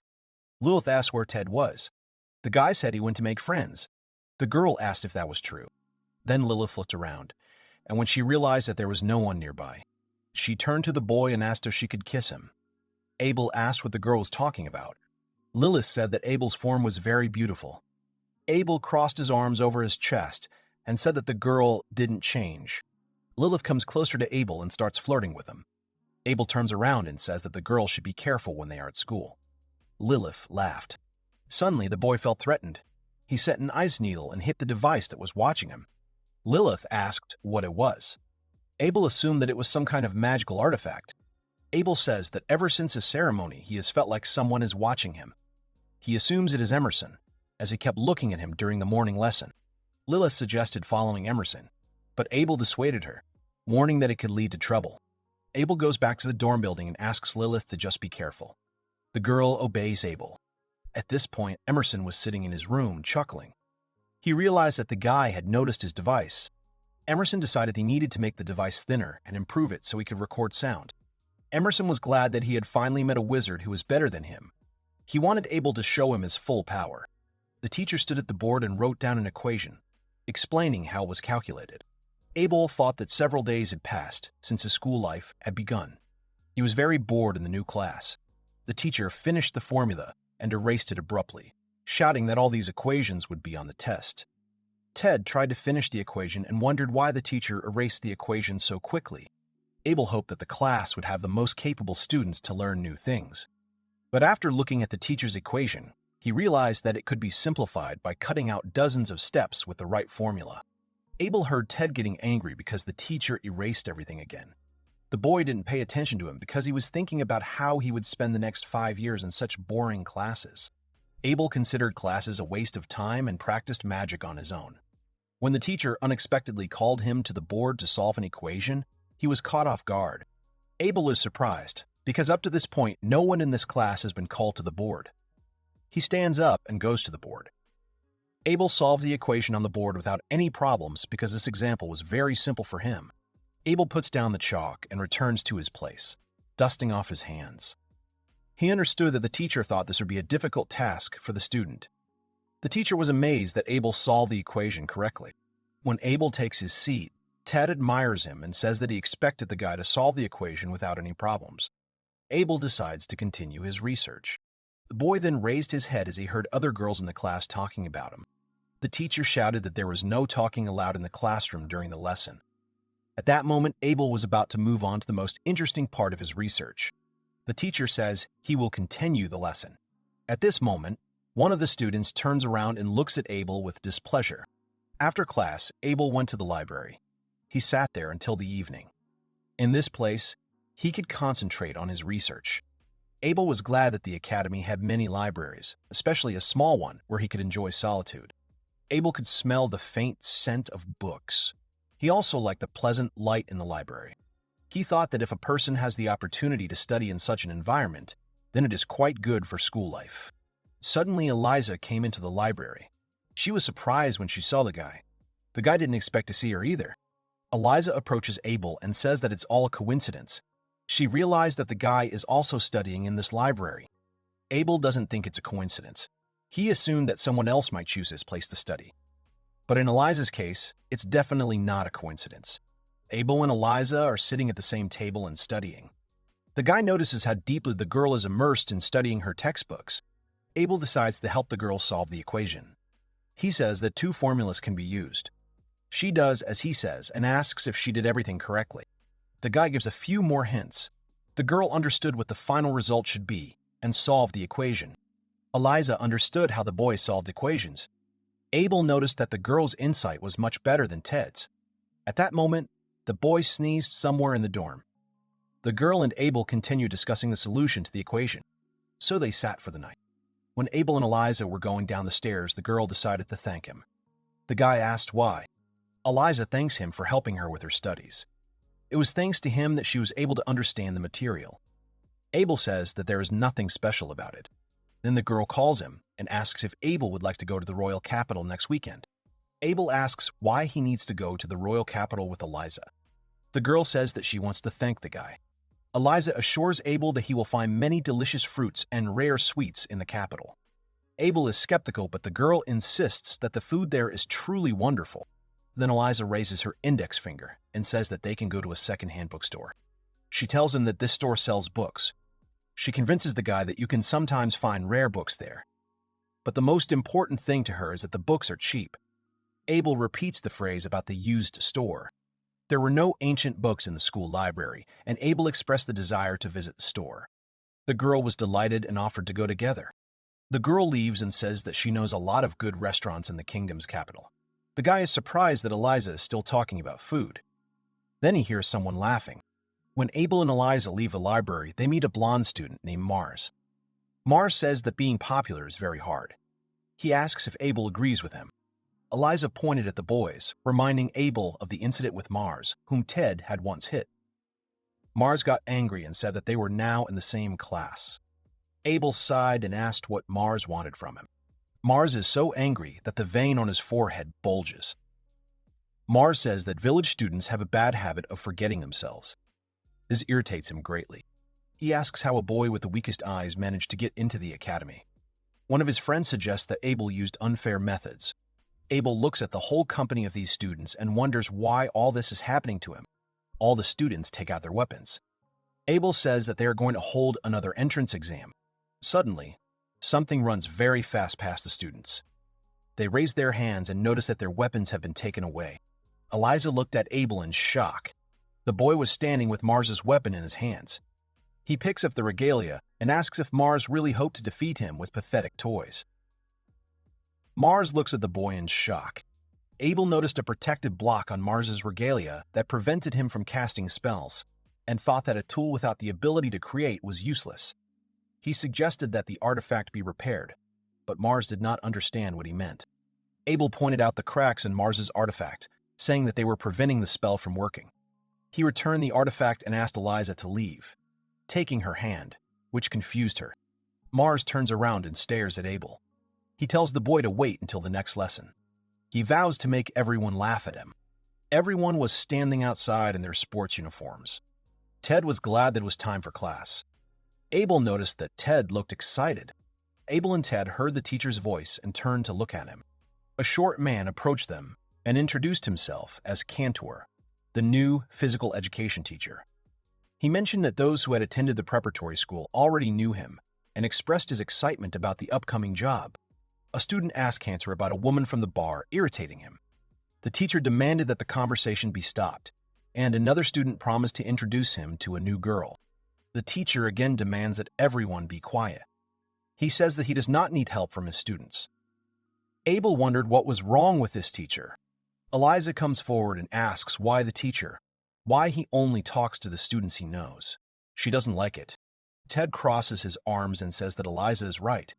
Lilith asked where Ted was. The guy said he went to make friends. The girl asked if that was true. Then Lilith looked around, and when she realized that there was no one nearby, she turned to the boy and asked if she could kiss him. Abel asked what the girl was talking about. Lilith said that Abel's form was very beautiful. Abel crossed his arms over his chest and said that the girl didn't change. Lilith comes closer to Abel and starts flirting with him. Abel turns around and says that the girl should be careful when they are at school. Lilith laughed. Suddenly, the boy felt threatened. He set an ice needle and hit the device that was watching him. Lilith asked what it was. Abel assumed that it was some kind of magical artifact. Abel says that ever since his ceremony, he has felt like someone is watching him. He assumes it is Emerson, as he kept looking at him during the morning lesson. Lilith suggested following Emerson, but Abel dissuaded her, warning that it could lead to trouble. Abel goes back to the dorm building and asks Lilith to just be careful. The girl obeys Abel. At this point, Emerson was sitting in his room, chuckling. He realized that the guy had noticed his device. Emerson decided he needed to make the device thinner and improve it so he could record sound. Emerson was glad that he had finally met a wizard who was better than him. He wanted Abel to show him his full power. The teacher stood at the board and wrote down an equation, explaining how it was calculated. Abel thought that several days had passed since his school life had begun. He was very bored in the new class. The teacher finished the formula and erased it abruptly, shouting that all these equations would be on the test. Ted tried to finish the equation and wondered why the teacher erased the equation so quickly. Abel hoped that the class would have the most capable students to learn new things. But after looking at the teacher's equation, he realized that it could be simplified by cutting out dozens of steps with the right formula. Abel heard Ted getting angry because the teacher erased everything again. The boy didn't pay attention to him because he was thinking about how he would spend the next 5 years in such boring classes. Abel considered classes a waste of time and practiced magic on his own. When the teacher unexpectedly called him to the board to solve an equation, he was caught off guard. Abel is surprised, because up to this point, no one in this class has been called to the board. He stands up and goes to the board. Abel solved the equation on the board without any problems because this example was very simple for him. Abel puts down the chalk and returns to his place, dusting off his hands. He understood that the teacher thought this would be a difficult task for the student. The teacher was amazed that Abel solved the equation correctly. When Abel takes his seat, Ted admires him and says that he expected the guy to solve the equation without any problems. Abel decides to continue his research. The boy then raised his head as he heard other girls in the class talking about him. The teacher shouted that there was no talking allowed in the classroom during the lesson. At that moment, Abel was about to move on to the most interesting part of his research. The teacher says he will continue the lesson. At this moment, one of the students turns around and looks at Abel with displeasure. After class, Abel went to the library. He sat there until the evening. In this place, he could concentrate on his research. Abel was glad that the academy had many libraries, especially a small one where he could enjoy solitude. Abel could smell the faint scent of books. He also liked the pleasant light in the library. He thought that if a person has the opportunity to study in such an environment, then it is quite good for school life. Suddenly, Eliza came into the library. She was surprised when she saw the guy. The guy didn't expect to see her either. Eliza approaches Abel and says that it's all a coincidence. She realized that the guy is also studying in this library. Abel doesn't think it's a coincidence. He assumed that someone else might choose his place to study. But in Eliza's case, it's definitely not a coincidence. Abel and Eliza are sitting at the same table and studying. The guy notices how deeply the girl is immersed in studying her textbooks. Abel decides to help the girl solve the equation. He says that 2 formulas can be used. She does as he says and asks if she did everything correctly. The guy gives a few more hints. The girl understood what the final result should be and solved the equation. Eliza understood how the boy solved equations. Abel noticed that the girl's insight was much better than Ted's. At that moment, the boy sneezed somewhere in the dorm. The girl and Abel continued discussing the solution to the equation, so they sat for the night. When Abel and Eliza were going down the stairs, the girl decided to thank him. The guy asked why. Eliza thanks him for helping her with her studies. It was thanks to him that she was able to understand the material. Abel says that there is nothing special about it. Then the girl calls him and asks if Abel would like to go to the royal capital next weekend. Abel asks why he needs to go to the royal capital with Eliza. The girl says that she wants to thank the guy. Eliza assures Abel that he will find many delicious fruits and rare sweets in the capital. Abel is skeptical, but the girl insists that the food there is truly wonderful. Then Eliza raises her index finger and says that they can go to a second-hand bookstore. She tells him that this store sells books. She convinces the guy that you can sometimes find rare books there. But the most important thing to her is that the books are cheap. Abel repeats the phrase about the used store. There were no ancient books in the school library, and Abel expressed the desire to visit the store. The girl was delighted and offered to go together. The girl leaves and says that she knows a lot of good restaurants in the kingdom's capital. The guy is surprised that Eliza is still talking about food. Then he hears someone laughing. When Abel and Eliza leave the library, they meet a blonde student named Mars. Mars says that being popular is very hard. He asks if Abel agrees with him. Eliza pointed at the boys, reminding Abel of the incident with Mars, whom Ted had once hit. Mars got angry and said that they were now in the same class. Abel sighed and asked what Mars wanted from him. Mars is so angry that the vein on his forehead bulges. Mars says that village students have a bad habit of forgetting themselves. This irritates him greatly. He asks how a boy with the weakest eyes managed to get into the academy. One of his friends suggests that Abel used unfair methods. Abel looks at the whole company of these students and wonders why all this is happening to him. All the students take out their weapons. Abel says that they are going to hold another entrance exam. Suddenly, something runs very fast past the students. They raise their hands and notice that their weapons have been taken away. Eliza looked at Abel in shock. The boy was standing with Mars's weapon in his hands. He picks up the regalia and asks if Mars really hoped to defeat him with pathetic toys. Mars looks at the boy in shock. Abel noticed a protective block on Mars's regalia that prevented him from casting spells, and thought that a tool without the ability to create was useless. He suggested that the artifact be repaired, but Mars did not understand what he meant. Abel pointed out the cracks in Mars's artifact, saying that they were preventing the spell from working. He returned the artifact and asked Eliza to leave, taking her hand, which confused her. Mars turns around and stares at Abel. He tells the boy to wait until the next lesson. He vows to make everyone laugh at him. Everyone was standing outside in their sports uniforms. Ted was glad that it was time for class. Abel noticed that Ted looked excited. Abel and Ted heard the teacher's voice and turned to look at him. A short man approached them and introduced himself as Cantor, the new physical education teacher. He mentioned that those who had attended the preparatory school already knew him and expressed his excitement about the upcoming job. A student asked Cantor about a woman from the bar irritating him. The teacher demanded that the conversation be stopped, and another student promised to introduce him to a new girl. The teacher again demands that everyone be quiet. He says that he does not need help from his students. Abel wondered what was wrong with this teacher. Eliza comes forward and asks why he only talks to the students he knows. She doesn't like it. Ted crosses his arms and says that Eliza is right.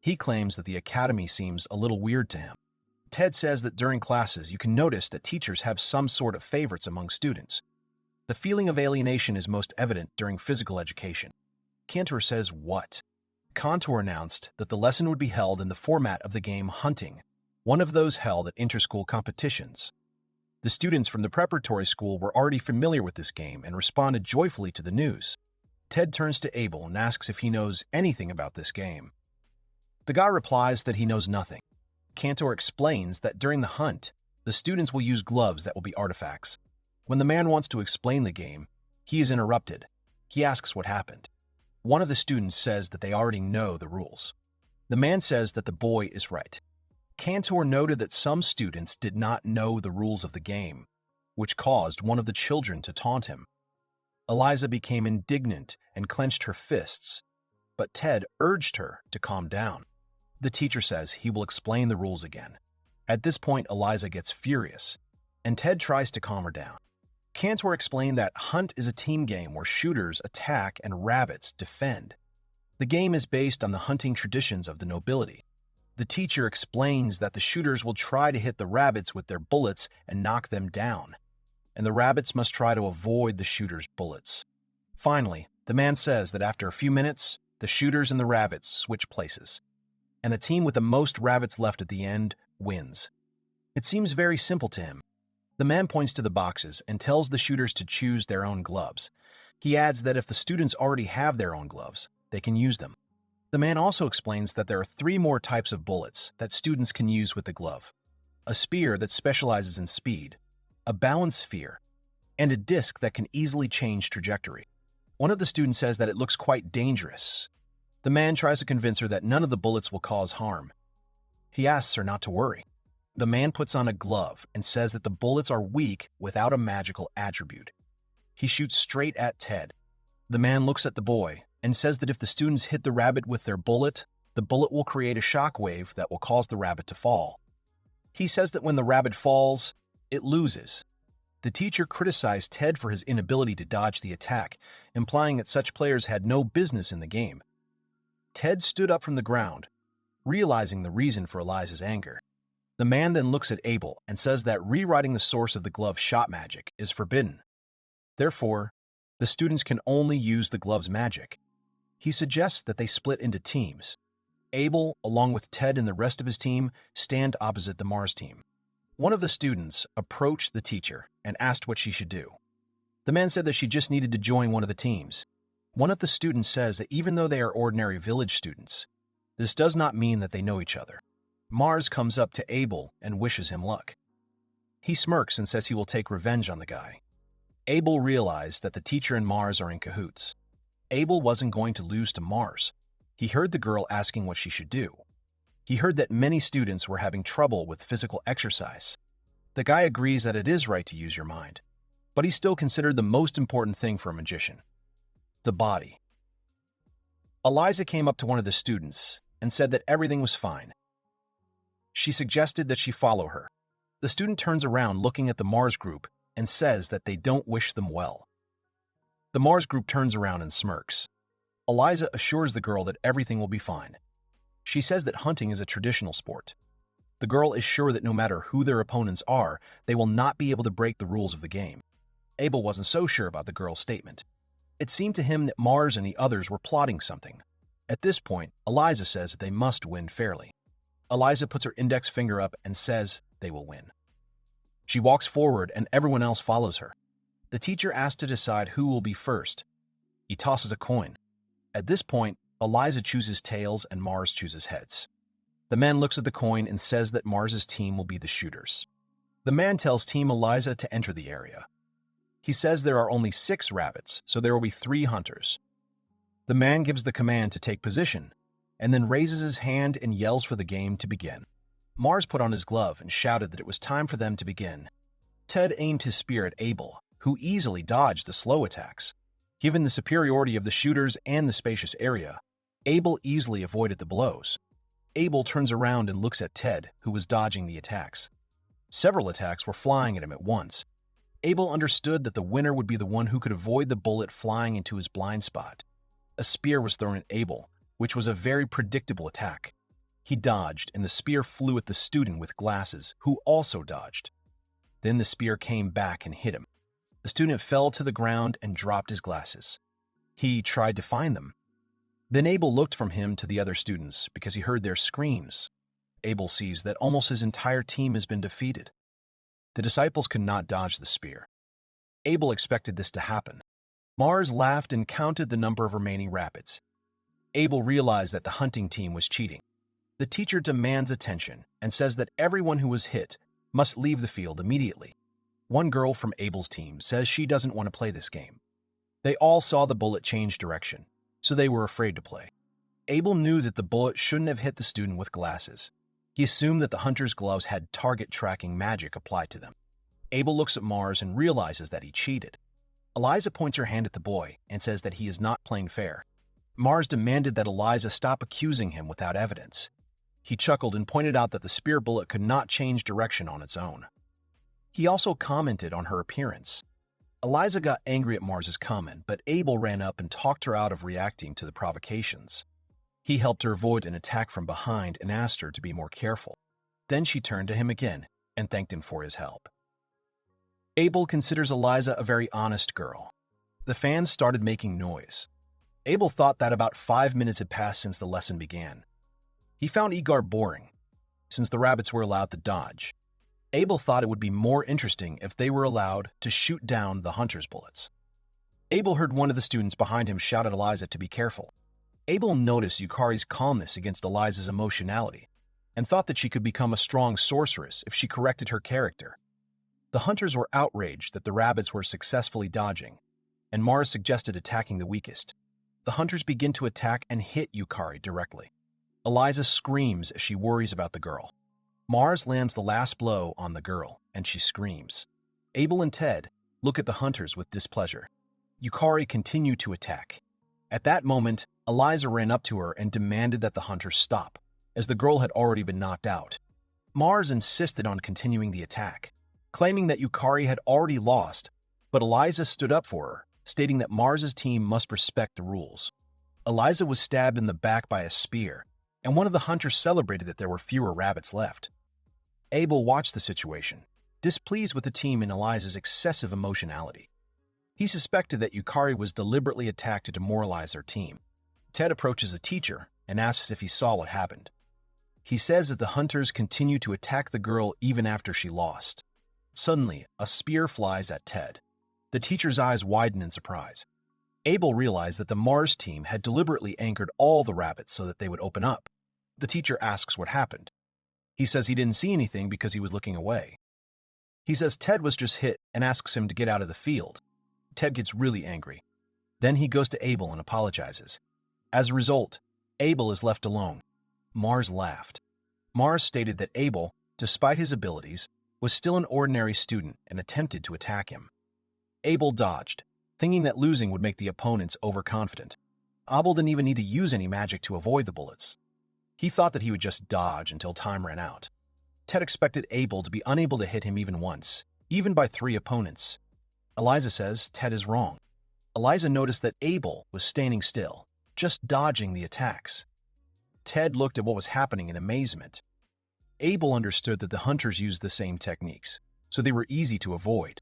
He claims that the academy seems a little weird to him. Ted says that during classes you can notice that teachers have some sort of favorites among students. The feeling of alienation is most evident during physical education. Cantor says what? Cantor announced that the lesson would be held in the format of the game Hunting, one of those held at interschool competitions. The students from the preparatory school were already familiar with this game and responded joyfully to the news. Ted turns to Abel and asks if he knows anything about this game. The guy replies that he knows nothing. Cantor explains that during the hunt, the students will use gloves that will be artifacts. When the man wants to explain the game, he is interrupted. He asks what happened. One of the students says that they already know the rules. The man says that the boy is right. Cantor noted that some students did not know the rules of the game, which caused one of the children to taunt him. Eliza became indignant and clenched her fists, but Ted urged her to calm down. The teacher says he will explain the rules again. At this point, Eliza gets furious, and Ted tries to calm her down. Cantor explained that Hunt is a team game where shooters attack and rabbits defend. The game is based on the hunting traditions of the nobility. The teacher explains that the shooters will try to hit the rabbits with their bullets and knock them down, and the rabbits must try to avoid the shooters' bullets. Finally, the man says that after a few minutes, the shooters and the rabbits switch places, and the team with the most rabbits left at the end wins. It seems very simple to him. The man points to the boxes and tells the shooters to choose their own gloves. He adds that if the students already have their own gloves, they can use them. The man also explains that there are 3 more types of bullets that students can use with the glove: a spear that specializes in speed, a balance sphere, and a disc that can easily change trajectory. One of the students says that it looks quite dangerous. The man tries to convince her that none of the bullets will cause harm. He asks her not to worry. The man puts on a glove and says that the bullets are weak without a magical attribute. He shoots straight at Ted. The man looks at the boy and says that if the students hit the rabbit with their bullet, the bullet will create a shockwave that will cause the rabbit to fall. He says that when the rabbit falls, it loses. The teacher criticized Ted for his inability to dodge the attack, implying that such players had no business in the game. Ted stood up from the ground, realizing the reason for Eliza's anger. The man then looks at Abel and says that rewriting the source of the glove's shot magic is forbidden. Therefore, the students can only use the glove's magic. He suggests that they split into teams. Abel, along with Ted and the rest of his team, stand opposite the Mars team. One of the students approached the teacher and asked what she should do. The man said that she just needed to join one of the teams. One of the students says that even though they are ordinary village students, this does not mean that they know each other. Mars comes up to Abel and wishes him luck. He smirks and says he will take revenge on the guy. Abel realized that the teacher and Mars are in cahoots. Abel wasn't going to lose to Mars. He heard the girl asking what she should do. He heard that many students were having trouble with physical exercise. The guy agrees that it is right to use your mind, but he still considered the most important thing for a magician: the body. Eliza came up to one of the students and said that everything was fine. She suggested that she follow her. The student turns around looking at the Mars group and says that they don't wish them well. The Mars group turns around and smirks. Eliza assures the girl that everything will be fine. She says that hunting is a traditional sport. The girl is sure that no matter who their opponents are, they will not be able to break the rules of the game. Abel wasn't so sure about the girl's statement. It seemed to him that Mars and the others were plotting something. At this point, Eliza says that they must win fairly. Eliza puts her index finger up and says they will win. She walks forward and everyone else follows her. The teacher asks to decide who will be first. He tosses a coin. At this point, Eliza chooses tails and Mars chooses heads. The man looks at the coin and says that Mars's team will be the shooters. The man tells Team Eliza to enter the area. He says there are only 6 rabbits, so there will be 3 hunters. The man gives the command to take position, and then raises his hand and yells for the game to begin. Mars put on his glove and shouted that it was time for them to begin. Ted aimed his spear at Abel, who easily dodged the slow attacks. Given the superiority of the shooters and the spacious area, Abel easily avoided the blows. Abel turns around and looks at Ted, who was dodging the attacks. Several attacks were flying at him at once. Abel understood that the winner would be the one who could avoid the bullet flying into his blind spot. A spear was thrown at Abel, which was a very predictable attack. He dodged, and the spear flew at the student with glasses, who also dodged. Then the spear came back and hit him. The student fell to the ground and dropped his glasses. He tried to find them. Then Abel looked from him to the other students because he heard their screams. Abel sees that almost his entire team has been defeated. The disciples could not dodge the spear. Abel expected this to happen. Mars laughed and counted the number of remaining rabbits. Abel realized that the hunting team was cheating. The teacher demands attention and says that everyone who was hit must leave the field immediately. One girl from Abel's team says she doesn't want to play this game. They all saw the bullet change direction, so they were afraid to play. Abel knew that the bullet shouldn't have hit the student with glasses. He assumed that the hunter's gloves had target tracking magic applied to them. Abel looks at Mars and realizes that he cheated. Eliza points her hand at the boy and says that he is not playing fair. Mars demanded that Eliza stop accusing him without evidence. He chuckled and pointed out that the spear bullet could not change direction on its own. He also commented on her appearance. Eliza got angry at Mars's comment, but Abel ran up and talked her out of reacting to the provocations. He helped her avoid an attack from behind and asked her to be more careful. Then she turned to him again and thanked him for his help. Abel considers Eliza a very honest girl. The fans started making noise. Abel thought that about 5 minutes had passed since the lesson began. He found Igor boring, since the rabbits were allowed to dodge. Abel thought it would be more interesting if they were allowed to shoot down the hunter's bullets. Abel heard one of the students behind him shout at Eliza to be careful. Abel noticed Yukari's calmness against Eliza's emotionality and thought that she could become a strong sorceress if she corrected her character. The hunters were outraged that the rabbits were successfully dodging, and Mars suggested attacking the weakest. The hunters begin to attack and hit Yukari directly. Eliza screams as she worries about the girl. Mars lands the last blow on the girl, and she screams. Abel and Ted look at the hunters with displeasure. Yukari continued to attack. At that moment, Eliza ran up to her and demanded that the hunters stop, as the girl had already been knocked out. Mars insisted on continuing the attack, claiming that Yukari had already lost, but Eliza stood up for her, stating that Mars's team must respect the rules. Eliza was stabbed in the back by a spear, and one of the hunters celebrated that there were fewer rabbits left. Abel watched the situation, displeased with the team and Eliza's excessive emotionality. He suspected that Yukari was deliberately attacked to demoralize their team. Ted approaches the teacher and asks if he saw what happened. He says that the hunters continued to attack the girl even after she lost. Suddenly, a spear flies at Ted. The teacher's eyes widen in surprise. Abel realized that the Mars team had deliberately anchored all the rabbits so that they would open up. The teacher asks what happened. He says he didn't see anything because he was looking away. He says Ted was just hit and asks him to get out of the field. Ted gets really angry. Then he goes to Abel and apologizes. As a result, Abel is left alone. Mars laughed. Mars stated that Abel, despite his abilities, was still an ordinary student and attempted to attack him. Abel dodged, thinking that losing would make the opponents overconfident. Abel didn't even need to use any magic to avoid the bullets. He thought that he would just dodge until time ran out. Ted expected Abel to be unable to hit him even once, even by 3 opponents. Eliza says Ted is wrong. Eliza noticed that Abel was standing still, just dodging the attacks. Ted looked at what was happening in amazement. Abel understood that the hunters used the same techniques, so they were easy to avoid.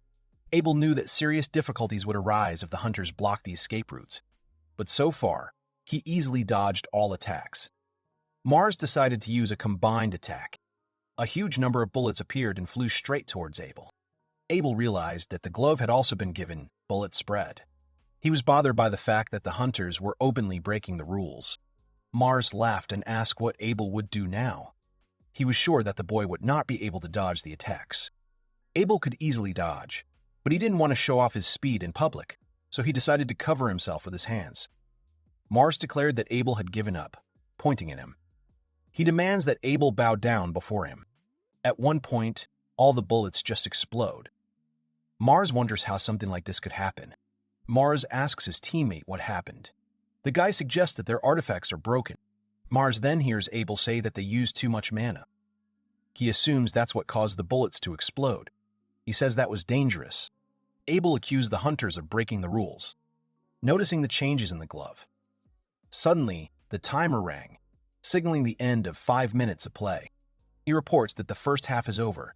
Abel knew that serious difficulties would arise if the hunters blocked the escape routes, but so far, he easily dodged all attacks. Mars decided to use a combined attack. A huge number of bullets appeared and flew straight towards Abel. Abel realized that the glove had also been given bullet spread. He was bothered by the fact that the hunters were openly breaking the rules. Mars laughed and asked what Abel would do now. He was sure that the boy would not be able to dodge the attacks. Abel could easily dodge, but he didn't want to show off his speed in public, so he decided to cover himself with his hands. Mars declared that Abel had given up, pointing at him. He demands that Abel bow down before him. At one point, all the bullets just explode. Mars wonders how something like this could happen. Mars asks his teammate what happened. The guy suggests that their artifacts are broken. Mars then hears Abel say that they used too much mana. He assumes that's what caused the bullets to explode. He says that was dangerous. Abel accused the hunters of breaking the rules, noticing the changes in the glove. Suddenly, the timer rang, signaling the end of 5 minutes of play. He reports that the first half is over.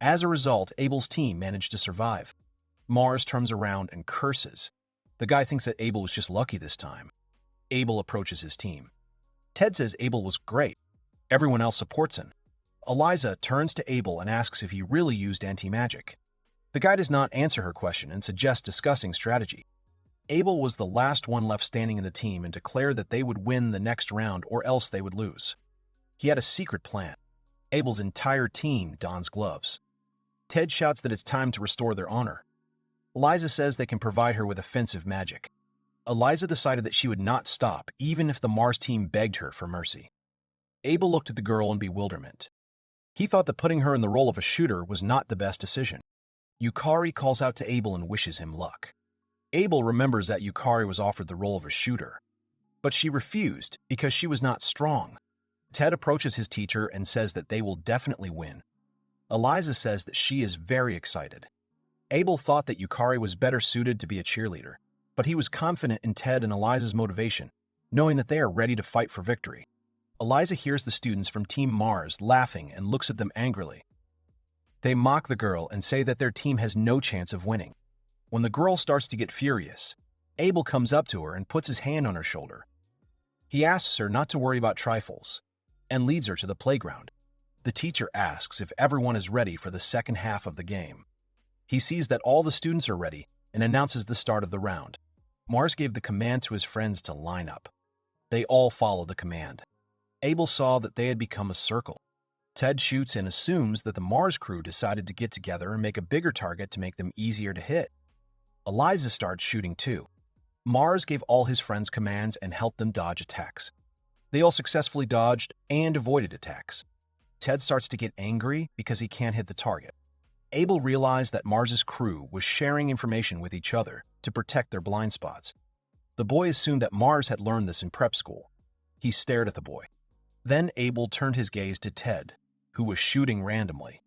As a result, Abel's team managed to survive. Mars turns around and curses. The guy thinks that Abel was just lucky this time. Abel approaches his team. Ted says Abel was great. Everyone else supports him. Eliza turns to Abel and asks if he really used anti-magic. The guy does not answer her question and suggests discussing strategy. Abel was the last one left standing in the team and declared that they would win the next round or else they would lose. He had a secret plan. Abel's entire team dons gloves. Ted shouts that it's time to restore their honor. Eliza says they can provide her with offensive magic. Eliza decided that she would not stop even if the Mars team begged her for mercy. Abel looked at the girl in bewilderment. He thought that putting her in the role of a shooter was not the best decision. Yukari calls out to Abel and wishes him luck. Abel remembers that Yukari was offered the role of a shooter, but she refused because she was not strong. Ted approaches his teacher and says that they will definitely win. Eliza says that she is very excited. Abel thought that Yukari was better suited to be a cheerleader, but he was confident in Ted and Eliza's motivation, knowing that they are ready to fight for victory. Eliza hears the students from Team Mars laughing and looks at them angrily. They mock the girl and say that their team has no chance of winning. When the girl starts to get furious, Abel comes up to her and puts his hand on her shoulder. He asks her not to worry about trifles and leads her to the playground. The teacher asks if everyone is ready for the second half of the game. He sees that all the students are ready and announces the start of the round. Mars gave the command to his friends to line up. They all follow the command. Abel saw that they had become a circle. Ted shoots and assumes that the Mars crew decided to get together and make a bigger target to make them easier to hit. Eliza starts shooting too. Mars gave all his friends commands and helped them dodge attacks. They all successfully dodged and avoided attacks. Ted starts to get angry because he can't hit the target. Abel realized that Mars's crew was sharing information with each other to protect their blind spots. The boy assumed that Mars had learned this in prep school. He stared at the boy. Then Abel turned his gaze to Ted, who was shooting randomly.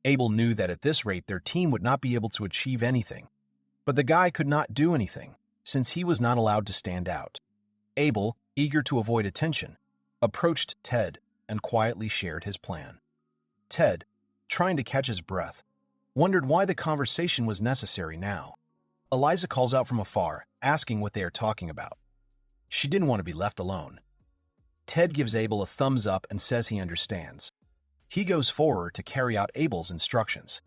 Abel knew that at this rate their team would not be able to achieve anything. But the guy could not do anything, since he was not allowed to stand out. Abel, eager to avoid attention, approached Ted and quietly shared his plan. Ted, trying to catch his breath, wondered why the conversation was necessary now. Eliza calls out from afar, asking what they are talking about. She didn't want to be left alone. Ted gives Abel a thumbs up and says he understands. He goes forward to carry out Abel's instructions,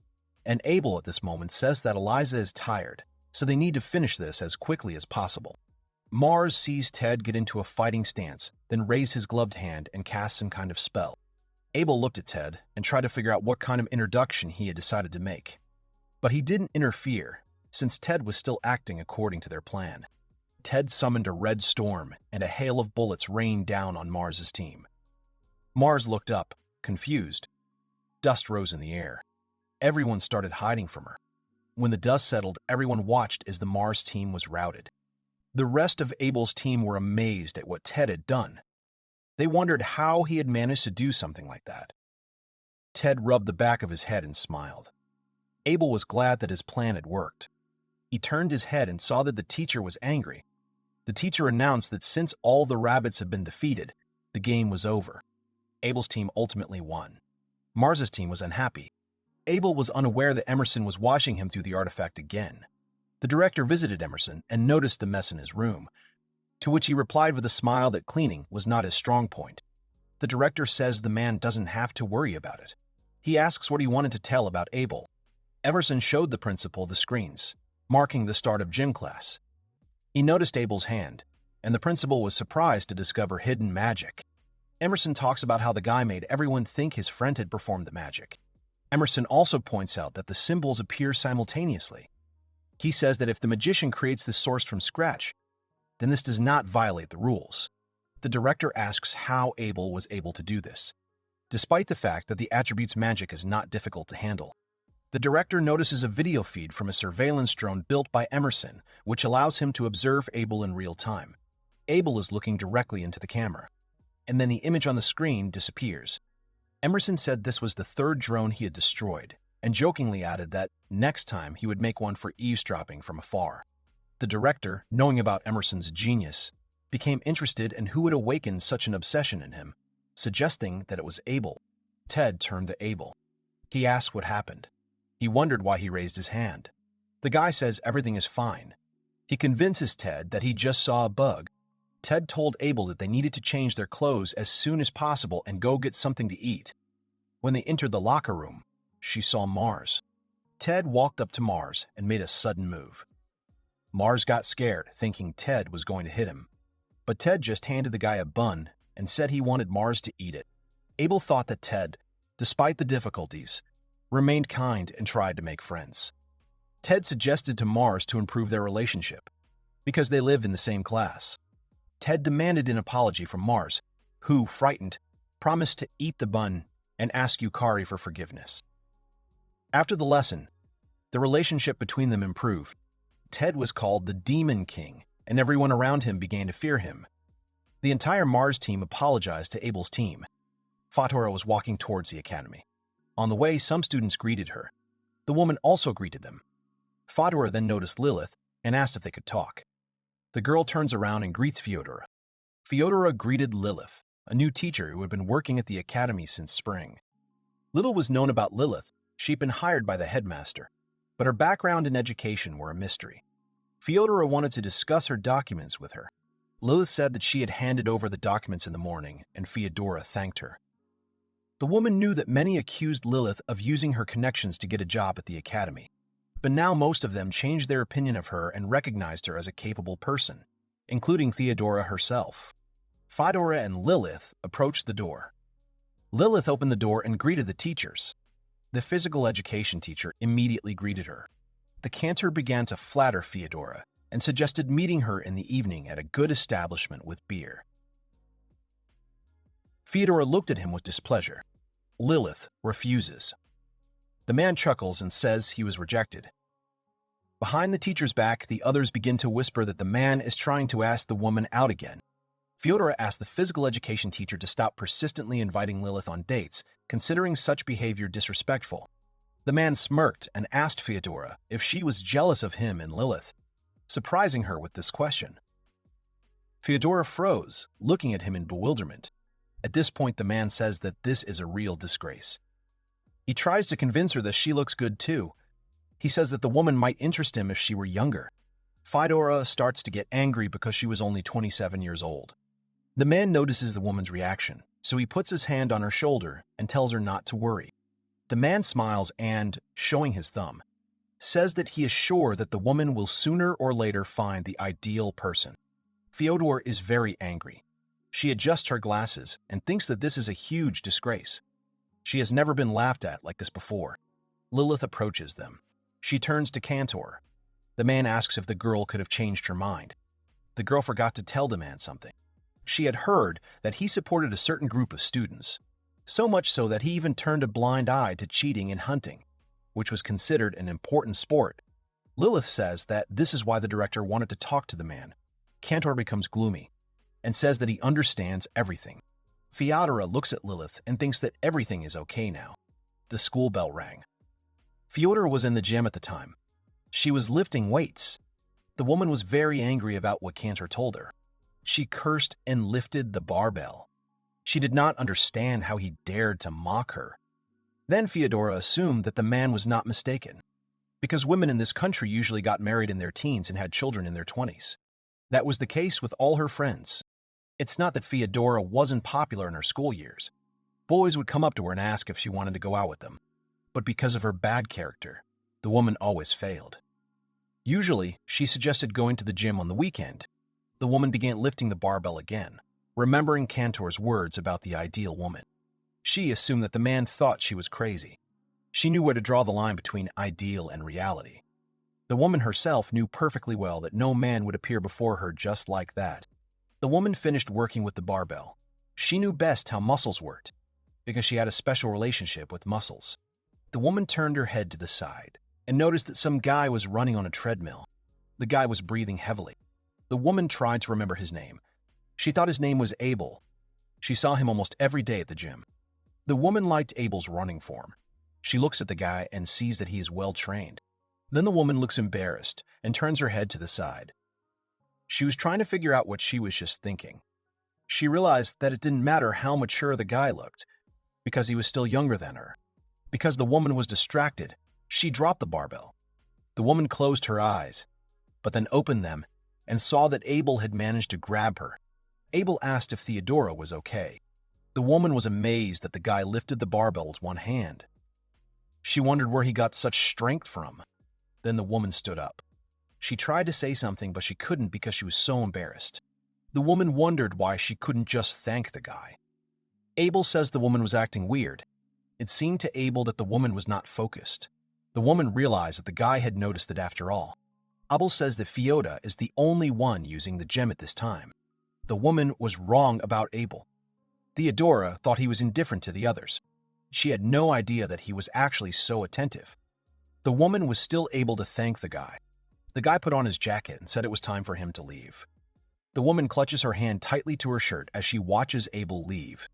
and Abel at this moment says that Eliza is tired, so they need to finish this as quickly as possible. Mars sees Ted get into a fighting stance, then raise his gloved hand and cast some kind of spell. Abel looked at Ted and tried to figure out what kind of introduction he had decided to make. But he didn't interfere. since Ted was still acting according to their plan. Ted summoned a red storm, and a hail of bullets rained down on Mars's team. Mars looked up, confused. Dust rose in the air. Everyone started hiding from her. When the dust settled, everyone watched as the Mars team was routed. The rest of Abel's team were amazed at what Ted had done. They wondered how he had managed to do something like that. Ted rubbed the back of his head and smiled. Abel was glad that his plan had worked. He turned his head and saw that the teacher was angry. The teacher announced that since all the rabbits had been defeated, the game was over. Abel's team ultimately won. Mars's team was unhappy. Abel was unaware that Emerson was watching him through the artifact again. The director visited Emerson and noticed the mess in his room, to which he replied with a smile that cleaning was not his strong point. The director says the man doesn't have to worry about it. He asks what he wanted to tell about Abel. Emerson showed the principal the screens, marking the start of gym class. He noticed Abel's hand, and the principal was surprised to discover hidden magic. Emerson talks about how the guy made everyone think his friend had performed the magic. Emerson also points out that the symbols appear simultaneously. He says that if the magician creates this source from scratch, then this does not violate the rules. The director asks how Abel was able to do this, despite the fact that the attribute's magic is not difficult to handle. The director notices a video feed from a surveillance drone built by Emerson, which allows him to observe Abel in real time. Abel is looking directly into the camera, and then the image on the screen disappears. Emerson said this was the third drone he had destroyed, and jokingly added that next time he would make one for eavesdropping from afar. The director, knowing about Emerson's genius, became interested in who had awakened such an obsession in him, suggesting that it was Abel. Ted turned to Abel. He asked what happened. He wondered why he raised his hand. The guy says everything is fine. He convinces Ted that he just saw a bug. Ted told Abel that they needed to change their clothes as soon as possible and go get something to eat. When they entered the locker room, she saw Mars. Ted walked up to Mars and made a sudden move. Mars got scared, thinking Ted was going to hit him. But Ted just handed the guy a bun and said he wanted Mars to eat it. Abel thought that Ted, despite the difficulties, remained kind and tried to make friends. Ted suggested to Mars to improve their relationship, because they live in the same class. Ted demanded an apology from Mars, who, frightened, promised to eat the bun and ask Yukari for forgiveness. After the lesson, the relationship between them improved. Ted was called the Demon King, and everyone around him began to fear him. The entire Mars team apologized to Abel's team. Fatora was walking towards the academy. On the way, some students greeted her. The woman also greeted them. Fatora then noticed Lilith and asked if they could talk. The girl turns around and greets Fyodora. Fyodora greeted Lilith, a new teacher who had been working at the academy since spring. Little was known about Lilith. She'd been hired by the headmaster, but her background and education were a mystery. Fyodora wanted to discuss her documents with her. Lilith said that she had handed over the documents in the morning, and Fyodora thanked her. The woman knew that many accused Lilith of using her connections to get a job at the academy, but now most of them changed their opinion of her and recognized her as a capable person, including Theodora herself. Fyodora and Lilith approached the door. Lilith opened the door and greeted the teachers. The physical education teacher immediately greeted her. The cantor began to flatter Fyodora and suggested meeting her in the evening at a good establishment with beer. Fyodora looked at him with displeasure. Lilith refuses. The man chuckles and says he was rejected. Behind the teacher's back, the others begin to whisper that the man is trying to ask the woman out again. Fyodora asked the physical education teacher to stop persistently inviting Lilith on dates, considering such behavior disrespectful. The man smirked and asked Fyodora if she was jealous of him and Lilith, surprising her with this question. Fyodora froze, looking at him in bewilderment. At this point, the man says that this is a real disgrace. He tries to convince her that she looks good too. He says that the woman might interest him if she were younger. Fyodora starts to get angry because she was only 27 years old. The man notices the woman's reaction, so he puts his hand on her shoulder and tells her not to worry. The man smiles and, showing his thumb, says that he is sure that the woman will sooner or later find the ideal person. Fyodora is very angry. She adjusts her glasses and thinks that this is a huge disgrace. She has never been laughed at like this before. Lilith approaches them. She turns to Cantor. The man asks if the girl could have changed her mind. The girl forgot to tell the man something. She had heard that he supported a certain group of students, so much so that he even turned a blind eye to cheating and hunting, which was considered an important sport. Lilith says that this is why the director wanted to talk to the man. Cantor becomes gloomy and says that he understands everything. Fyodora looks at Lilith and thinks that everything is okay now. The school bell rang. Fyodora was in the gym at the time. She was lifting weights. The woman was very angry about what Cantor told her. She cursed and lifted the barbell. She did not understand how he dared to mock her. Then Fyodora assumed that the man was not mistaken, because women in this country usually got married in their teens and had children in their 20s. That was the case with all her friends. It's not that Fyodora wasn't popular in her school years. Boys would come up to her and ask if she wanted to go out with them. But because of her bad character, the woman always failed. Usually, she suggested going to the gym on the weekend. The woman began lifting the barbell again, remembering Cantor's words about the ideal woman. She assumed that the man thought she was crazy. She knew where to draw the line between ideal and reality. The woman herself knew perfectly well that no man would appear before her just like that. The woman finished working with the barbell. She knew best how muscles worked, because she had a special relationship with muscles. The woman turned her head to the side and noticed that some guy was running on a treadmill. The guy was breathing heavily. The woman tried to remember his name. She thought his name was Abel. She saw him almost every day at the gym. The woman liked Abel's running form. She looks at the guy and sees that he is well-trained. Then the woman looks embarrassed and turns her head to the side. She was trying to figure out what she was just thinking. She realized that it didn't matter how mature the guy looked, because he was still younger than her. Because the woman was distracted, she dropped the barbell. The woman closed her eyes, but then opened them and saw that Abel had managed to grab her. Abel asked if Fyodora was okay. The woman was amazed that the guy lifted the barbell with one hand. She wondered where he got such strength from. Then the woman stood up. She tried to say something, but she couldn't because she was so embarrassed. The woman wondered why she couldn't just thank the guy. Abel says the woman was acting weird. It seemed to Abel that the woman was not focused. The woman realized that the guy had noticed it after all. Abel says that Fyodora is the only one using the gem at this time. The woman was wrong about Abel. Fyodora thought he was indifferent to the others. She had no idea that he was actually so attentive. The woman was still able to thank the guy. The guy put on his jacket and said it was time for him to leave. The woman clutches her hand tightly to her shirt as she watches Abel leave.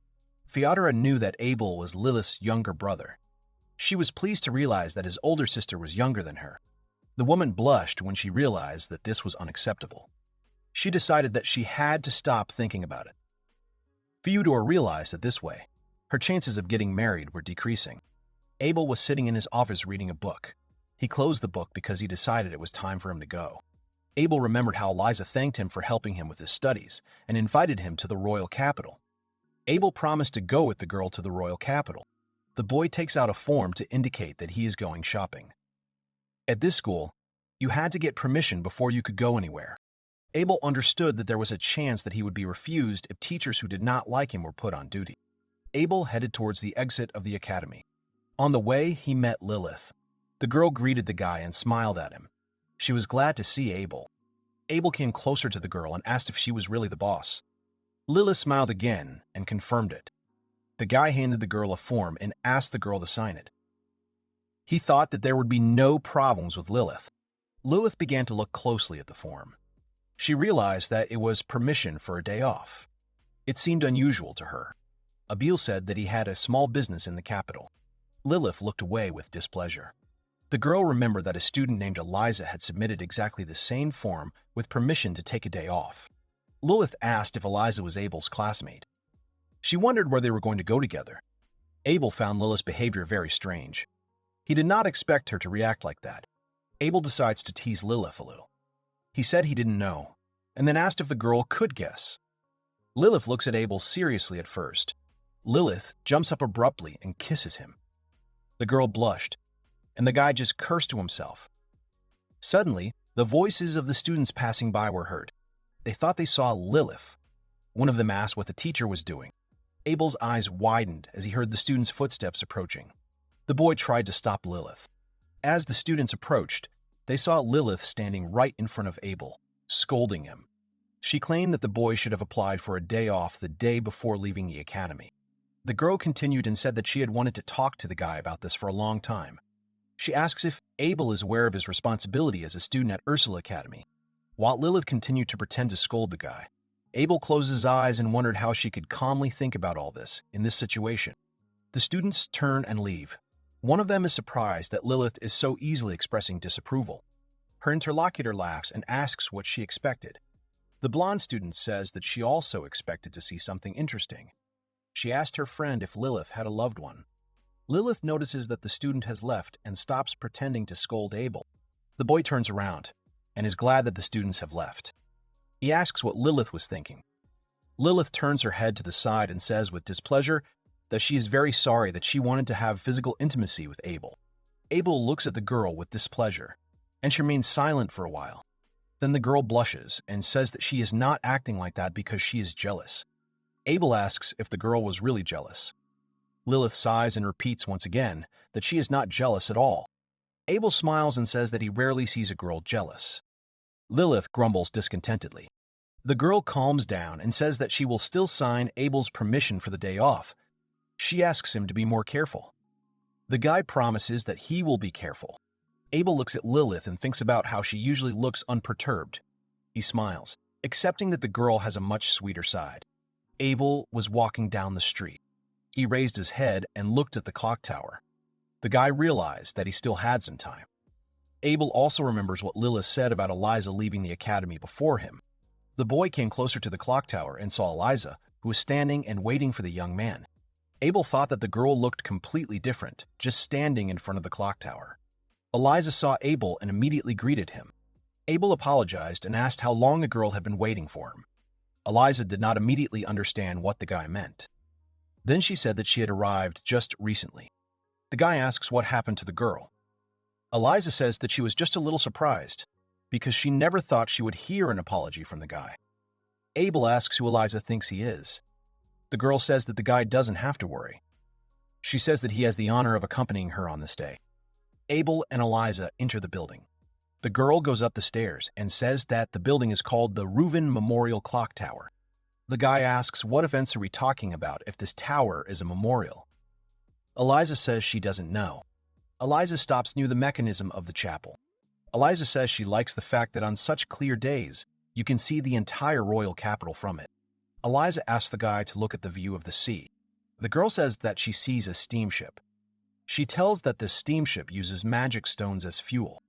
Fyodora knew that Abel was Lilith's younger brother. She was pleased to realize that his older sister was younger than her. The woman blushed when she realized that this was unacceptable. She decided that she had to stop thinking about it. Fyodora realized that this way, her chances of getting married were decreasing. Abel was sitting in his office reading a book. He closed the book because he decided it was time for him to go. Abel remembered how Eliza thanked him for helping him with his studies and invited him to the royal capital. Abel promised to go with the girl to the royal capital. The boy takes out a form to indicate that he is going shopping. At this school, you had to get permission before you could go anywhere. Abel understood that there was a chance that he would be refused if teachers who did not like him were put on duty. Abel headed towards the exit of the academy. On the way, he met Lilith. The girl greeted the guy and smiled at him. She was glad to see Abel. Abel came closer to the girl and asked if she was really the boss. Lilith smiled again and confirmed it. The guy handed the girl a form and asked the girl to sign it. He thought that there would be no problems with Lilith. Lilith began to look closely at the form. She realized that it was permission for a day off. It seemed unusual to her. Abel said that he had a small business in the capital. Lilith looked away with displeasure. The girl remembered that a student named Eliza had submitted exactly the same form with permission to take a day off. Lilith asked if Eliza was Abel's classmate. She wondered where they were going to go together. Abel found Lilith's behavior very strange. He did not expect her to react like that. Abel decides to tease Lilith a little. He said he didn't know, and then asked if the girl could guess. Lilith looks at Abel seriously at first. Lilith jumps up abruptly and kisses him. The girl blushed, and the guy just cursed to himself. Suddenly, the voices of the students passing by were heard. They thought they saw Lilith. One of them asked what the teacher was doing. Abel's eyes widened as he heard the students' footsteps approaching. The boy tried to stop Lilith. As the students approached, They saw Lilith standing right in front of Abel, scolding him. She claimed that the boy should have applied for a day off the day before leaving the academy. The girl continued and said that she had wanted to talk to the guy about this for a long time. She asks if Abel is aware of his responsibility as a student at Ursula Academy. While Lilith continued to pretend to scold the guy, Abel closed his eyes and wondered how she could calmly think about all this in this situation. The students turn and leave. One of them is surprised that Lilith is so easily expressing disapproval. Her interlocutor laughs and asks what she expected. The blonde student says that she also expected to see something interesting. She asked her friend if Lilith had a loved one. Lilith notices that the student has left and stops pretending to scold Abel. The boy turns around and is glad that the students have left. He asks what Lilith was thinking. Lilith turns her head to the side and says with displeasure that she is very sorry that she wanted to have physical intimacy with Abel. Abel looks at the girl with displeasure, and she remains silent for a while. Then the girl blushes and says that she is not acting like that because she is jealous. Abel asks if the girl was really jealous. Lilith sighs and repeats once again that she is not jealous at all. Abel smiles and says that he rarely sees a girl jealous. Lilith grumbles discontentedly. The girl calms down and says that she will still sign Abel's permission for the day off. She asks him to be more careful. The guy promises that he will be careful. Abel looks at Lilith and thinks about how she usually looks unperturbed. He smiles, accepting that the girl has a much sweeter side. Abel was walking down the street. He raised his head and looked at the clock tower. The guy realized that he still had some time. Abel also remembers what Lilith said about Eliza leaving the academy before him. The boy came closer to the clock tower and saw Eliza, who was standing and waiting for the young man. Abel thought that the girl looked completely different, just standing in front of the clock tower. Eliza saw Abel and immediately greeted him. Abel apologized and asked how long the girl had been waiting for him. Eliza did not immediately understand what the guy meant. Then she said that she had arrived just recently. The guy asks what happened to the girl. Eliza says that she was just a little surprised, because she never thought she would hear an apology from the guy. Abel asks who Eliza thinks he is. The girl says that the guy doesn't have to worry. She says that he has the honor of accompanying her on this day. Abel and Eliza enter the building. The girl goes up the stairs and says that the building is called the Reuven Memorial Clock Tower. The guy asks what events are we talking about if this tower is a memorial. Eliza says she doesn't know. Eliza stops near the mechanism of the chapel. Eliza says she likes the fact that on such clear days, you can see the entire royal capital from it. Eliza asks the guy to look at the view of the sea. The girl says that she sees a steamship. She tells that this steamship uses magic stones as fuel.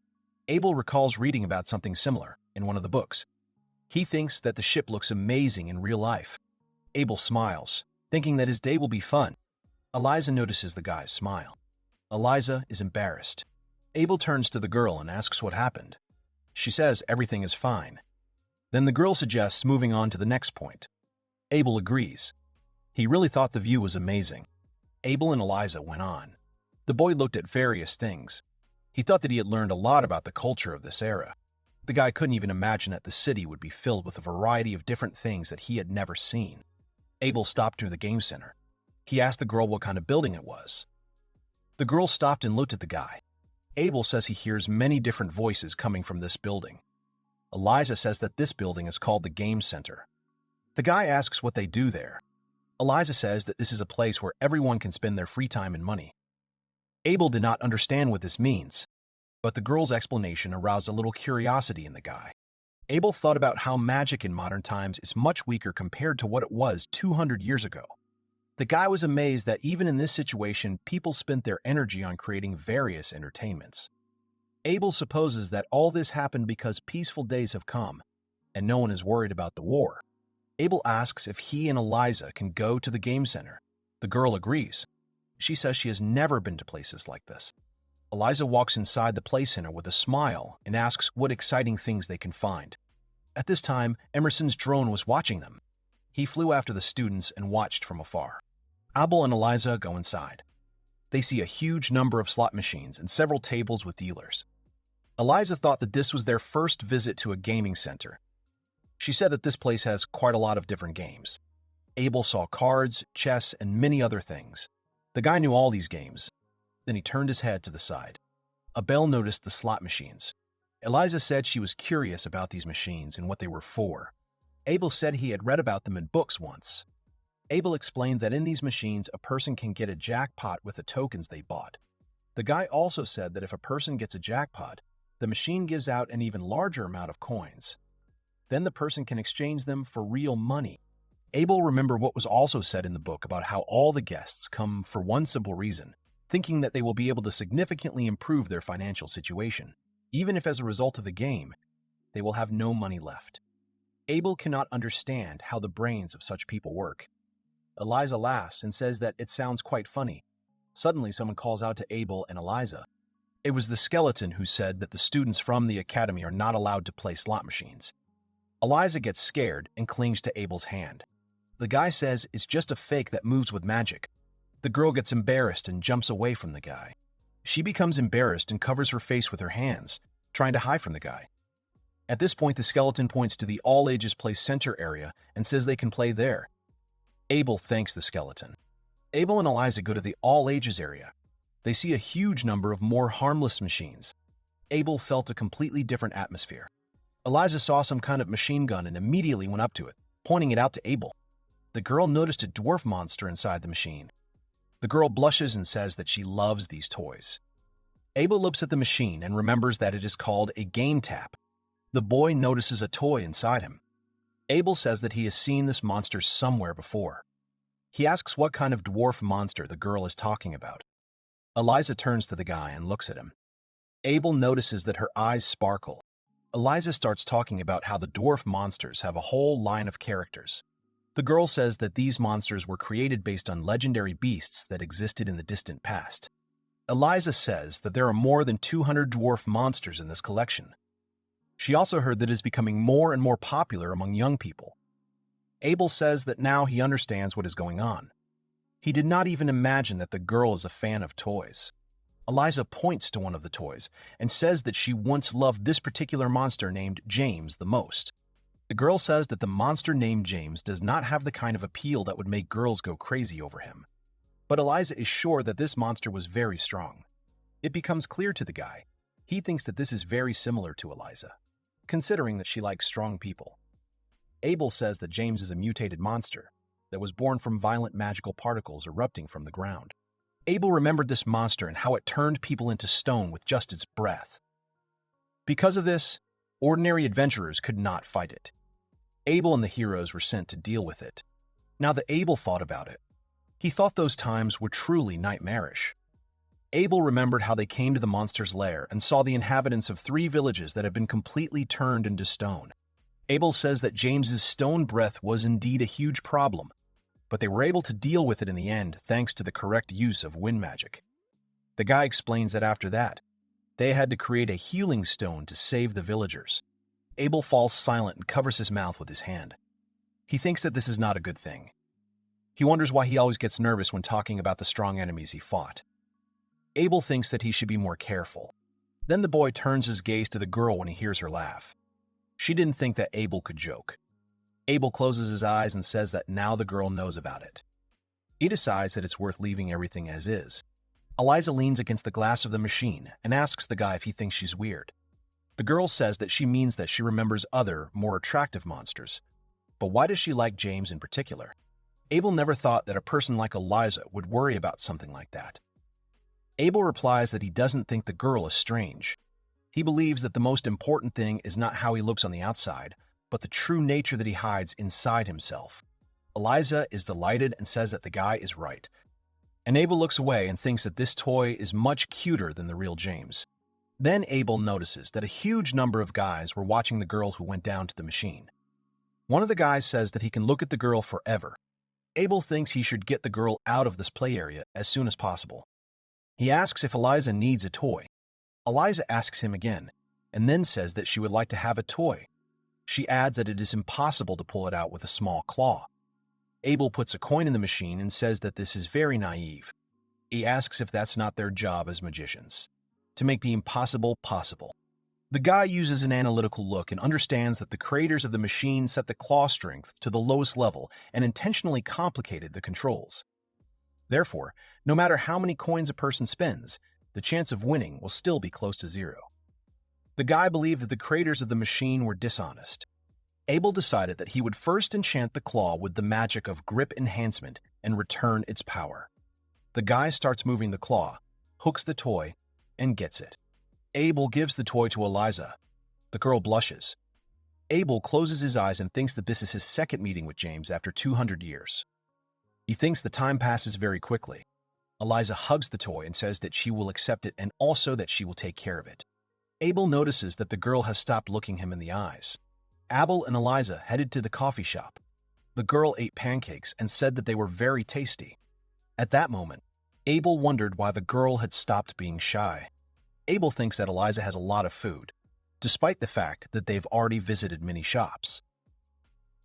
Abel recalls reading about something similar in one of the books. He thinks that the ship looks amazing in real life. Abel smiles, thinking that his day will be fun. Eliza notices the guy's smile. Eliza is embarrassed. Abel turns to the girl and asks what happened. She says everything is fine. Then the girl suggests moving on to the next point. Abel agrees. He really thought the view was amazing. Abel and Eliza went on. The boy looked at various things. He thought that he had learned a lot about the culture of this era. The guy couldn't even imagine that the city would be filled with a variety of different things that he had never seen. Abel stopped near the game center. He asked the girl what kind of building it was. The girl stopped and looked at the guy. Abel says he hears many different voices coming from this building. Eliza says that this building is called the Game Center. The guy asks what they do there. Eliza says that this is a place where everyone can spend their free time and money. Abel did not understand what this means, but the girl's explanation aroused a little curiosity in the guy. Abel thought about how magic in modern times is much weaker compared to what it was 200 years ago. The guy was amazed that even in this situation, people spent their energy on creating various entertainments. Abel supposes that all this happened because peaceful days have come, and no one is worried about the war. Abel asks if he and Eliza can go to the game center. The girl agrees. She says she has never been to places like this. Eliza walks inside the play center with a smile and asks what exciting things they can find. At this time, Emerson's drone was watching them. He flew after the students and watched from afar. Abel and Eliza go inside. They see a huge number of slot machines and several tables with dealers. Eliza thought that this was their first visit to a gaming center. She said that this place has quite a lot of different games. Abel saw cards, chess, and many other things. The guy knew all these games. Then he turned his head to the side. Abel noticed the slot machines. Eliza said she was curious about these machines and what they were for. Abel said he had read about them in books once. Abel explained that in these machines, a person can get a jackpot with the tokens they bought. The guy also said that if a person gets a jackpot, the machine gives out an even larger amount of coins. Then the person can exchange them for real money. Abel remembered what was also said in the book about how all the guests come for one simple reason, thinking that they will be able to significantly improve their financial situation, even if as a result of the game, they will have no money left. Abel cannot understand how the brains of such people work. Eliza laughs and says that it sounds quite funny. Suddenly, someone calls out to Abel and Eliza. It was the skeleton who said that the students from the academy are not allowed to play slot machines. Eliza gets scared and clings to Abel's hand. The guy says it's just a fake that moves with magic. The girl gets embarrassed and jumps away from the guy. She becomes embarrassed and covers her face with her hands, trying to hide from the guy. At this point, the skeleton points to the All Ages Play Center area and says they can play there. Abel thanks the skeleton. Abel and Eliza go to the All Ages area. They see a huge number of more harmless machines. Abel felt a completely different atmosphere. Eliza saw some kind of machine gun and immediately went up to it, pointing it out to Abel. The girl noticed a dwarf monster inside the machine. The girl blushes and says that she loves these toys. Abel looks at the machine and remembers that it is called a game tap. The boy notices a toy inside him. Abel says that he has seen this monster somewhere before. He asks what kind of dwarf monster the girl is talking about. Eliza turns to the guy and looks at him. Abel notices that her eyes sparkle. Eliza starts talking about how the dwarf monsters have a whole line of characters. The girl says that these monsters were created based on legendary beasts that existed in the distant past. Eliza says that there are more than 200 dwarf monsters in this collection. She also heard that it is becoming more and more popular among young people. Abel says that now he understands what is going on. He did not even imagine that the girl is a fan of toys. Eliza points to one of the toys and says that she once loved this particular monster named James the most. The girl says that the monster named James does not have the kind of appeal that would make girls go crazy over him. But Eliza is sure that this monster was very strong. It becomes clear to the guy. He thinks that this is very similar to Eliza, considering that she likes strong people. Abel says that James is a mutated monster that was born from violent magical particles erupting from the ground. Abel remembered this monster and how it turned people into stone with just its breath. Because of this, ordinary adventurers could not fight it. Abel and the heroes were sent to deal with it. Now that Abel thought about it, he thought those times were truly nightmarish. Abel remembered how they came to the monster's lair and saw the inhabitants of 3 villages that had been completely turned into stone. Abel says that James's stone breath was indeed a huge problem, but they were able to deal with it in the end thanks to the correct use of wind magic. The guy explains that after that, they had to create a healing stone to save the villagers. Abel falls silent and covers his mouth with his hand. He thinks that this is not a good thing. He wonders why he always gets nervous when talking about the strong enemies he fought. Abel thinks that he should be more careful. Then the boy turns his gaze to the girl when he hears her laugh. She didn't think that Abel could joke. Abel closes his eyes and says that now the girl knows about it. He decides that it's worth leaving everything as is. Eliza leans against the glass of the machine and asks the guy if he thinks she's weird. The girl says that she means that she remembers other, more attractive monsters. But why does she like James in particular? Abel never thought that a person like Eliza would worry about something like that. Abel replies that he doesn't think the girl is strange. He believes that the most important thing is not how he looks on the outside, but the true nature that he hides inside himself. Eliza is delighted and says that the guy is right. And Abel looks away and thinks that this toy is much cuter than the real James. Then Abel notices that a huge number of guys were watching the girl who went down to the machine. One of the guys says that he can look at the girl forever. Abel thinks he should get the girl out of this play area as soon as possible. He asks if Eliza needs a toy. Eliza asks him again, and then says that she would like to have a toy. She adds that it is impossible to pull it out with a small claw. Abel puts a coin in the machine and says that this is very naive. He asks if that's not their job as magicians, to make the impossible possible. The guy uses an analytical look and understands that the creators of the machine set the claw strength to the lowest level and intentionally complicated the controls. Therefore, no matter how many coins a person spends, the chance of winning will still be close to 0. The guy believed that the creators of the machine were dishonest. Abel decided that he would first enchant the claw with the magic of grip enhancement and return its power. The guy starts moving the claw, hooks the toy, and gets it. Abel gives the toy to Eliza. The girl blushes. Abel closes his eyes and thinks that this is his second meeting with James after 200 years. He thinks the time passes very quickly. Eliza hugs the toy and says that she will accept it and also that she will take care of it. Abel notices that the girl has stopped looking him in the eyes. Abel and Eliza headed to the coffee shop. The girl ate pancakes and said that they were very tasty. At that moment, Abel wondered why the girl had stopped being shy. Abel thinks that Eliza has a lot of food, despite the fact that they've already visited many shops.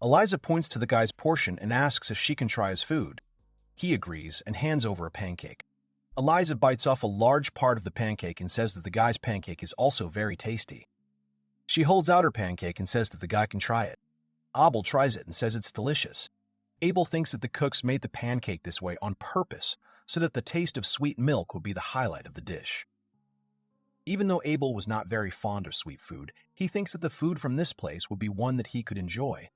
Eliza points to the guy's portion and asks if she can try his food. He agrees and hands over a pancake. Eliza bites off a large part of the pancake and says that the guy's pancake is also very tasty. She holds out her pancake and says that the guy can try it. Abel tries it and says it's delicious. Abel thinks that the cooks made the pancake this way on purpose so that the taste of sweet milk would be the highlight of the dish. Even though Abel was not very fond of sweet food, he thinks that the food from this place would be one that he could enjoy.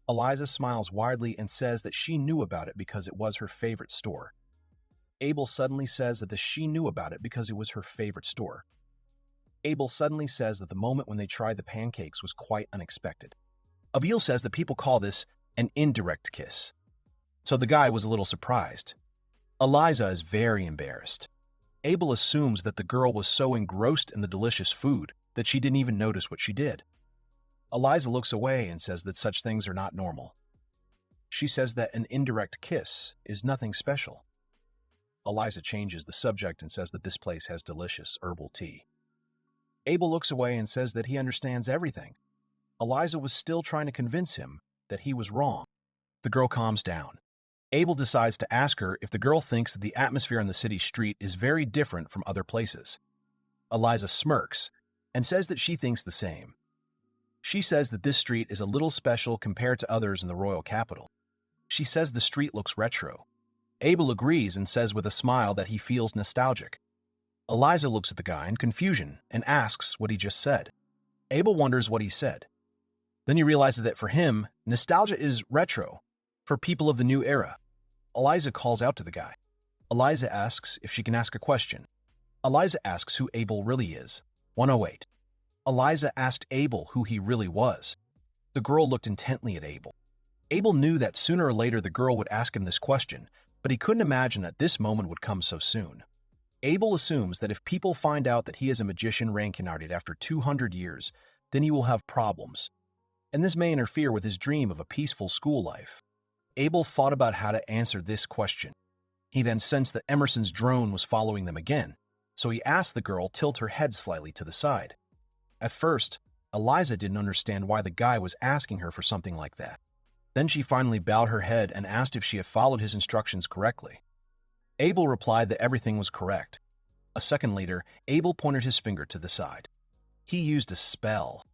Eliza smiles widely and says that she knew about it because it was her favorite store. Abel suddenly says that she knew about it because it was her favorite store. Abel suddenly says that the moment when they tried the pancakes was quite unexpected. Abel says that people call this an indirect kiss. So the guy was a little surprised. Eliza is very embarrassed. Abel assumes that the girl was so engrossed in the delicious food that she didn't even notice what she did. Eliza looks away and says that such things are not normal. She says that an indirect kiss is nothing special. Eliza changes the subject and says that this place has delicious herbal tea. Abel looks away and says that he understands everything. Eliza was still trying to convince him that he was wrong. The girl calms down. Abel decides to ask her if the girl thinks that the atmosphere on the city street is very different from other places. Eliza smirks and says that she thinks the same. She says that this street is a little special compared to others in the royal capital. She says the street looks retro. Abel agrees and says with a smile that he feels nostalgic. Eliza looks at the guy in confusion and asks what he just said. Abel wonders what he said. Then he realizes that for him, nostalgia is retro, for people of the new era. Eliza calls out to the guy. Eliza asks if she can ask a question. Eliza asks who Abel really is. 108. Eliza asked Abel who he really was. The girl looked intently at Abel. Abel knew that sooner or later the girl would ask him this question, but he couldn't imagine that this moment would come so soon. Abel assumes that if people find out that he is a magician reincarnated after 200 years, then he will have problems, and this may interfere with his dream of a peaceful school life. Abel thought about how to answer this question. He then sensed that Emerson's drone was following them again, so he asked the girl to tilt her head slightly to the side. At first, Eliza didn't understand why the guy was asking her for something like that. Then she finally bowed her head and asked if she had followed his instructions correctly. Abel replied that everything was correct. A second later, Abel pointed his finger to the side. He used a spell.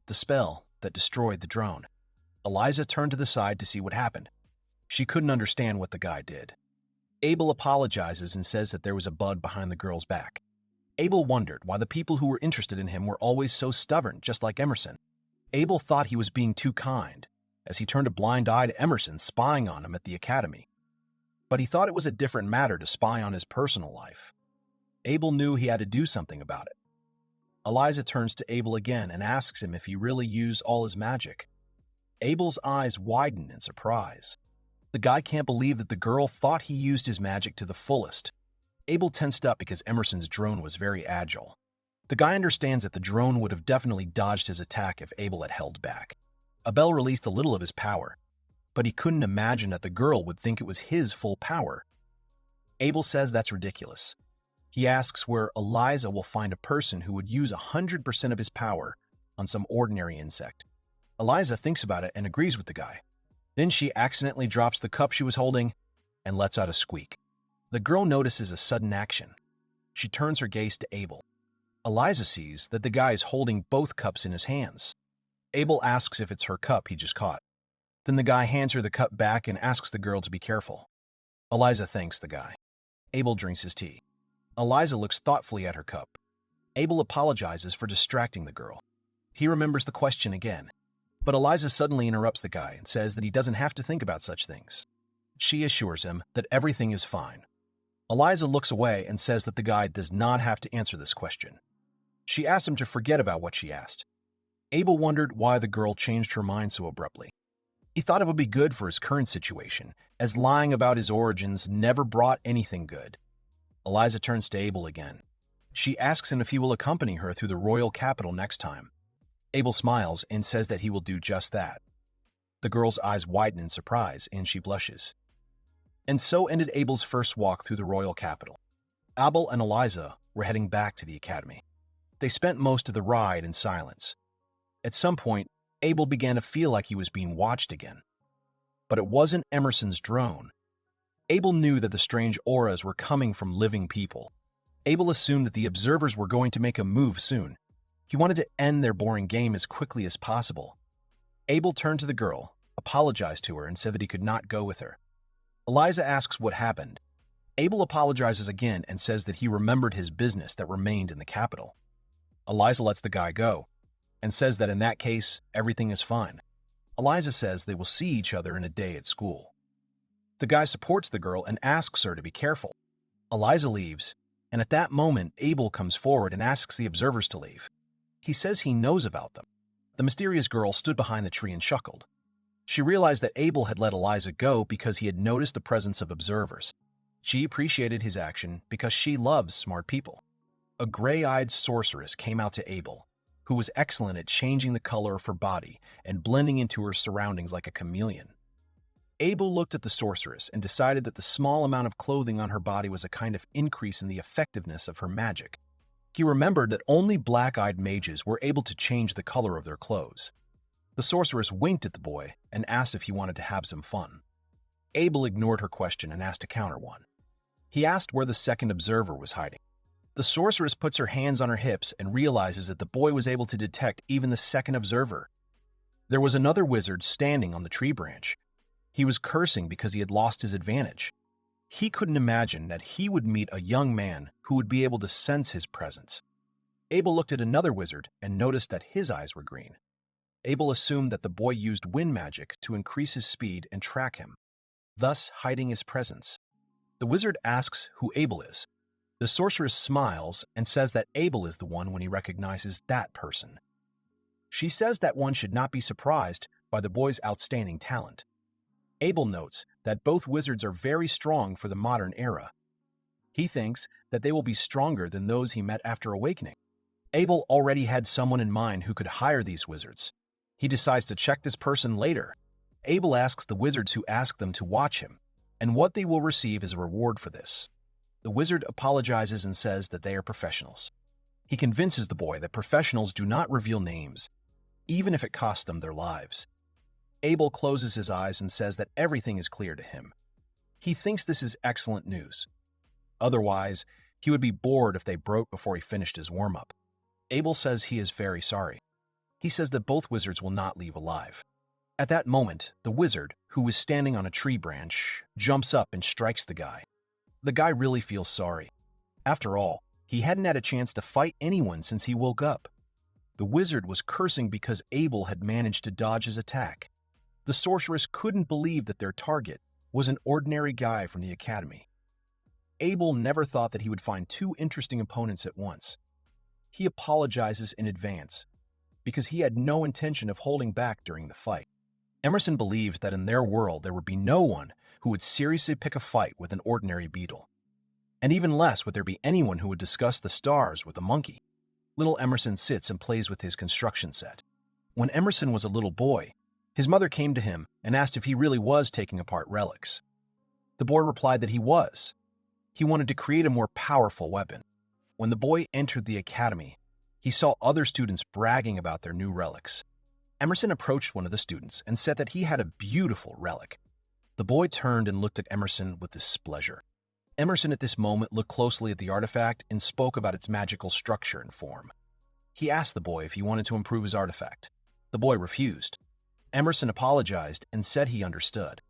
The spell that destroyed the drone. Eliza turned to the side to see what happened. She couldn't understand what the guy did. Abel apologizes and says that there was a bug behind the girl's back. Abel wondered why the people who were interested in him were always so stubborn, just like Emerson. Abel thought he was being too kind, as he turned a blind eye to Emerson spying on him at the academy. But he thought it was a different matter to spy on his personal life. Abel knew he had to do something about it. Eliza turns to Abel again and asks him if he really used all his magic. Abel's eyes widen in surprise. The guy can't believe that the girl thought he used his magic to the fullest. Abel tensed up because Emerson's drone was very agile. The guy understands that the drone would have definitely dodged his attack if Abel had held back. Abel released a little of his power, but he couldn't imagine that the girl would think it was his full power. Abel says that's ridiculous. He asks where Eliza will find a person who would use 100% of his power on some ordinary insect. Eliza thinks about it and agrees with the guy. Then she accidentally drops the cup she was holding and lets out a squeak. The girl notices a sudden action. She turns her gaze to Abel. Eliza sees that the guy is holding both cups in his hands. Abel asks if it's her cup he just caught. Then the guy hands her the cup back and asks the girl to be careful. Eliza thanks the guy. Abel drinks his tea. Eliza looks thoughtfully at her cup. Abel apologizes for distracting the girl. He remembers the question again, but Eliza suddenly interrupts the guy and says that he doesn't have to think about such things. She assures him that everything is fine. Eliza looks away and says that the guy does not have to answer this question. She asks him to forget about what she asked. Abel wondered why the girl changed her mind so abruptly. He thought it would be good for his current situation, as lying about his origins never brought anything good. Eliza turns to Abel again. She asks him if he will accompany her through the royal capital next time. Abel smiles and says that he will do just that. The girl's eyes widen in surprise, and she blushes. And so ended Abel's first walk through the royal capital. Abel and Eliza were heading back to the academy. They spent most of the ride in silence. At some point, Abel began to feel like he was being watched again. But it wasn't Emerson's drone. Abel knew that the strange auras were coming from living people. Abel assumed that the observers were going to make a move soon. He wanted to end their boring game as quickly as possible. Abel turned to the girl, apologized to her, and said that he could not go with her. Eliza asks what happened. Abel apologizes again and says that he remembered his business that remained in the capital. Eliza lets the guy go and says that in that case, everything is fine. Eliza says they will see each other in a day at school. The guy supports the girl and asks her to be careful. Eliza leaves, and at that moment, Abel comes forward and asks the observers to leave. He says he knows about them. The mysterious girl stood behind the tree and chuckled. She realized that Abel had let Eliza go because he had noticed the presence of observers. She appreciated his action because she loves smart people. A gray-eyed sorceress came out to Abel, who was excellent at changing the color of her body and blending into her surroundings like a chameleon. Abel looked at the sorceress and decided that the small amount of clothing on her body was a kind of increase in the effectiveness of her magic. He remembered that only black-eyed mages were able to change the color of their clothes. The sorceress winked at the boy and asked if he wanted to have some fun. Abel ignored her question and asked a counter one. He asked where the second observer was hiding. The sorceress puts her hands on her hips and realizes that the boy was able to detect even the second observer. There was another wizard standing on the tree branch. He was cursing because he had lost his advantage. He couldn't imagine that he would meet a young man who would be able to sense his presence. Abel looked at another wizard and noticed that his eyes were green. Abel assumed that the boy used wind magic to increase his speed and track him, thus hiding his presence. The wizard asks who Abel is. The sorceress smiles and says that Abel is the one when he recognizes that person. She says that one should not be surprised by the boy's outstanding talent. Abel notes that both wizards are very strong for the modern era. He thinks that they will be stronger than those he met after awakening. Abel already had someone in mind who could hire these wizards. He decides to check this person later. Abel asks the wizards who ask them to watch him, and what they will receive as a reward for this. The wizard apologizes and says that they are professionals. He convinces the boy that professionals do not reveal names, even if it costs them their lives. Abel closes his eyes and says that everything is clear to him. He thinks this is excellent news. Otherwise, he would be bored if they broke before he finished his warm-up. Abel says he is very sorry. He says that both wizards will not leave alive. At that moment, the wizard, who was standing on a tree branch, jumps up and strikes the guy. The guy really feels sorry. After all, he hadn't had a chance to fight anyone since he woke up. The wizard was cursing because Abel had managed to dodge his attack. The sorceress couldn't believe that their target was an ordinary guy from the academy. Abel never thought that he would find two interesting opponents at once. He apologizes in advance because he had no intention of holding back during the fight. Emerson believed that in their world there would be no one who would seriously pick a fight with an ordinary beetle. And even less would there be anyone who would discuss the stars with a monkey. Little Emerson sits and plays with his construction set. When Emerson was a little boy, his mother came to him and asked if he really was taking apart relics. The boy replied that he was. He wanted to create a more powerful weapon. When the boy entered the academy, he saw other students bragging about their new relics. Emerson approached one of the students and said that he had a beautiful relic. The boy turned and looked at Emerson with displeasure. Emerson at this moment looked closely at the artifact and spoke about its magical structure and form. He asked the boy if he wanted to improve his artifact. The boy refused. Emerson apologized and said he understood.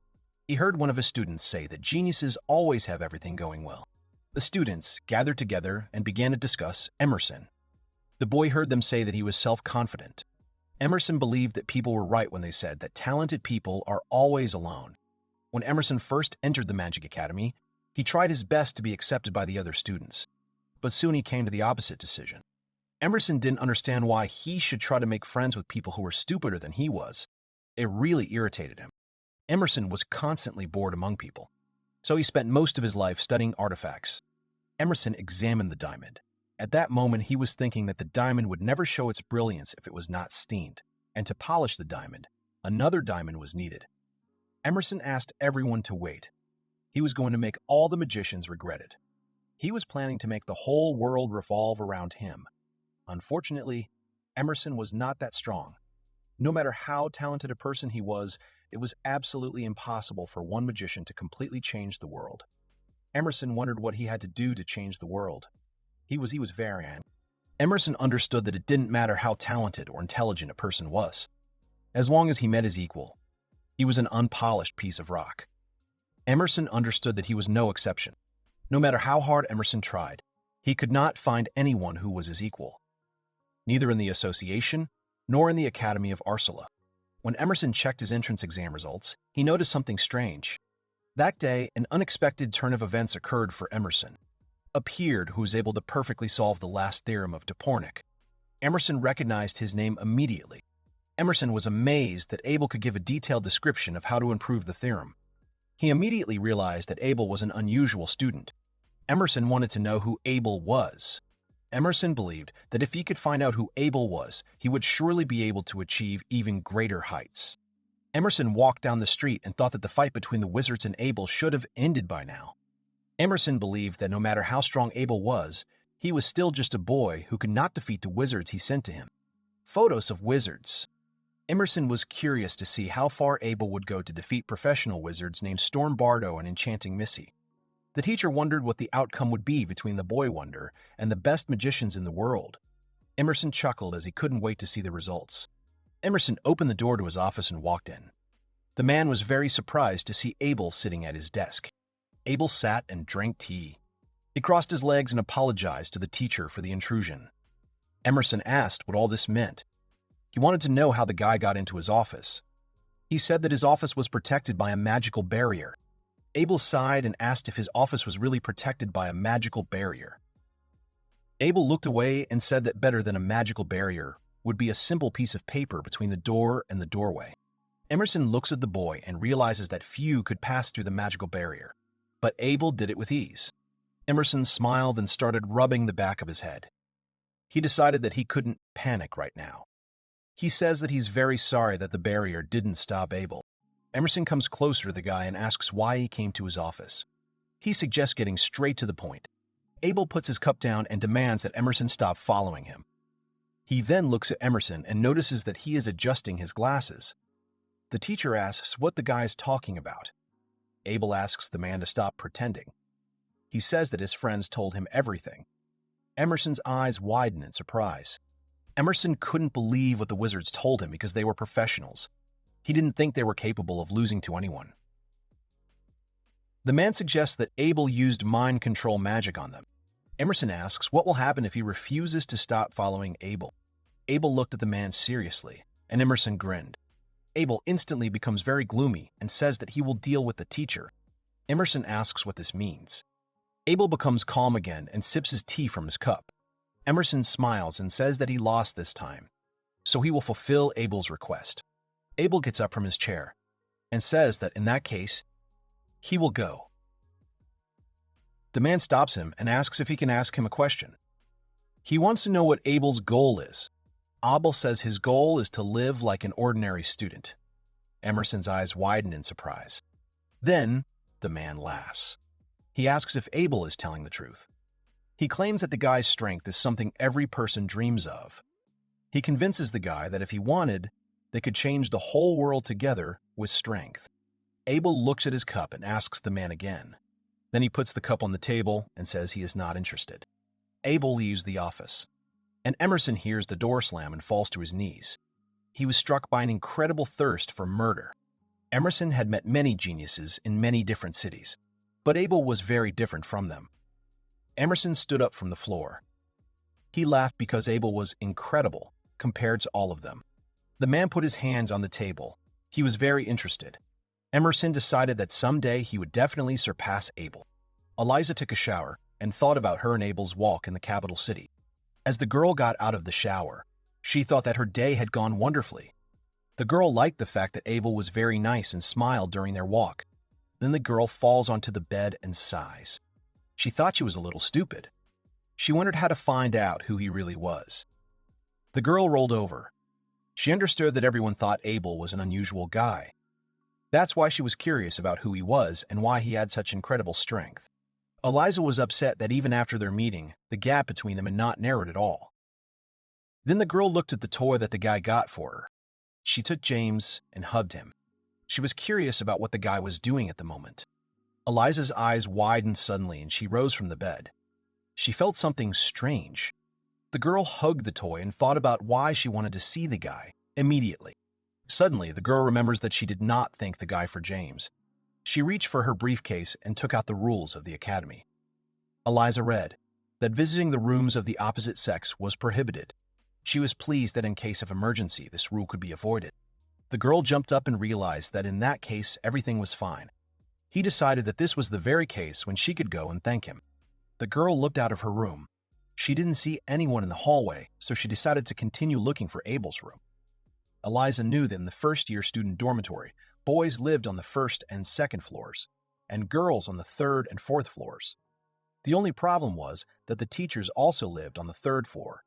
He heard one of his students say that geniuses always have everything going well. The students gathered together and began to discuss Emerson. The boy heard them say that he was self-confident. Emerson believed that people were right when they said that talented people are always alone. When Emerson first entered the Magic Academy, he tried his best to be accepted by the other students. But soon he came to the opposite decision. Emerson didn't understand why he should try to make friends with people who were stupider than he was. It really irritated him. Emerson was constantly bored among people, so he spent most of his life studying artifacts. Emerson examined the diamond. At that moment, he was thinking that the diamond would never show its brilliance if it was not steamed, and to polish the diamond, another diamond was needed. Emerson asked everyone to wait. He was going to make all the magicians regret it. He was planning to make the whole world revolve around him. Unfortunately, Emerson was not that strong. No matter how talented a person he was, it was absolutely impossible for one magician to completely change the world. Emerson wondered what he had to do to change the world. He was very angry. Emerson understood that it didn't matter how talented or intelligent a person was. As long as he met his equal, he was an unpolished piece of rock. Emerson understood that he was no exception. No matter how hard Emerson tried, he could not find anyone who was his equal. Neither in the association, nor in the Academy of Arsula. When Emerson checked his entrance exam results, he noticed something strange. That day, an unexpected turn of events occurred for Emerson. Appeared who was able to perfectly solve the last theorem of Topornik. Emerson recognized his name immediately. Emerson was amazed that Abel could give a detailed description of how to improve the theorem. He immediately realized that Abel was an unusual student. Emerson wanted to know who Abel was. Emerson believed that if he could find out who Abel was, he would surely be able to achieve even greater heights. Emerson walked down the street and thought that the fight between the wizards and Abel should have ended by now. Emerson believed that no matter how strong Abel was, he was still just a boy who could not defeat the wizards he sent to him. Photos of wizards. Emerson was curious to see how far Abel would go to defeat professional wizards named Storm Bardo and Enchanting Missy. The teacher wondered what the outcome would be between the boy wonder and the best magicians in the world. Emerson chuckled as he couldn't wait to see the results. Emerson opened the door to his office and walked in. The man was very surprised to see Abel sitting at his desk. Abel sat and drank tea. He crossed his legs and apologized to the teacher for the intrusion. Emerson asked what all this meant. He wanted to know how the guy got into his office. He said that his office was protected by a magical barrier. Abel sighed and asked if his office was really protected by a magical barrier. Abel looked away and said that better than a magical barrier would be a simple piece of paper between the door and the doorway. Emerson looks at the boy and realizes that few could pass through the magical barrier, but Abel did it with ease. Emerson smiled and started rubbing the back of his head. He decided that he couldn't panic right now. He says that he's very sorry that the barrier didn't stop Abel. Emerson comes closer to the guy and asks why he came to his office. He suggests getting straight to the point. Abel puts his cup down and demands that Emerson stop following him. He then looks at Emerson and notices that he is adjusting his glasses. The teacher asks what the guy is talking about. Abel asks the man to stop pretending. He says that his friends told him everything. Emerson's eyes widen in surprise. Emerson couldn't believe what the wizards told him because they were professionals. He didn't think they were capable of losing to anyone. The man suggests that Abel used mind control magic on them. Emerson asks what will happen if he refuses to stop following Abel. Abel looked at the man seriously, and Emerson grinned. Abel instantly becomes very gloomy and says that he will deal with the teacher. Emerson asks what this means. Abel becomes calm again and sips his tea from his cup. Emerson smiles and says that he lost this time, so he will fulfill Abel's request. Abel gets up from his chair and says that in that case, he will go. The man stops him and asks if he can ask him a question. He wants to know what Abel's goal is. Abel says his goal is to live like an ordinary student. Emerson's eyes widen in surprise. Then, the man laughs. He asks if Abel is telling the truth. He claims that the guy's strength is something every person dreams of. He convinces the guy that if he wanted, they could change the whole world together with strength. Abel looks at his cup and asks the man again. Then he puts the cup on the table and says he is not interested. Abel leaves the office, and Emerson hears the door slam and falls to his knees. He was struck by an incredible thirst for murder. Emerson had met many geniuses in many different cities, but Abel was very different from them. Emerson stood up from the floor. He laughed because Abel was incredible compared to all of them. The man put his hands on the table. He was very interested. Emerson decided that someday he would definitely surpass Abel. Eliza took a shower and thought about her and Abel's walk in the capital city. As the girl got out of the shower, she thought that her day had gone wonderfully. The girl liked the fact that Abel was very nice and smiled during their walk. Then the girl falls onto the bed and sighs. She thought she was a little stupid. She wondered how to find out who he really was. The girl rolled over. She understood that everyone thought Abel was an unusual guy. That's why she was curious about who he was and why he had such incredible strength. Eliza was upset that even after their meeting, the gap between them had not narrowed at all. Then the girl looked at the toy that the guy got for her. She took James and hugged him. She was curious about what the guy was doing at the moment. Eliza's eyes widened suddenly and she rose from the bed. She felt something strange. The girl hugged the toy and thought about why she wanted to see the guy immediately. Suddenly, the girl remembers that she did not thank the guy for James. She reached for her briefcase and took out the rules of the academy. Eliza read that visiting the rooms of the opposite sex was prohibited. She was pleased that in case of emergency, this rule could be avoided. The girl jumped up and realized that in that case, everything was fine. He decided that this was the very case when she could go and thank him. The girl looked out of her room. She didn't see anyone in the hallway, so she decided to continue looking for Abel's room. Eliza knew that in the first-year student dormitory, boys lived on the first and second floors, and girls on the third and fourth floors. The only problem was that the teachers also lived on the third floor.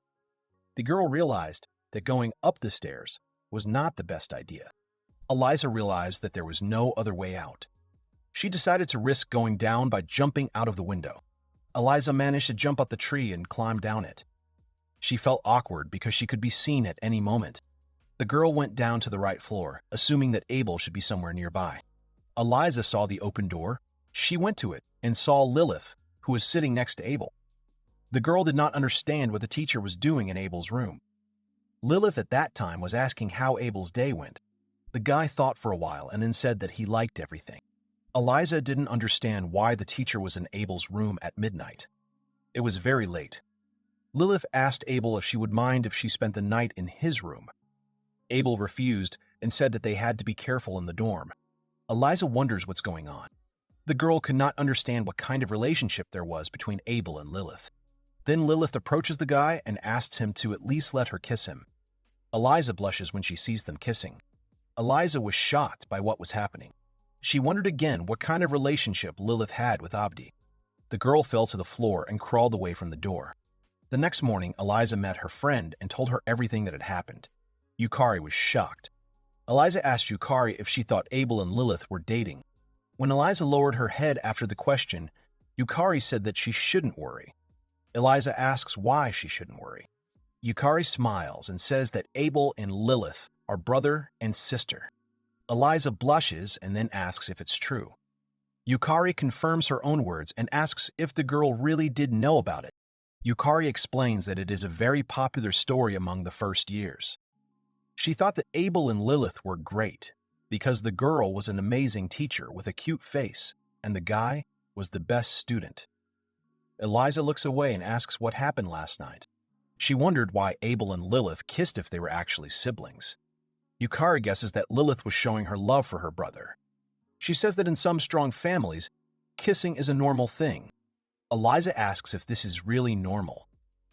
The girl realized that going up the stairs was not the best idea. Eliza realized that there was no other way out. She decided to risk going down by jumping out of the window. Eliza managed to jump up the tree and climb down it. She felt awkward because she could be seen at any moment. The girl went down to the right floor, assuming that Abel should be somewhere nearby. Eliza saw the open door. She went to it and saw Lilith, who was sitting next to Abel. The girl did not understand what the teacher was doing in Abel's room. Lilith at that time was asking how Abel's day went. The guy thought for a while and then said that he liked everything. Eliza didn't understand why the teacher was in Abel's room at midnight. It was very late. Lilith asked Abel if she would mind if she spent the night in his room. Abel refused and said that they had to be careful in the dorm. Eliza wonders what's going on. The girl could not understand what kind of relationship there was between Abel and Lilith. Then Lilith approaches the guy and asks him to at least let her kiss him. Eliza blushes when she sees them kissing. Eliza was shocked by what was happening. She wondered again what kind of relationship Lilith had with Abdi. The girl fell to the floor and crawled away from the door. The next morning, Eliza met her friend and told her everything that had happened. Yukari was shocked. Eliza asked Yukari if she thought Abel and Lilith were dating. When Eliza lowered her head after the question, Yukari said that she shouldn't worry. Eliza asks why she shouldn't worry. Yukari smiles and says that Abel and Lilith are brother and sister. Eliza blushes and then asks if it's true. Yukari confirms her own words and asks if the girl really did know about it. Yukari explains that it is a very popular story among the first years. She thought that Abel and Lilith were great because the girl was an amazing teacher with a cute face and the guy was the best student. Eliza looks away and asks what happened last night. She wondered why Abel and Lilith kissed if they were actually siblings. Yukari guesses that Lilith was showing her love for her brother. She says that in some strong families, kissing is a normal thing. Eliza asks if this is really normal.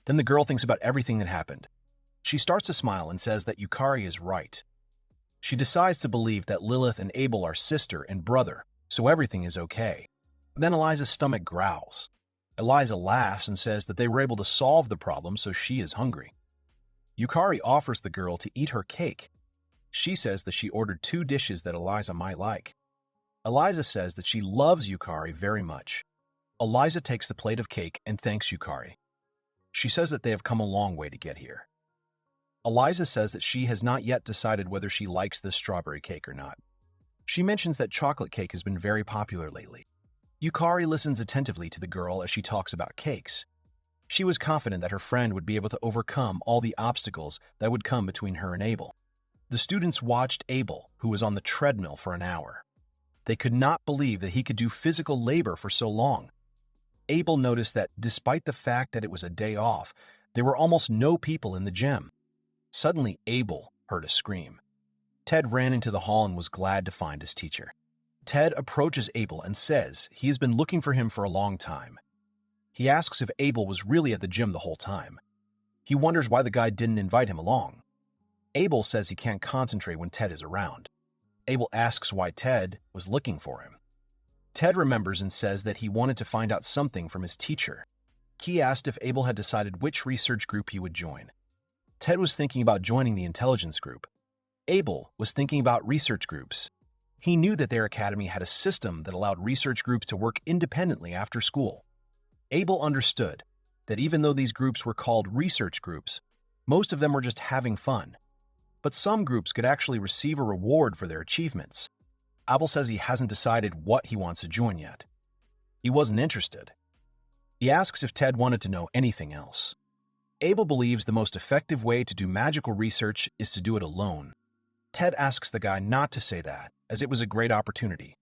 Then the girl thinks about everything that happened. She starts to smile and says that Yukari is right. She decides to believe that Lilith and Abel are sister and brother, so everything is okay. Then Eliza's stomach growls. Eliza laughs and says that they were able to solve the problem, so she is hungry. Yukari offers the girl to eat her cake. She says that she ordered 2 dishes that Eliza might like. Eliza says that she loves Yukari very much. Eliza takes the plate of cake and thanks Yukari. She says that they have come a long way to get here. Eliza says that she has not yet decided whether she likes this strawberry cake or not. She mentions that chocolate cake has been very popular lately. Yukari listens attentively to the girl as she talks about cakes. She was confident that her friend would be able to overcome all the obstacles that would come between her and Abel. The students watched Abel, who was on the treadmill for an hour. They could not believe that he could do physical labor for so long. Abel noticed that despite the fact that it was a day off, There were almost no people in the gym. Suddenly, Abel heard a scream. Ted ran into the hall and was glad to find his teacher. Ted approaches Abel and says he has been looking for him for a long time. He asks if Abel was really at the gym the whole time. He wonders why the guy didn't invite him along. Abel says he can't concentrate when Ted is around. Abel asks why Ted was looking for him. Ted remembers and says that he wanted to find out something from his teacher. He asked if Abel had decided which research group he would join. Ted was thinking about joining the intelligence group. Abel was thinking about research groups. He knew that their academy had a system that allowed research groups to work independently after school. Abel understood that even though these groups were called research groups, most of them were just having fun. But some groups could actually receive a reward for their achievements. Abel says he hasn't decided what he wants to join yet. He wasn't interested. He asks if Ted wanted to know anything else. Abel believes the most effective way to do magical research is to do it alone. Ted asks the guy not to say that, as it was a great opportunity.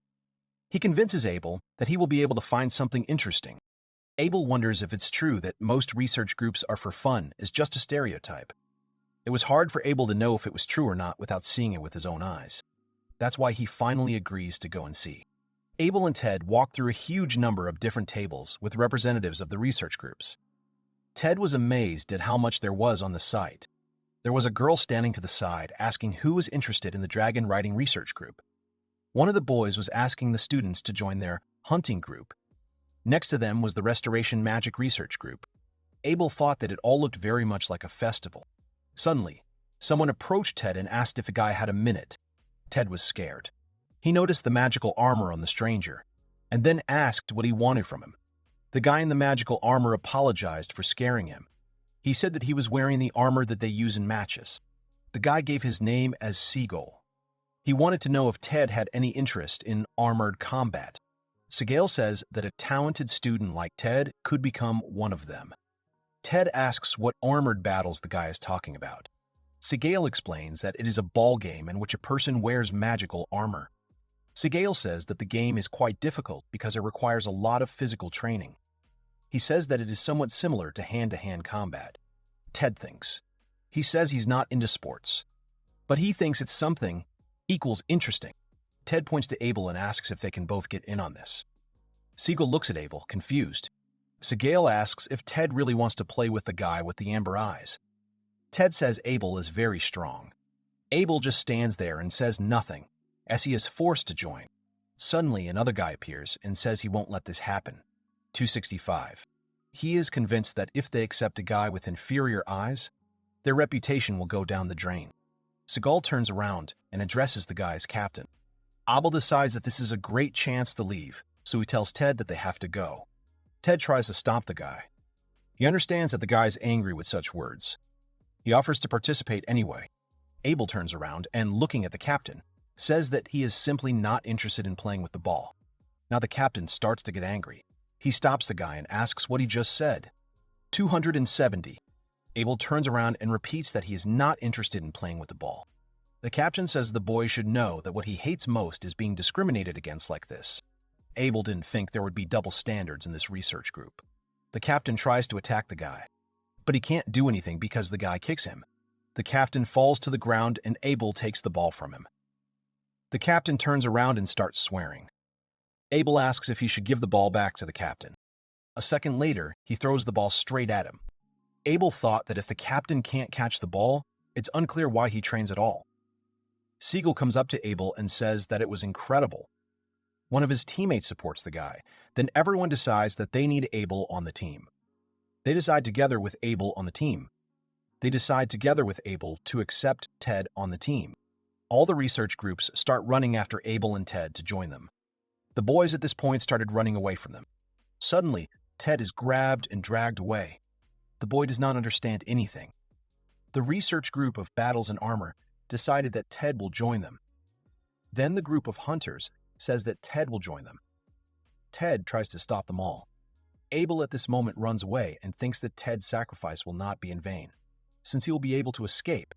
He convinces Abel that he will be able to find something interesting. Abel wonders if it's true that most research groups are for fun is just a stereotype. It was hard for Abel to know if it was true or not without seeing it with his own eyes. That's why he finally agrees to go and see. Abel and Ted walk through a huge number of different tables with representatives of the research groups. Ted was amazed at how much there was on the site. There was a girl standing to the side asking who was interested in the dragon riding research group. One of the boys was asking the students to join their hunting group. Next to them was the restoration magic research group. Abel thought that it all looked very much like a festival. Suddenly, someone approached Ted and asked if a guy had a minute. Ted was scared. He noticed the magical armor on the stranger, and then asked what he wanted from him. The guy in the magical armor apologized for scaring him. He said that he was wearing the armor that they use in matches. The guy gave his name as Seagull. He wanted to know if Ted had any interest in armored combat. Segal says that a talented student like Ted could become one of them. Ted asks what armored battles the guy is talking about. Segal explains that it is a ball game in which a person wears magical armor. Segal says that the game is quite difficult because it requires a lot of physical training. He says that it is somewhat similar to hand-to-hand combat. Ted thinks. He says he's not into sports, but he thinks it's something equals interesting. Ted points to Abel and asks if they can both get in on this. Siegel looks at Abel, confused. Segal asks if Ted really wants to play with the guy with the amber eyes. Ted says Abel is very strong. Abel just stands there and says nothing, as he is forced to join. Suddenly, another guy appears and says he won't let this happen. 265. He is convinced that if they accept a guy with inferior eyes, their reputation will go down the drain. Segal turns around and addresses the guy as captain. Abel decides that this is a great chance to leave, so he tells Ted that they have to go. Ted tries to stop the guy. He understands that the guy is angry with such words. He offers to participate anyway. Abel turns around and, looking at the captain, says that he is simply not interested in playing with the ball. Now the captain starts to get angry. He stops the guy and asks what he just said. 270. Abel turns around and repeats that he is not interested in playing with the ball. The captain says the boy should know that what he hates most is being discriminated against like this. Abel didn't think there would be double standards in this research group. The captain tries to attack the guy, but he can't do anything because the guy kicks him. The captain falls to the ground and Abel takes the ball from him. The captain turns around and starts swearing. Abel asks if he should give the ball back to the captain. A second later, he throws the ball straight at him. Abel thought that if the captain can't catch the ball, it's unclear why he trains at all. Siegel comes up to Abel and says that it was incredible. One of his teammates supports the guy. Then everyone decides that they need Abel on the team. They decide together with Abel on the team. They decide together with Abel to accept Ted on the team. All the research groups start running after Abel and Ted to join them. The boys at this point started running away from them. Suddenly, Ted is grabbed and dragged away. The boy does not understand anything. The research group of Battles and Armor decided that Ted will join them. Then the group of Hunters says that Ted will join them. Ted tries to stop them all. Abel at this moment runs away and thinks that Ted's sacrifice will not be in vain, since he will be able to escape.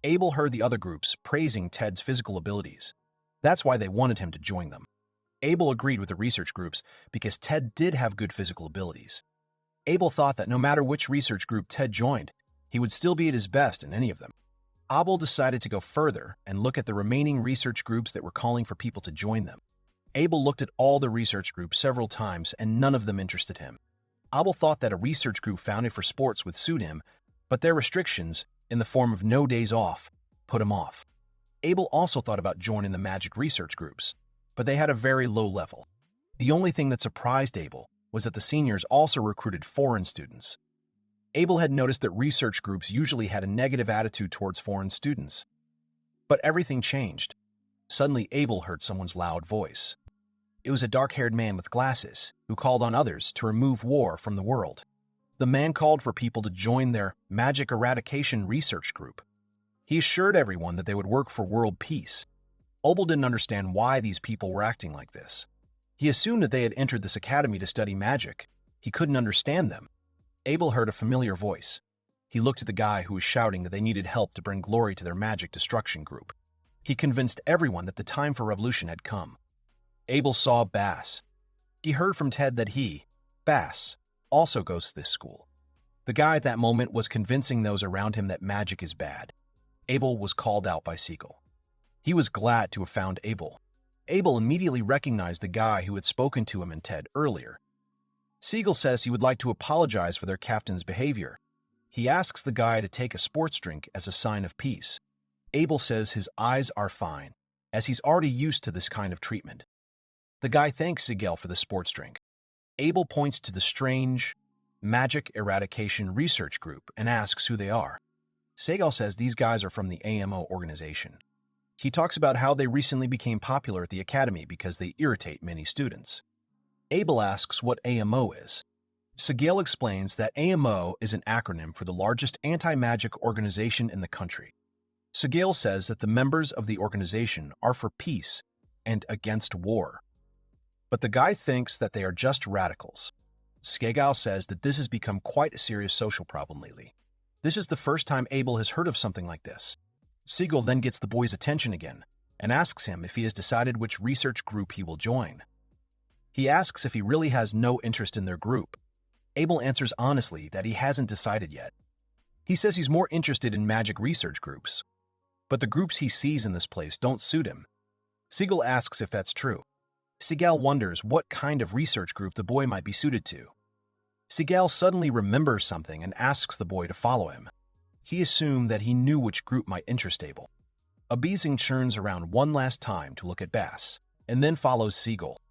Abel heard the other groups praising Ted's physical abilities. That's why they wanted him to join them. Abel agreed with the research groups because Ted did have good physical abilities. Abel thought that no matter which research group Ted joined, he would still be at his best in any of them. Abel decided to go further and look at the remaining research groups that were calling for people to join them. Abel looked at all the research groups several times and none of them interested him. Abel thought that a research group founded for sports would suit him, but their restrictions, in the form of no days off, put him off. Abel also thought about joining the magic research groups, but they had a very low level. The only thing that surprised Abel was that the seniors also recruited foreign students. Abel had noticed that research groups usually had a negative attitude towards foreign students. But everything changed. Suddenly, Abel heard someone's loud voice. It was a dark-haired man with glasses who called on others to remove war from the world. The man called for people to join their magic eradication research group. He assured everyone that they would work for world peace. Abel didn't understand why these people were acting like this. He assumed that they had entered this academy to study magic. He couldn't understand them. Abel heard a familiar voice. He looked at the guy who was shouting that they needed help to bring glory to their magic destruction group. He convinced everyone that the time for revolution had come. Abel saw Bass. He heard from Ted that he, Bass, also goes to this school. The guy at that moment was convincing those around him that magic is bad. Abel was called out by Siegel. He was glad to have found Abel. Abel immediately recognized the guy who had spoken to him and Ted earlier. Siegel says he would like to apologize for their captain's behavior. He asks the guy to take a sports drink as a sign of peace. Abel says his eyes are fine, as he's already used to this kind of treatment. The guy thanks Siegel for the sports drink. Abel points to the strange magic eradication research group and asks who they are. Siegel says these guys are from the AMO organization. He talks about how they recently became popular at the academy because they irritate many students. Abel asks what AMO is. Siegel explains that AMO is an acronym for the largest anti-magic organization in the country. Siegel says that the members of the organization are for peace and against war. But the guy thinks that they are just radicals. Siegel says that this has become quite a serious social problem lately. This is the first time Abel has heard of something like this. Siegel then gets the boy's attention again and asks him if he has decided which research group he will join. He asks if he really has no interest in their group. Abel answers honestly that he hasn't decided yet. He says he's more interested in magic research groups, but the groups he sees in this place don't suit him. Siegel asks if that's true. Siegel wonders what kind of research group the boy might be suited to. Siegel suddenly remembers something and asks the boy to follow him. He assumed that he knew which group might interest Abel. Abizing churns around one last time to look at Bass, and then follows Siegel.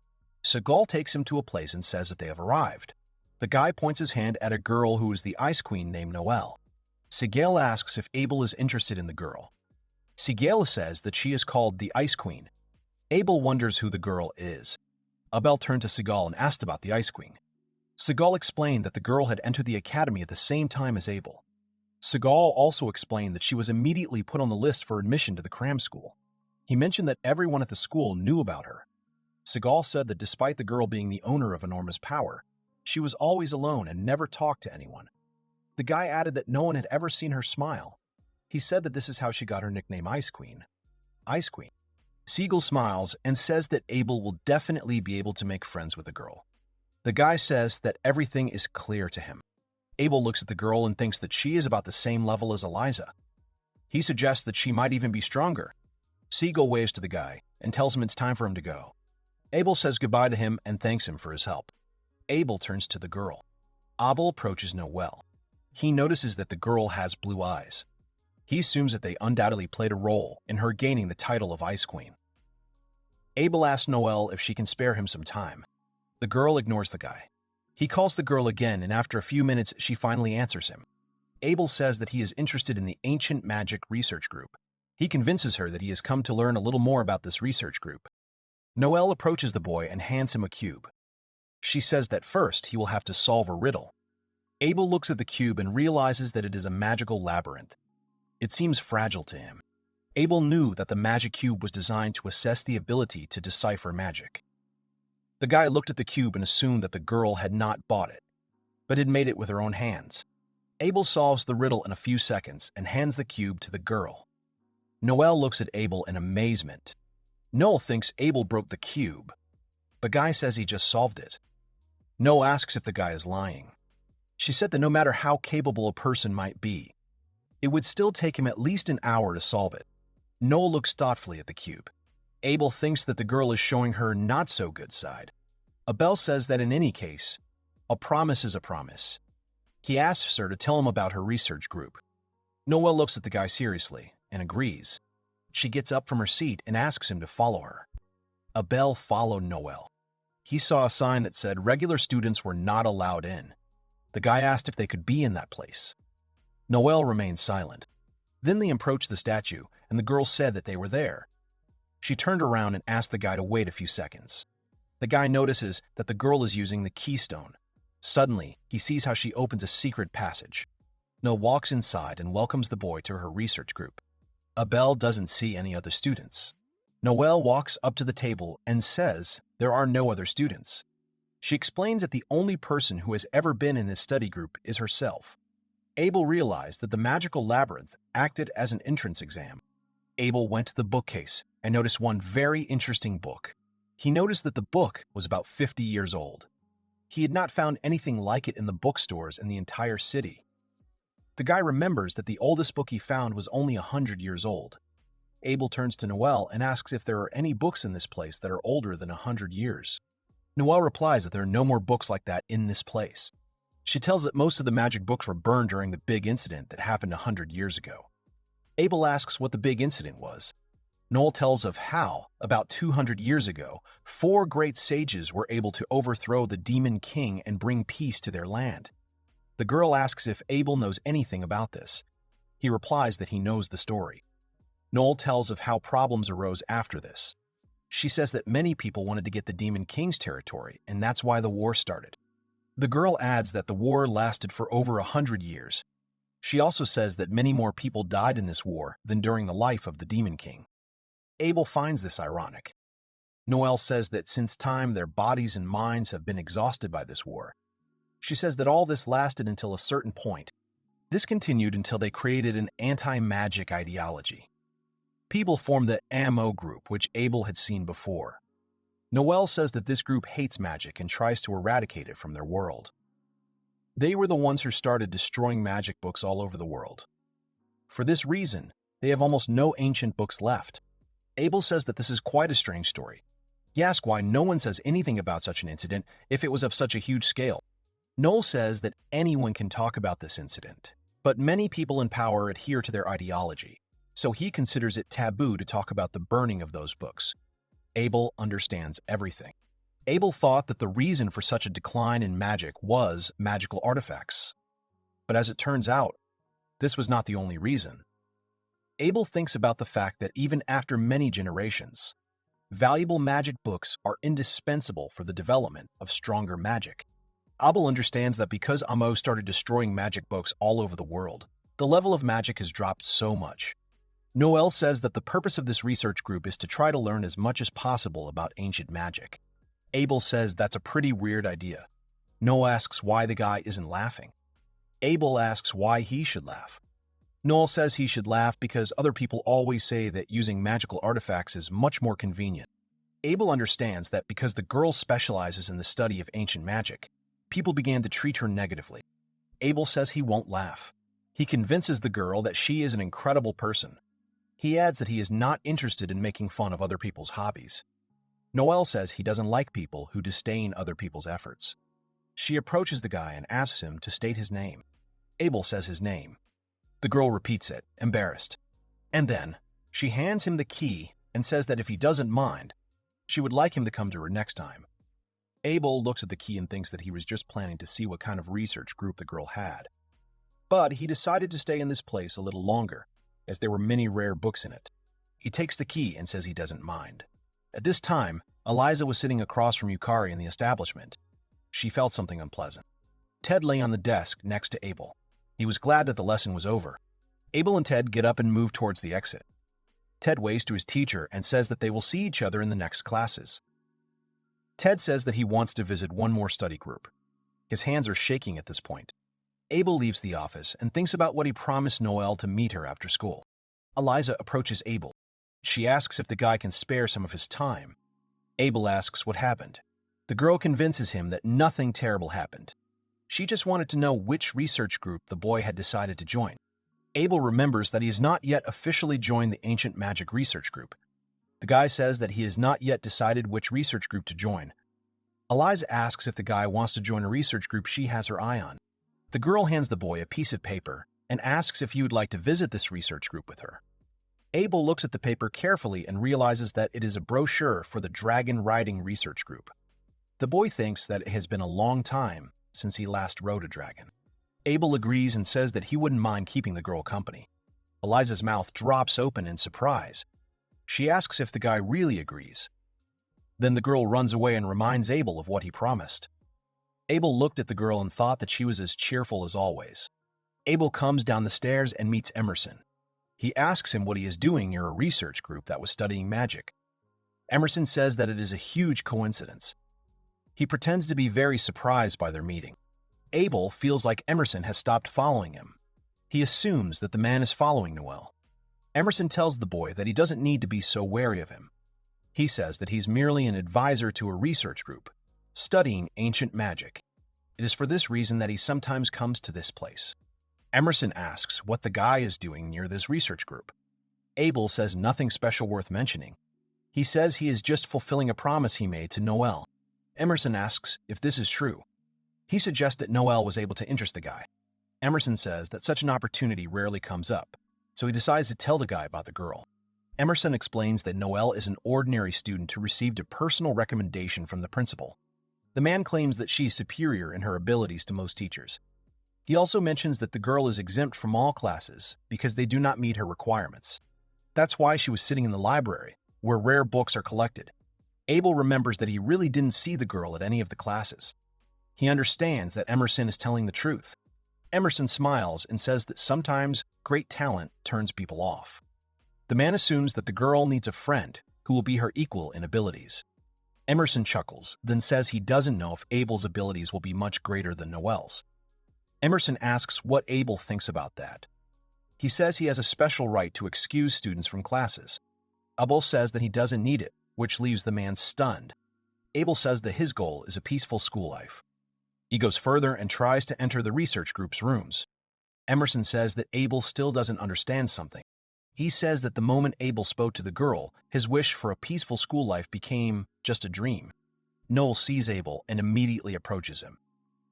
Siegel takes him to a place and says that they have arrived. The guy points his hand at a girl who is the ice queen named Noelle. Siegel asks if Abel is interested in the girl. Siegel says that she is called the Ice Queen. Abel wonders who the girl is. Abel turned to Siegel and asked about the Ice Queen. Siegel explained that the girl had entered the academy at the same time as Abel. Siegel also explained that she was immediately put on the list for admission to the cram school. He mentioned that everyone at the school knew about her. Siegel said that despite the girl being the owner of enormous power, she was always alone and never talked to anyone. The guy added that no one had ever seen her smile. He said that this is how she got her nickname Ice Queen. Ice Queen. Siegel smiles and says that Abel will definitely be able to make friends with the girl. The guy says that everything is clear to him. Abel looks at the girl and thinks that she is about the same level as Eliza. He suggests that she might even be stronger. Siegel waves to the guy and tells him it's time for him to go. Abel says goodbye to him and thanks him for his help. Abel turns to the girl. Abel approaches Noelle. He notices that the girl has blue eyes. He assumes that they undoubtedly played a role in her gaining the title of Ice Queen. Abel asks Noelle if she can spare him some time. The girl ignores the guy. He calls the girl again, and after a few minutes, she finally answers him. Abel says that he is interested in the Ancient Magic Research Group. He convinces her that he has come to learn a little more about this research group. Noelle approaches the boy and hands him a cube. She says that first he will have to solve a riddle. Abel looks at the cube and realizes that it is a magical labyrinth. It seems fragile to him. Abel knew that the magic cube was designed to assess the ability to decipher magic. The guy looked at the cube and assumed that the girl had not bought it, but had made it with her own hands. Abel solves the riddle in a few seconds and hands the cube to the girl. Noelle looks at Abel in amazement. Noelle thinks Abel broke the cube. The guy says he just solved it. Noelle asks if the guy is lying. She said that no matter how capable a person might be, it would still take him at least an hour to solve it. Noel looks thoughtfully at the cube. Abel thinks that the girl is showing her not-so-good side. Abel says that in any case, a promise is a promise. He asks her to tell him about her research group. Noel looks at the guy seriously and agrees. She gets up from her seat and asks him to follow her. Abel followed Noel. He saw a sign that said regular students were not allowed in. The guy asked if they could be in that place. Noel remained silent. Then they approached the statue, and the girl said that they were there. She turned around and asked the guy to wait a few seconds. The guy notices that the girl is using the keystone. Suddenly, he sees how she opens a secret passage. Noel walks inside and welcomes the boy to her research group. Abel doesn't see any other students. Noel walks up to the table and says there are no other students. She explains that the only person who has ever been in this study group is herself. Abel realized that the magical labyrinth acted as an entrance exam. Abel went to the bookcase and noticed one very interesting book. He noticed that the book was about 50 years old. He had not found anything like it in the bookstores in the entire city. The guy remembers that the oldest book he found was only 100 years old. Abel turns to Noel and asks if there are any books in this place that are older than 100 years. Noel replies that there are no more books like that in this place. She tells that most of the magic books were burned during the big incident that happened 100 years ago. Abel asks what the big incident was. Noel tells of how, about 200 years ago, 4 great sages were able to overthrow the demon king and bring peace to their land. The girl asks if Abel knows anything about this. He replies that he knows the story. Noel tells of how problems arose after this. She says that many people wanted to get the Demon King's territory, and that's why the war started. The girl adds that the war lasted for over 100 years. She also says that many more people died in this war than during the life of the Demon King. Abel finds this ironic. Noel says that since time their bodies and minds have been exhausted by this war. She says that all this lasted until a certain point. This continued until they created an anti-magic ideology. People formed the AMO group, which Abel had seen before. Noel says that this group hates magic and tries to eradicate it from their world. They were the ones who started destroying magic books all over the world. For this reason, they have almost no ancient books left. Abel says that this is quite a strange story. He asks why no one says anything about such an incident if it was of such a huge scale. Noel says that anyone can talk about this incident, but many people in power adhere to their ideology, so he considers it taboo to talk about the burning of those books. Abel understands everything. Abel thought that the reason for such a decline in magic was magical artifacts. But as it turns out, this was not the only reason. Abel thinks about the fact that even after many generations, valuable magic books are indispensable for the development of stronger magic. Abel understands that because Amo started destroying magic books all over the world, the level of magic has dropped so much. Noel says that the purpose of this research group is to try to learn as much as possible about ancient magic. Abel says that's a pretty weird idea. Noel asks why the guy isn't laughing. Abel asks why he should laugh. Noel says he should laugh because other people always say that using magical artifacts is much more convenient. Abel understands that because the girl specializes in the study of ancient magic, people began to treat her negatively. Abel says he won't laugh. He convinces the girl that she is an incredible person. He adds that he is not interested in making fun of other people's hobbies. Noel says he doesn't like people who disdain other people's efforts. She approaches the guy and asks him to state his name. Abel says his name. The girl repeats it, embarrassed. And then, she hands him the key and says that if he doesn't mind, she would like him to come to her next time. Abel looks at the key and thinks that he was just planning to see what kind of research group the girl had. But he decided to stay in this place a little longer, as there were many rare books in it. He takes the key and says he doesn't mind. At this time, Eliza was sitting across from Yukari in the establishment. She felt something unpleasant. Ted lay on the desk next to Abel. He was glad that the lesson was over. Abel and Ted get up and move towards the exit. Ted waves to his teacher and says that they will see each other in the next classes. Ted says that he wants to visit one more study group. His hands are shaking at this point. Abel leaves the office and thinks about what he promised Noel to meet her after school. Eliza approaches Abel. She asks if the guy can spare some of his time. Abel asks what happened. The girl convinces him that nothing terrible happened. She just wanted to know which research group the boy had decided to join. Abel remembers that he has not yet officially joined the Ancient Magic Research Group. The guy says that he has not yet decided which research group to join. Eliza asks if the guy wants to join a research group she has her eye on. The girl hands the boy a piece of paper and asks if he would like to visit this research group with her. Abel looks at the paper carefully and realizes that it is a brochure for the Dragon Riding Research Group. The boy thinks that it has been a long time since he last rode a dragon. Abel agrees and says that he wouldn't mind keeping the girl company. Eliza's mouth drops open in surprise. She asks if the guy really agrees. Then the girl runs away and reminds Abel of what he promised. Abel looked at the girl and thought that she was as cheerful as always. Abel comes down the stairs and meets Emerson. He asks him what he is doing near a research group that was studying magic. Emerson says that it is a huge coincidence. He pretends to be very surprised by their meeting. Abel feels like Emerson has stopped following him. He assumes that the man is following Noel. Emerson tells the boy that he doesn't need to be so wary of him. He says that he's merely an advisor to a research group, studying ancient magic. It is for this reason that he sometimes comes to this place. Emerson asks what the guy is doing near this research group. Abel says nothing special worth mentioning. He says he is just fulfilling a promise he made to Noel. Emerson asks if this is true. He suggests that Noel was able to interest the guy. Emerson says that such an opportunity rarely comes up, so he decides to tell the guy about the girl. Emerson explains that Noel is an ordinary student who received a personal recommendation from the principal. The man claims that she is superior in her abilities to most teachers. He also mentions that the girl is exempt from all classes because they do not meet her requirements. That's why she was sitting in the library, where rare books are collected. Abel remembers that he really didn't see the girl at any of the classes. He understands that Emerson is telling the truth. Emerson smiles and says that sometimes great talent turns people off. The man assumes that the girl needs a friend who will be her equal in abilities. Emerson chuckles, then says he doesn't know if Abel's abilities will be much greater than Noel's. Emerson asks what Abel thinks about that. He says he has a special right to excuse students from classes. Abel says that he doesn't need it, which leaves the man stunned. Abel says that his goal is a peaceful school life. He goes further and tries to enter the research group's rooms. Emerson says that Abel still doesn't understand something. He says that the moment Abel spoke to the girl, his wish for a peaceful school life became just a dream. Noel sees Abel and immediately approaches him.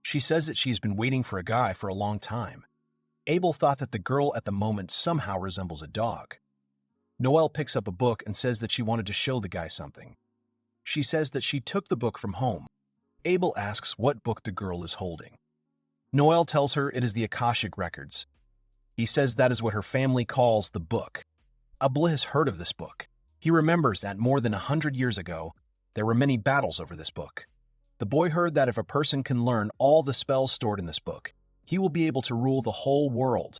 She says that she's been waiting for a guy for a long time. Abel thought that the girl at the moment somehow resembles a dog. Noel picks up a book and says that she wanted to show the guy something. She says that she took the book from home. Abel asks what book the girl is holding. Noel tells her it is the Akashic Records. He says that is what her family calls the book. Abel has heard of this book. He remembers that more than 100 years ago, there were many battles over this book. The boy heard that if a person can learn all the spells stored in this book, he will be able to rule the whole world.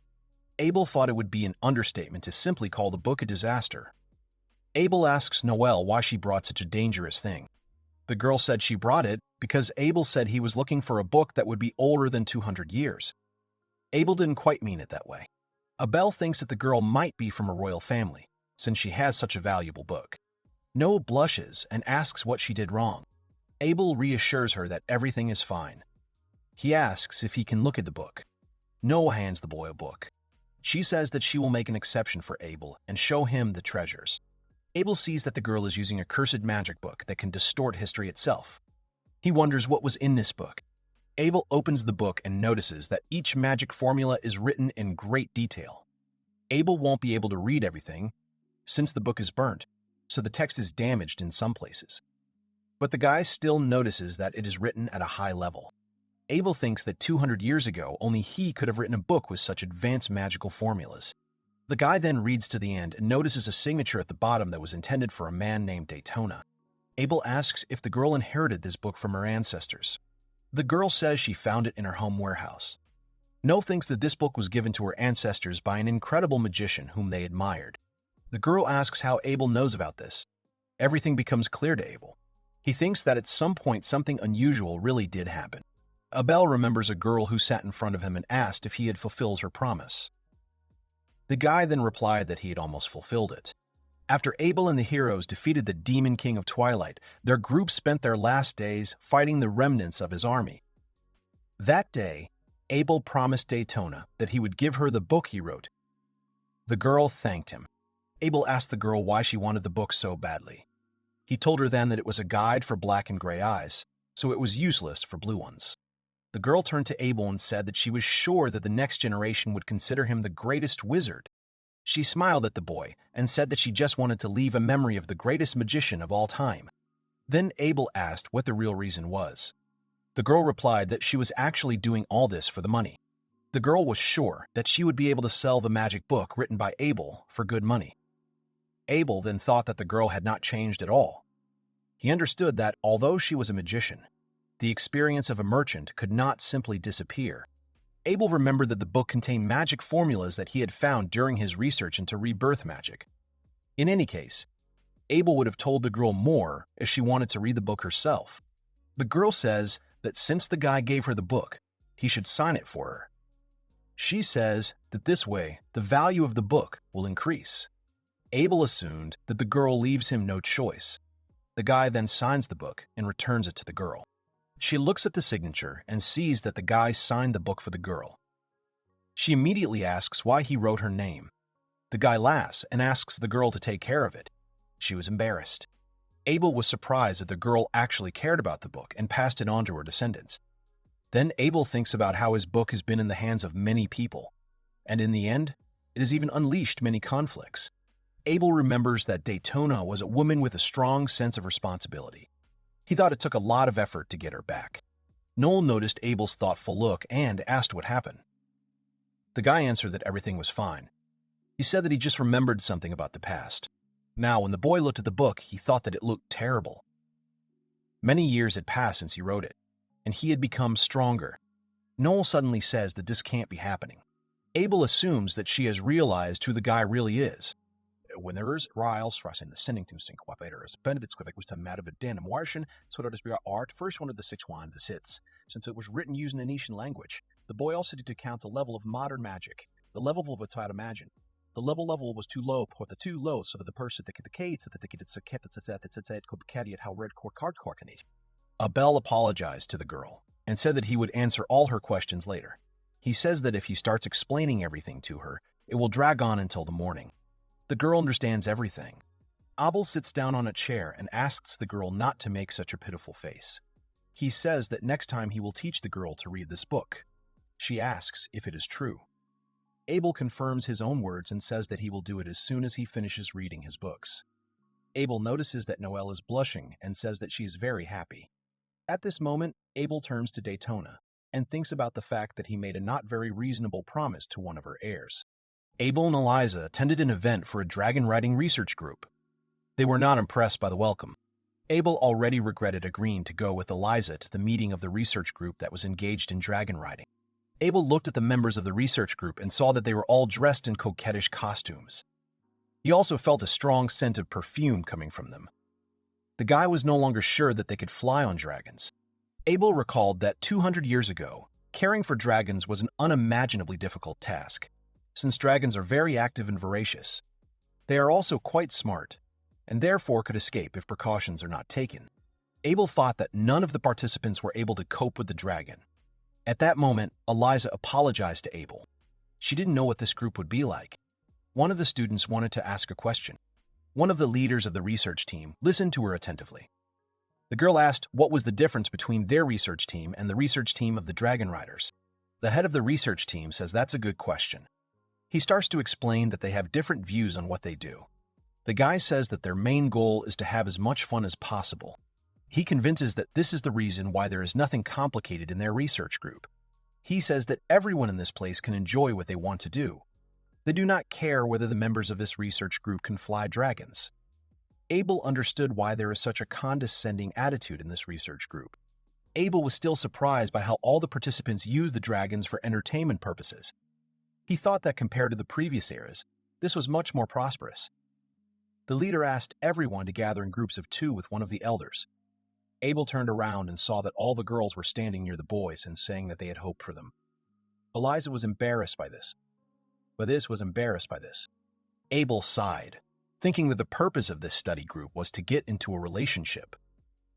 Abel thought it would be an understatement to simply call the book a disaster. Abel asks Noel why she brought such a dangerous thing. The girl said she brought it because Abel said he was looking for a book that would be older than 200 years. Abel didn't quite mean it that way. Abel thinks that the girl might be from a royal family, since she has such a valuable book. Noel blushes and asks what she did wrong. Abel reassures her that everything is fine. He asks if he can look at the book. Noel hands the boy a book. She says that she will make an exception for Abel and show him the treasures. Abel sees that the girl is using a cursed magic book that can distort history itself. He wonders what was in this book. Abel opens the book and notices that each magic formula is written in great detail. Abel won't be able to read everything since the book is burnt, so the text is damaged in some places. But the guy still notices that it is written at a high level. Abel thinks that 200 years ago, only he could have written a book with such advanced magical formulas. The guy then reads to the end and notices a signature at the bottom that was intended for a man named Daytona. Abel asks if the girl inherited this book from her ancestors. The girl says she found it in her home warehouse. Noel thinks that this book was given to her ancestors by an incredible magician whom they admired. The girl asks how Abel knows about this. Everything becomes clear to Abel. He thinks that at some point something unusual really did happen. Abel remembers a girl who sat in front of him and asked if he had fulfilled her promise. The guy then replied that he had almost fulfilled it. After Abel and the heroes defeated the Demon King of Twilight, their group spent their last days fighting the remnants of his army. That day, Abel promised Daytona that he would give her the book he wrote. The girl thanked him. Abel asked the girl why she wanted the book so badly. He told her then that it was a guide for black and gray eyes, so it was useless for blue ones. The girl turned to Abel and said that she was sure that the next generation would consider him the greatest wizard. She smiled at the boy and said that she just wanted to leave a memory of the greatest magician of all time. Then Abel asked what the real reason was. The girl replied that she was actually doing all this for the money. The girl was sure that she would be able to sell the magic book written by Abel for good money. Abel then thought that the girl had not changed at all. He understood that, although she was a magician, the experience of a merchant could not simply disappear. Abel remembered that the book contained magic formulas that he had found during his research into rebirth magic. In any case, Abel would have told the girl more if she wanted to read the book herself. The girl says that since the guy gave her the book, he should sign it for her. She says that this way, the value of the book will increase. Abel assumed that the girl leaves him no choice. The guy then signs the book and returns it to the girl. She looks at the signature and sees that the guy signed the book for the girl. She immediately asks why he wrote her name. The guy laughs and asks the girl to take care of it. She was embarrassed. Abel was surprised that the girl actually cared about the book and passed it on to her descendants. Then Abel thinks about how his book has been in the hands of many people, and in the end, it has even unleashed many conflicts. Abel remembers that Daytona was a woman with a strong sense of responsibility. He thought it took a lot of effort to get her back. Noel noticed Abel's thoughtful look and asked what happened. The guy answered that everything was fine. He said that he just remembered something about the past. Now, when the boy looked at the book, he thought that it looked terrible. Many years had passed since he wrote it, and he had become stronger. Noel suddenly says that this can't be happening. Abel assumes that she has realized who the guy really is. Wanneer Riles in the Sennington Quapator is Benedict Quebec was to matter of Dan Martian, so that is we are art first one of the 6 the sits. Since it was written using the Nation language, the boy also did to count the level of modern magic, the level of what I'd imagine. The level was too low, put the too low, so that the person that the cades that the ticket that said could carry it how red core card corkinate. Abel apologized to the girl and said that he would answer all her questions later. He says that if he starts explaining everything to her, it will drag on until the morning. The girl understands everything. Abel sits down on a chair and asks the girl not to make such a pitiful face. He says that next time he will teach the girl to read this book. She asks if it is true. Abel confirms his own words and says that he will do it as soon as he finishes reading his books. Abel notices that Noelle is blushing and says that she is very happy. At this moment, Abel turns to Daytona and thinks about the fact that he made a not very reasonable promise to one of her heirs. Abel and Eliza attended an event for a dragon riding research group. They were not impressed by the welcome. Abel already regretted agreeing to go with Eliza to the meeting of the research group that was engaged in dragon riding. Abel looked at the members of the research group and saw that they were all dressed in coquettish costumes. He also felt a strong scent of perfume coming from them. The guy was no longer sure that they could fly on dragons. Abel recalled that 200 years ago, caring for dragons was an unimaginably difficult task. Since dragons are very active and voracious, they are also quite smart, and therefore could escape if precautions are not taken. Abel thought that none of the participants were able to cope with the dragon. At that moment, Eliza apologized to Abel. She didn't know what this group would be like. One of the students wanted to ask a question. One of the leaders of the research team listened to her attentively. The girl asked what was the difference between their research team and the research team of the Dragon Riders. The head of the research team says that's a good question. He starts to explain that they have different views on what they do. The guy says that their main goal is to have as much fun as possible. He convinces that this is the reason why there is nothing complicated in their research group. He says that everyone in this place can enjoy what they want to do. They do not care whether the members of this research group can fly dragons. Abel understood why there is such a condescending attitude in this research group. Abel was still surprised by how all the participants use the dragons for entertainment purposes. He thought that compared to the previous eras, this was much more prosperous. The leader asked everyone to gather in groups of 2 with one of the elders. Abel turned around and saw that all the girls were standing near the boys and saying that they had hope for them. Eliza was embarrassed by this. Abel sighed, thinking that the purpose of this study group was to get into a relationship.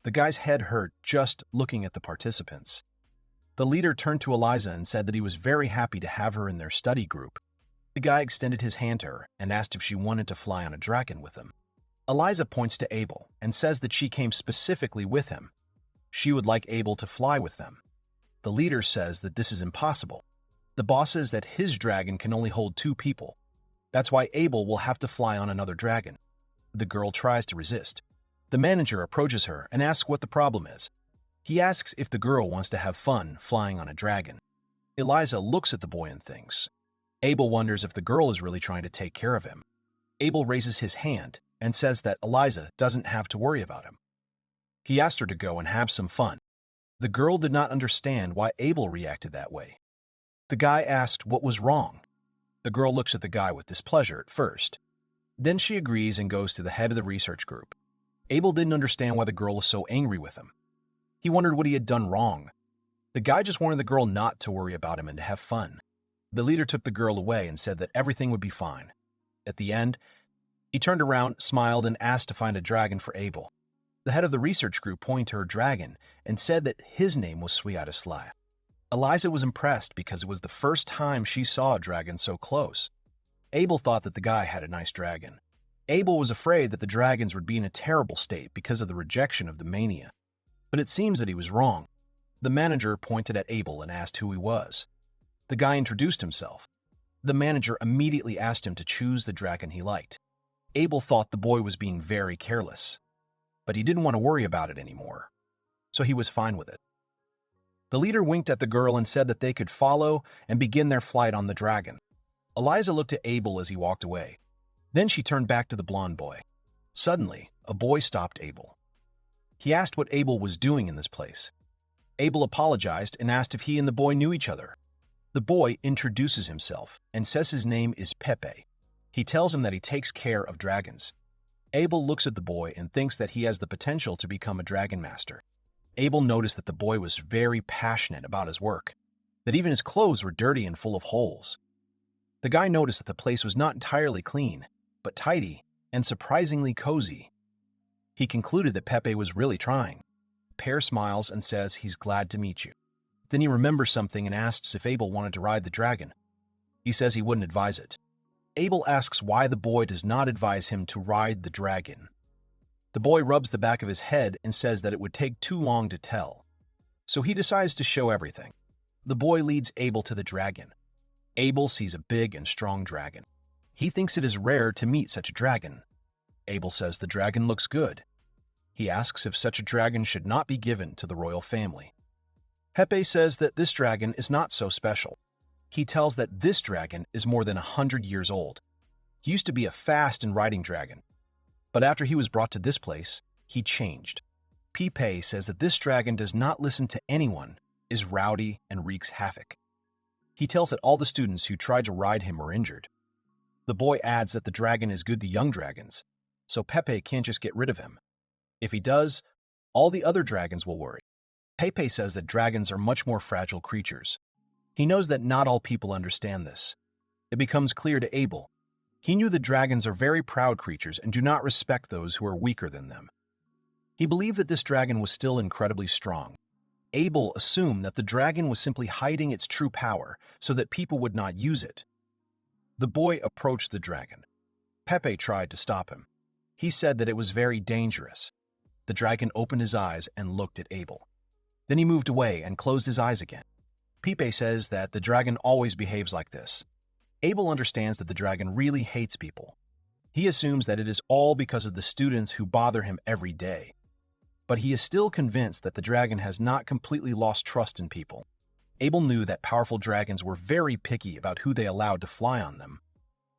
The guy's head hurt just looking at the participants. The leader turned to Eliza and said that he was very happy to have her in their study group. The guy extended his hand to her and asked if she wanted to fly on a dragon with him. Eliza points to Abel and says that she came specifically with him. She would like Abel to fly with them. The leader says that this is impossible. The boss says that his dragon can only hold 2 people. That's why Abel will have to fly on another dragon. The girl tries to resist. The manager approaches her and asks what the problem is. He asks if the girl wants to have fun flying on a dragon. Eliza looks at the boy and thinks. Abel wonders if the girl is really trying to take care of him. Abel raises his hand and says that Eliza doesn't have to worry about him. He asked her to go and have some fun. The girl did not understand why Abel reacted that way. The guy asked what was wrong. The girl looks at the guy with displeasure at first. Then she agrees and goes to the head of the research group. Abel didn't understand why the girl was so angry with him. He wondered what he had done wrong. The guy just wanted the girl not to worry about him and to have fun. The leader took the girl away and said that everything would be fine. At the end, he turned around, smiled, and asked to find a dragon for Abel. The head of the research group pointed to her dragon and said that his name was Shiitage. Eliza was impressed because it was the first time she saw a dragon so close. Abel thought that the guy had a nice dragon. Abel was afraid that the dragons would be in a terrible state because of the rejection of the mania. But it seems that he was wrong. The manager pointed at Abel and asked who he was. The guy introduced himself. The manager immediately asked him to choose the dragon he liked. Abel thought the boy was being very careless, but he didn't want to worry about it anymore, so he was fine with it. The leader winked at the girl and said that they could follow and begin their flight on the dragon. Eliza looked at Abel as he walked away. Then she turned back to the blonde boy. Suddenly, a boy stopped Abel. He asked what Abel was doing in this place. Abel apologized and asked if he and the boy knew each other. The boy introduces himself and says his name is Pepe. He tells him that he takes care of dragons. Abel looks at the boy and thinks that he has the potential to become a dragon master. Abel noticed that the boy was very passionate about his work, that even his clothes were dirty and full of holes. The guy noticed that the place was not entirely clean, but tidy and surprisingly cozy. He concluded that Pepe was really trying. Pear smiles and says he's glad to meet you. Then he remembers something and asks if Abel wanted to ride the dragon. He says he wouldn't advise it. Abel asks why the boy does not advise him to ride the dragon. The boy rubs the back of his head and says that it would take too long to tell. So he decides to show everything. The boy leads Abel to the dragon. Abel sees a big and strong dragon. He thinks it is rare to meet such a dragon. Abel says the dragon looks good. He asks if such a dragon should not be given to the royal family. Pepe says that this dragon is not so special. He tells that this dragon is more than 100 years old. He used to be a fast and riding dragon. But after he was brought to this place, he changed. Pepe says that this dragon does not listen to anyone, is rowdy, and wreaks havoc. He tells that all the students who tried to ride him were injured. The boy adds that the dragon is good to young dragons, so Pepe can't just get rid of him. If he does, all the other dragons will worry. Pepe says that dragons are much more fragile creatures. He knows that not all people understand this. It becomes clear to Abel. He knew that dragons are very proud creatures and do not respect those who are weaker than them. He believed that this dragon was still incredibly strong. Abel assumed that the dragon was simply hiding its true power so that people would not use it. The boy approached the dragon. Pepe tried to stop him. He said that it was very dangerous. The dragon opened his eyes and looked at Abel. Then he moved away and closed his eyes again. Pepe says that the dragon always behaves like this. Abel understands that the dragon really hates people. He assumes that it is all because of the students who bother him every day. But he is still convinced that the dragon has not completely lost trust in people. Abel knew that powerful dragons were very picky about who they allowed to fly on them.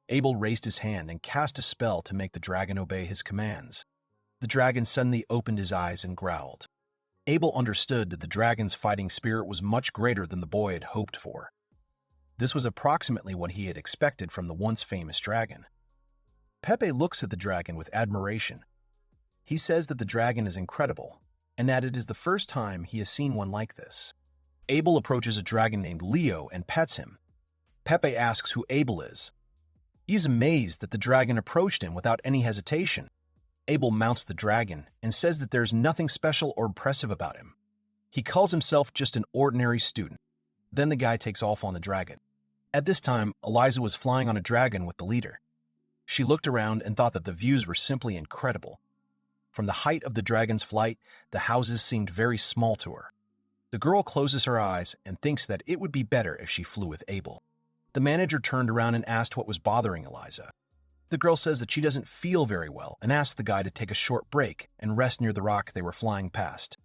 Abel raised his hand and cast a spell to make the dragon obey his commands. The dragon suddenly opened his eyes and growled. Abel understood that the dragon's fighting spirit was much greater than the boy had hoped for. This was approximately what he had expected from the once famous dragon. Pepe looks at the dragon with admiration. He says that the dragon is incredible, and that it is the first time he has seen one like this. Abel approaches a dragon named Leo and pets him. Pepe asks who Abel is. He is amazed that the dragon approached him without any hesitation. Abel mounts the dragon and says that there is nothing special or impressive about him. He calls himself just an ordinary student. Then the guy takes off on the dragon. At this time, Eliza was flying on a dragon with the leader. She looked around and thought that the views were simply incredible. From the height of the dragon's flight, the houses seemed very small to her. The girl closes her eyes and thinks that it would be better if she flew with Abel. The manager turned around and asked what was bothering Eliza. The girl says that she doesn't feel very well and asks the guy to take a short break and rest near the rock they were flying past.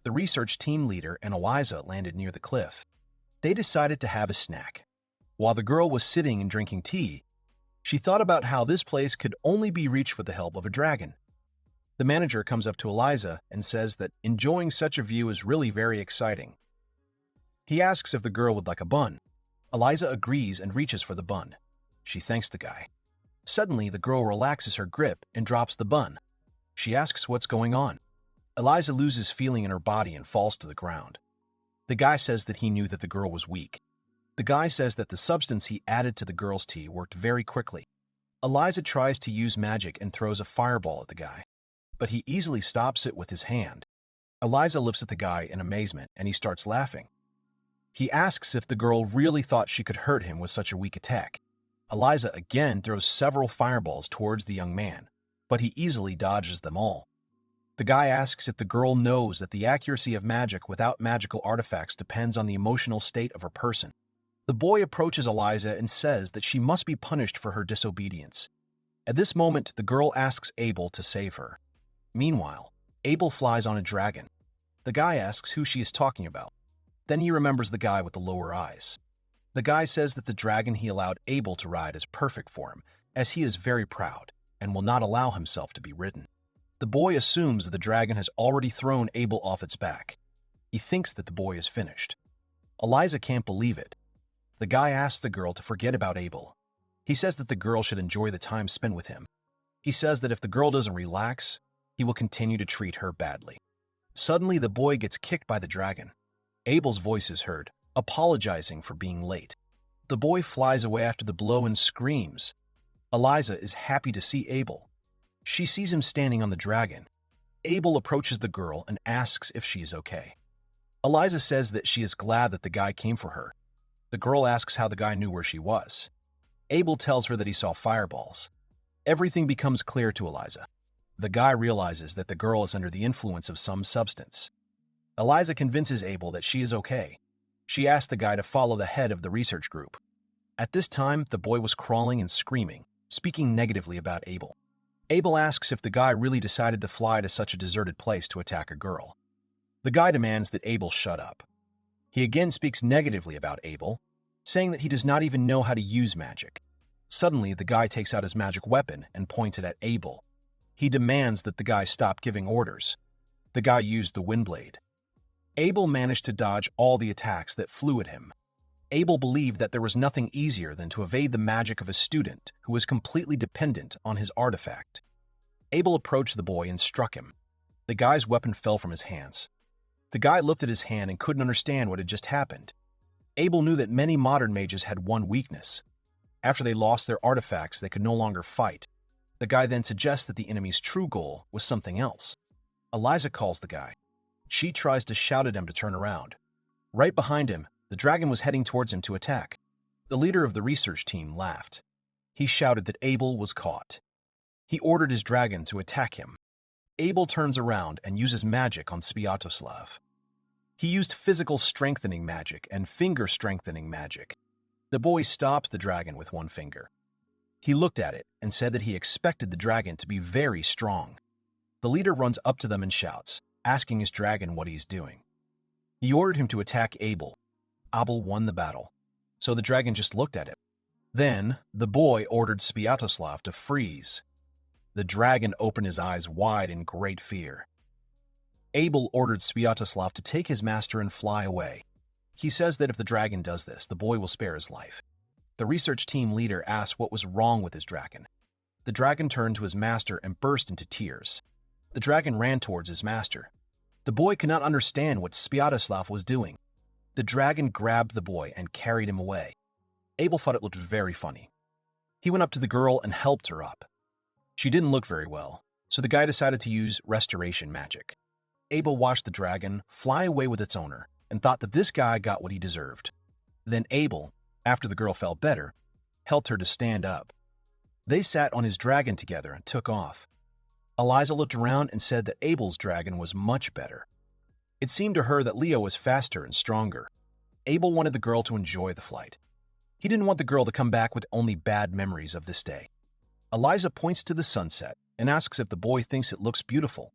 The research team leader and Eliza landed near the cliff. They decided to have a snack. While the girl was sitting and drinking tea, she thought about how this place could only be reached with the help of a dragon. The manager comes up to Eliza and says that enjoying such a view is really very exciting. He asks if the girl would like a bun. Eliza agrees and reaches for the bun. She thanks the guy. Suddenly, the girl relaxes her grip and drops the bun. She asks what's going on. Eliza loses feeling in her body and falls to the ground. The guy says that he knew that the girl was weak. The guy says that the substance he added to the girl's tea worked very quickly. Eliza tries to use magic and throws a fireball at the guy, but he easily stops it with his hand. Eliza looks at the guy in amazement and he starts laughing. He asks if the girl really thought she could hurt him with such a weak attack. Eliza again throws several fireballs towards the young man, but he easily dodges them all. The guy asks if the girl knows that the accuracy of magic without magical artifacts depends on the emotional state of her person. The boy approaches Eliza and says that she must be punished for her disobedience. At this moment, the girl asks Abel to save her. Meanwhile, Abel flies on a dragon. The guy asks who she is talking about. Then he remembers the guy with the lower eyes. The guy says that the dragon he allowed Abel to ride is perfect for him, as he is very proud and will not allow himself to be ridden. The boy assumes that the dragon has already thrown Abel off its back. He thinks that the boy is finished. Eliza can't believe it. The guy asks the girl to forget about Abel. He says that the girl should enjoy the time spent with him. He says that if the girl doesn't relax, he will continue to treat her badly. Suddenly, the boy gets kicked by the dragon. Abel's voice is heard, apologizing for being late. The boy flies away after the blow and screams. Eliza is happy to see Abel. She sees him standing on the dragon. Abel approaches the girl and asks if she is okay. Eliza says that she is glad that the guy came for her. The girl asks how the guy knew where she was. Abel tells her that he saw fireballs. Everything becomes clear to Eliza. The guy realizes that the girl is under the influence of some substance. Eliza convinces Abel that she is okay. She asks the guy to follow the head of the research group. At this time, the boy was crawling and screaming, speaking negatively about Abel. Abel asks if the guy really decided to fly to such a deserted place to attack a girl. The guy demands that Abel shut up. He again speaks negatively about Abel, saying that he does not even know how to use magic. Suddenly, the guy takes out his magic weapon and points it at Abel. He demands that the guy stop giving orders. The guy used the windblade. Abel managed to dodge all the attacks that flew at him. Abel believed that there was nothing easier than to evade the magic of a student who was completely dependent on his artifact. Abel approached the boy and struck him. The guy's weapon fell from his hands. The guy looked at his hand and couldn't understand what had just happened. Abel knew that many modern mages had one weakness. After they lost their artifacts, they could no longer fight. The guy then suggests that the enemy's true goal was something else. Eliza calls the guy. She tries to shout at him to turn around. Right behind him, the dragon was heading towards him to attack. The leader of the research team laughed. He shouted that Abel was caught. He ordered his dragon to attack him. Abel turns around and uses magic on Sviatoslav. He used physical strengthening magic and finger strengthening magic. The boy stopped the dragon with one finger. He looked at it and said that he expected the dragon to be very strong. The leader runs up to them and shouts, asking his dragon what he's doing. He ordered him to attack Abel. Abel won the battle, so the dragon just looked at him. Then, the boy ordered Sviatoslav to freeze. The dragon opened his eyes wide in great fear. Abel ordered Sviatoslav to take his master and fly away. He says that if the dragon does this, the boy will spare his life. The research team leader asked what was wrong with his dragon. The dragon turned to his master and burst into tears. The dragon ran towards his master. The boy could not understand what Sviatoslav was doing. The dragon grabbed the boy and carried him away. Abel thought it looked very funny. He went up to the girl and helped her up. She didn't look very well, so the guy decided to use restoration magic. Abel watched the dragon fly away with its owner and thought that this guy got what he deserved. Then Abel, after the girl felt better, helped her to stand up. They sat on his dragon together and took off. Eliza looked around and said that Abel's dragon was much better. It seemed to her that Leo was faster and stronger. Abel wanted the girl to enjoy the flight. He didn't want the girl to come back with only bad memories of this day. Eliza points to the sunset and asks if the boy thinks it looks beautiful.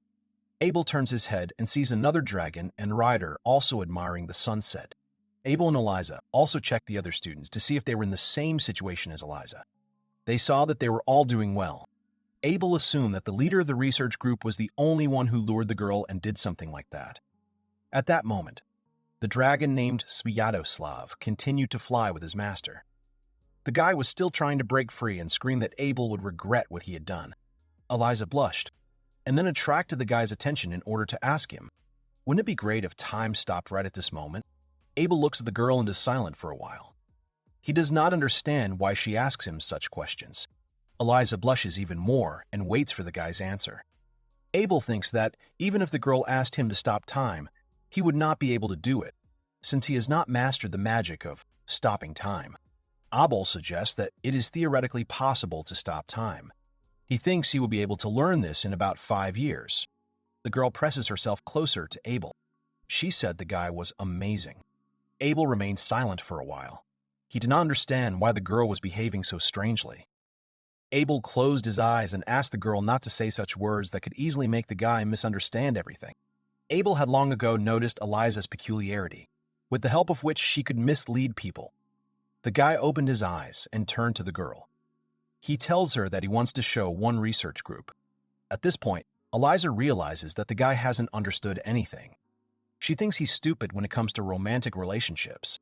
Abel turns his head and sees another dragon and rider also admiring the sunset. Abel and Eliza also checked the other students to see if they were in the same situation as Eliza. They saw that they were all doing well. Abel assumed that the leader of the research group was the only one who lured the girl and did something like that. At that moment, the dragon named Sviatoslav continued to fly with his master. The guy was still trying to break free and screamed that Abel would regret what he had done. Eliza blushed, and then attracted the guy's attention in order to ask him, "Wouldn't it be great if time stopped right at this moment?" Abel looks at the girl and is silent for a while. He does not understand why she asks him such questions. Eliza blushes even more and waits for the guy's answer. Abel thinks that even if the girl asked him to stop time, he would not be able to do it, since he has not mastered the magic of stopping time. Abel suggests that it is theoretically possible to stop time. He thinks he will be able to learn this in about 5 years. The girl presses herself closer to Abel. She said the guy was amazing. Abel remained silent for a while. He did not understand why the girl was behaving so strangely. Abel closed his eyes and asked the girl not to say such words that could easily make the guy misunderstand everything. Abel had long ago noticed Eliza's peculiarity, with the help of which she could mislead people. The guy opened his eyes and turned to the girl. He tells her that he wants to show one research group. At this point, Eliza realizes that the guy hasn't understood anything. She thinks he's stupid when it comes to romantic relationships.